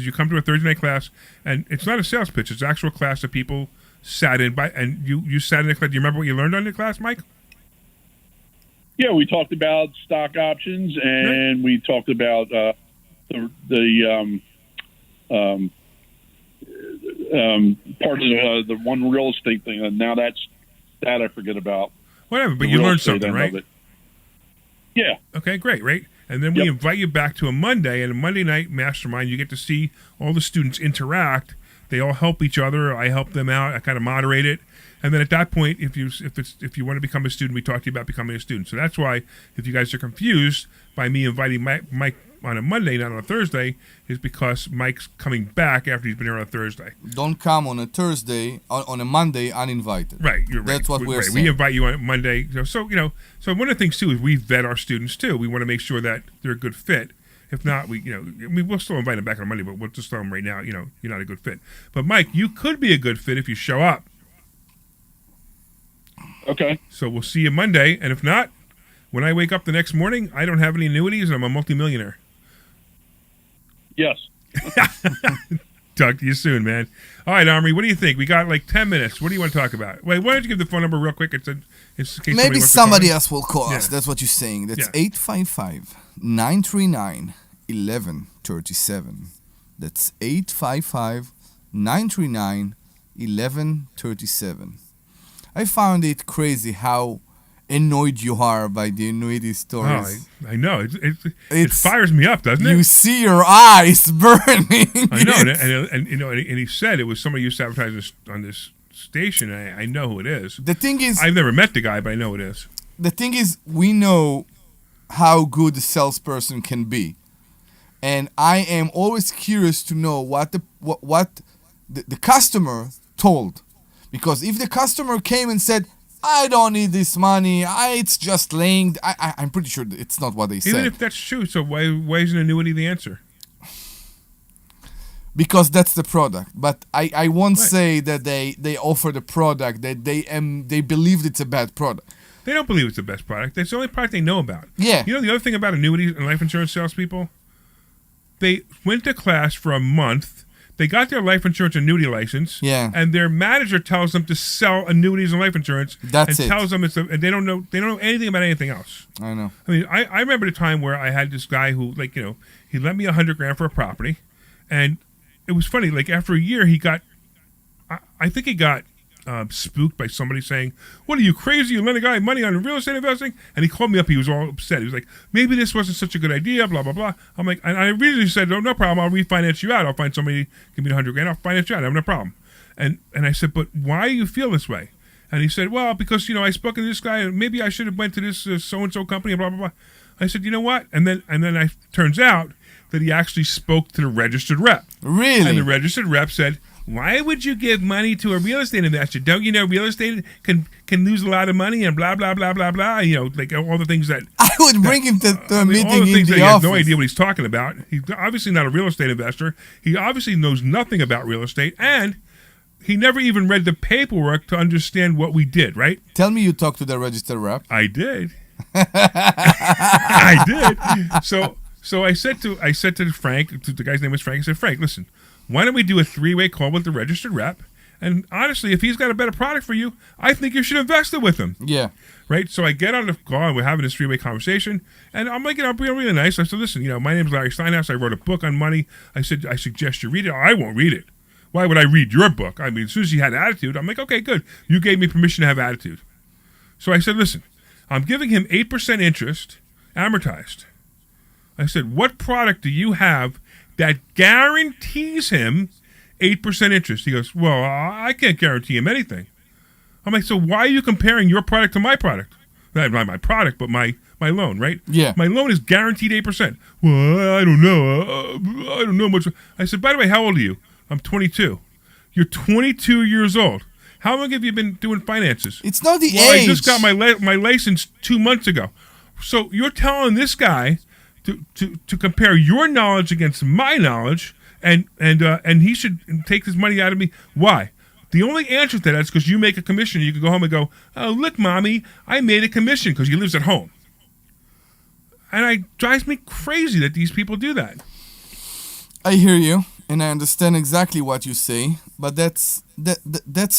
you come to a Thursday night class, and it's not a sales pitch; it's an actual class that people sat in by, and you sat in the class. Do you remember what you learned on the class, Mike? Yeah, we talked about stock options, and we talked about the part of the one real estate thing, and now that I forget about. Whatever, but you learned something, right? Yeah. Okay, great, right? And then we invite you back to a Monday, and a Monday night mastermind, you get to see all the students interact. They all help each other. I help them out. I kind of moderate it. And then at that point, if you want to become a student, we talk to you about becoming a student. So that's why, if you guys are confused by me inviting Mike on a Monday, not on a Thursday, is because Mike's coming back after he's been here on a Thursday. Don't come on a Thursday, on a Monday uninvited. Right, you're right. That's what we're saying. We invite you on Monday. So one of the things too is we vet our students too. We want to make sure that they're a good fit. If not, we'll still invite them back on Monday, but we'll just tell them right now, you're not a good fit. But Mike, you could be a good fit if you show up. Okay. So we'll see you Monday, and if not, when I wake up the next morning, I don't have any annuities, and I'm a multimillionaire. Yes. Talk to you soon, man. All right, Omri, what do you think? We got like 10 minutes. What do you want to talk about? Wait, why don't you give the phone number real quick? In case maybe somebody else will call us. That's what you're saying. That's 855-939-1137. That's 855-939-1137. I found it crazy how annoyed you are by the annuity stories. Oh, I know. It fires me up, doesn't it? You see your eyes burning. I know. And he said it was somebody used to advertise on this station. I know who it is. The thing is, I've never met the guy, but I know who it is. The thing is, we know how good a salesperson can be. And I am always curious to know what the customer told. Because if the customer came and said, I don't need this money, it's just laying, I'm pretty sure it's not what they said. Even if that's true, so why isn't annuity the answer? Because that's the product. But I won't say that they offer the product, that they believed it's a bad product. They don't believe it's the best product. That's the only product they know about. Yeah. You know the other thing about annuities and life insurance salespeople? They went to class for a month. They got their life insurance annuity license. Yeah. And their manager tells them to sell annuities and life insurance. That's and tells them and they don't know anything about anything else. I know. I mean, I remember the time where I had this guy who, he lent me $100,000 for a property, and it was funny. Like after a year, he got, I think he got spooked by somebody saying, "What are you, crazy? You lend a guy money on real estate investing?" And he called me up. He was all upset. He was like, "Maybe this wasn't such a good idea." Blah blah blah. I'm like, and I immediately said, "No problem. I'll refinance you out. I'll find somebody give me $100,000. I'll finance you out. I have no problem." And I said, "But why do you feel this way?" And he said, "Well, because I spoke to this guy, and maybe I should have went to this so and so company." Blah blah blah. I said, "You know what?" And then I turns out that he actually spoke to the registered rep. Really? And the registered rep said, "Why would you give money to a real estate investor? Don't you know real estate can lose a lot of money and blah blah blah blah blah." Like all the things that I would bring him to a meeting all the things in that the he has office. no idea what he's talking about. He's obviously not a real estate investor. He obviously knows nothing about real estate, and he never even read the paperwork to understand what we did. Right? Tell me you talked to the registered rep. I did. I did. So I said to Frank, the guy's name was Frank. I said, "Frank, listen, why don't we do a 3-way call with the registered rep? And honestly, if he's got a better product for you, I think you should invest it with him." Yeah. Right? So I get on the call and we're having this 3-way conversation. And I'm like, I'm being really nice. I said, "Listen, my name's Larry Steinhouse. I wrote a book on money." I said, "I suggest you read it." "I won't read it." "Why would I read your book?" I mean, as soon as he had attitude, I'm like, "Okay, good. You gave me permission to have attitude." So I said, "Listen, I'm giving him 8% interest amortized." I said, "What product do you have that guarantees him 8% interest?" He goes, "Well, I can't guarantee him anything." I'm like, "So why are you comparing your product to my product?" Not my product, but my loan, right? Yeah. My loan is guaranteed 8%. "Well, I don't know. I don't know much." I said, "By the way, how old are you?" "I'm 22. "You're 22 years old. How long have you been doing finances?" It's not the "Well, age. I just got my license 2 months ago." So you're telling this guy to compare your knowledge against my knowledge, and he should take this money out of me. Why? The only answer to that is because you make a commission. You can go home and go, "Oh, look, mommy, I made a commission," because he lives at home. And it drives me crazy that these people do that. I hear you, and I understand exactly what you say, but that's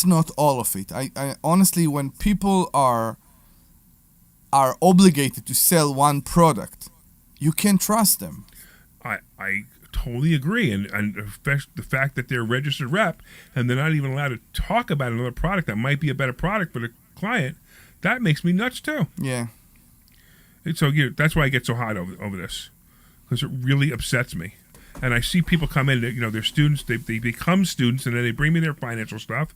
not all of it. I honestly, when people are obligated to sell one product, you can't trust them. I totally agree, and the fact that they're a registered rep and they're not even allowed to talk about another product that might be a better product for the client, that makes me nuts too. Yeah. And so that's why I get so hot over this, because it really upsets me. And I see people come in, they're students, they become students, and then they bring me their financial stuff,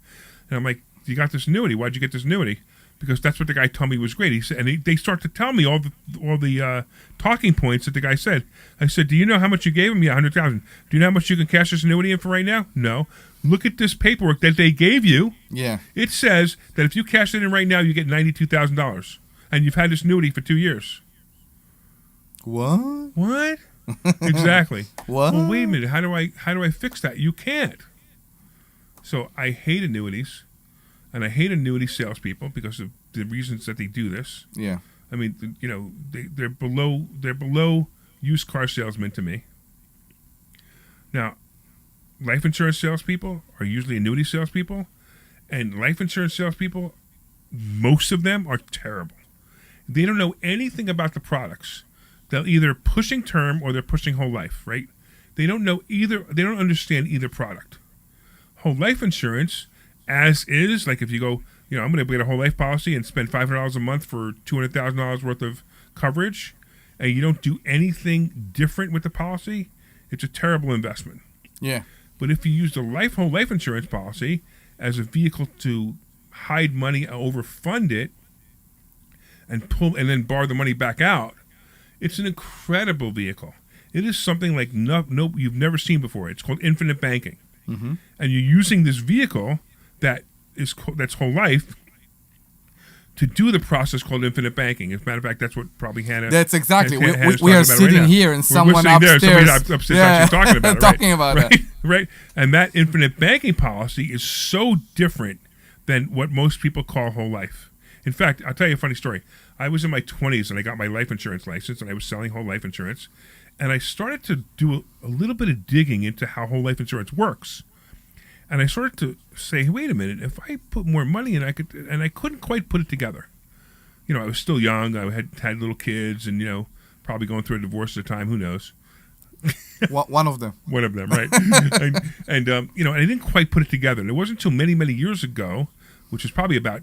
and I'm like, "You got this annuity? Why'd you get this annuity?" Because that's what the guy told me was great. He said, and they start to tell me all the talking points that the guy said. I said, "Do you know how much you gave him?" "Yeah, $100,000. "Do you know how much you can cash this annuity in for right now?" "No." "Look at this paperwork that they gave you. Yeah. It says that if you cash it in right now, you get $92,000, and you've had this annuity for 2 years." What? What? Exactly. What? Well, wait a minute. How do I fix that? You can't. So I hate annuities. And I hate annuity salespeople because of the reasons that they do this. Yeah. I mean, they're below used car salesmen to me. Now, life insurance salespeople are usually annuity salespeople, and life insurance salespeople, most of them are terrible. They don't know anything about the products. They're either pushing term or they're pushing whole life, right? They don't know either. They don't understand either product. Whole life insurance, as is, like if you go, I'm going to get a whole life policy and spend $500 a month for $200,000 worth of coverage, and you don't do anything different with the policy, it's a terrible investment. Yeah. But if you use the whole life insurance policy as a vehicle to hide money, overfund it, and then borrow the money back out, it's an incredible vehicle. It is something like you've never seen before. It's called infinite banking. Mm-hmm. And you're using this vehicle that's whole life to do the process called infinite banking. As a matter of fact, that's what probably Hannah. That's exactly. Hannah's We are talking about sitting right here, and We're someone sitting there, upstairs, somebody upstairs actually talking about it. Talking about right? it. Right. And that infinite banking policy is so different than what most people call whole life. In fact, I'll tell you a funny story. I was in my 20s and I got my life insurance license, and I was selling whole life insurance, and I started to do a little bit of digging into how whole life insurance works. And I started to say, wait a minute, if I put more money in, I couldn't quite put it together. I was still young. I had little kids, and probably going through a divorce at the time. Who knows? One of them. One of them, right? and I didn't quite put it together. And it wasn't until many, many years ago which is probably about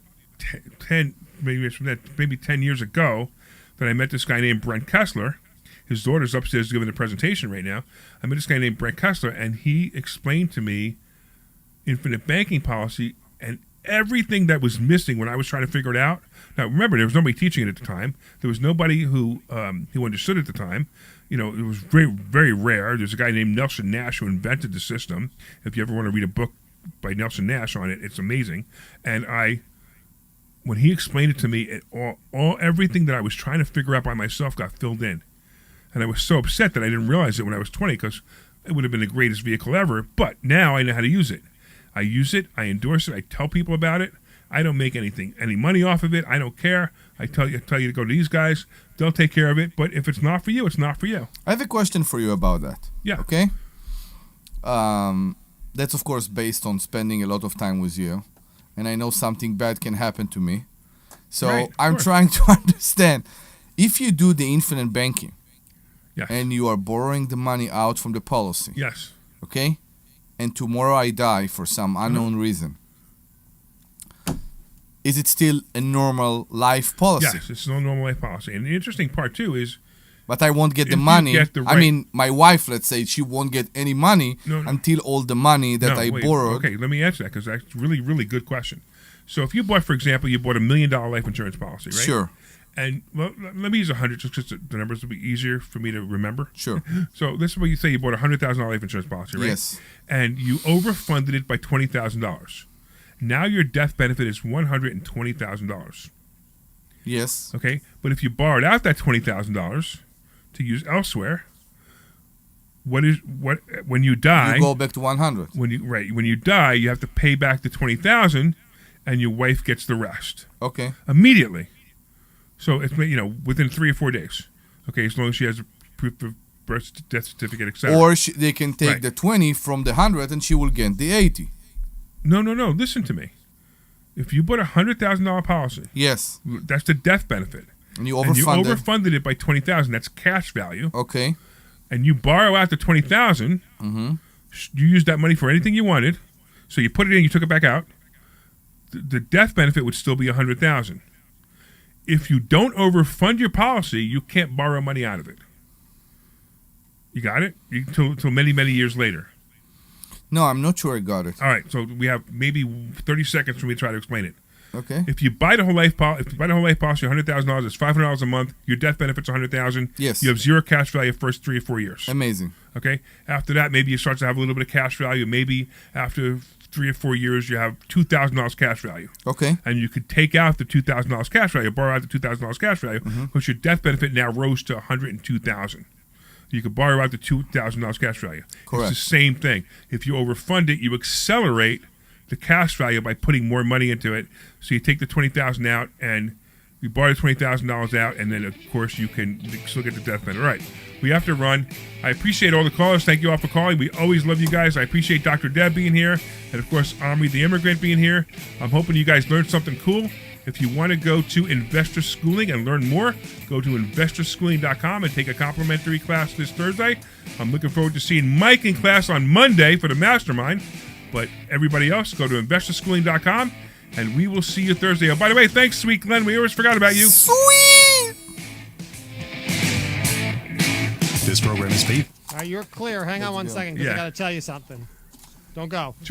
10, maybe 10 years ago, that I met this guy named Brent Kessler. His daughter's upstairs giving the presentation right now. I met this guy named Brent Kessler, and he explained to me infinite banking policy and everything that was missing when I was trying to figure it out. Now, remember, there was nobody teaching it at the time. There was nobody who understood it at the time. You know, it was very, very rare. There's a guy named Nelson Nash who invented the system. If you ever want to read a book by Nelson Nash on it, it's amazing. And when he explained it to me, everything that I was trying to figure out by myself got filled in. And I was so upset that I didn't realize it when I was 20, because it would have been the greatest vehicle ever. But now I know how to use it. I use it. I endorse it. I tell people about it. I don't make any money off of it. I don't care. I tell you to go to these guys. They'll take care of it. But if it's not for you, it's not for you. I have a question for you about that. Yeah. Okay? That's, of course, based on spending a lot of time with you. And I know something bad can happen to me. So Right, I'm trying to understand. If you do the infinite banking, yes, and you are borrowing the money out from the policy, yes, okay? And tomorrow I die for some unknown reason, is it still a normal life policy? Yes, it's no normal life policy. And the interesting part, too, is... But I won't get if the you money. get the I right- mean, my wife, let's say, she won't get any money No. until all the money that I wait. borrowed. Okay, let me answer that, because that's a really, really good question. So if you bought, for example, you bought $1 million life insurance policy, right? Sure. And, well, let me use 100 just because the numbers will be easier for me to remember. Sure. So this is what you say you bought a $100,000 life insurance policy, right? Yes. And you overfunded it by $20,000. Now your death benefit is $120,000. Yes. Okay? But if you borrowed out that $20,000 to use elsewhere, when you die, You go back to 100. when you die, you have to pay back the $20,000, and your wife gets the rest. Okay. Immediately. So it's within 3 or 4 days. Okay, as long as she has a proof of birth, death certificate, etc. Or they can take Right. the 20 from the 100 and she will get the 80. No. Listen to me. If you bought a $100,000 policy, yes, that's the death benefit. And you And you overfunded. overfunded it by $20,000. That's cash value. Okay. And you borrow out the $20,000. Mm-hmm. You used that money for anything you wanted. So you put it in, you took it back out. The death benefit would still be $100,000. If you don't overfund your policy, you can't borrow money out of it. You got it? Till many, many years later. No, I'm not sure I got it. All right, so we have maybe 30 seconds for me to try to explain it. Okay. If you buy the whole life policy, $100,000, it's $500 a month. Your death benefit's $100,000. Yes. You have zero cash value first 3 or 4 years. Amazing. Okay. After that, maybe you start to have a little bit of cash value. Maybe after 3 or 4 years, you have $2,000 cash value. Okay. And you could take out the $2,000 cash value, borrow out the $2,000 cash value, because your death benefit now rose to $102,000. You could borrow out the $2,000 cash value. Correct. It's the same thing. If you overfund it, you accelerate the cash value by putting more money into it. So you take the $20,000 out and you borrow the $20,000 out, and then of course you can still get the death benefit. All right, we have to run. I appreciate all the callers. Thank you all for calling. We always love you guys. I appreciate Dr. Deb being here, and of course Omri the Immigrant being here. I'm hoping you guys learned something cool. If you want to go to Investor Schooling and learn more, go to investorschooling.com and take a complimentary class this Thursday. I'm looking forward to seeing Mike in class on Monday for the mastermind. But everybody else, go to investorschooling.com, and we will see you Thursday. Oh, by the way, thanks, Sweet Glenn. We always forgot about you. Sweet! This program is paid. All right, you're clear. Hang on one second because Yeah. I got to tell you something. Don't go. Sure.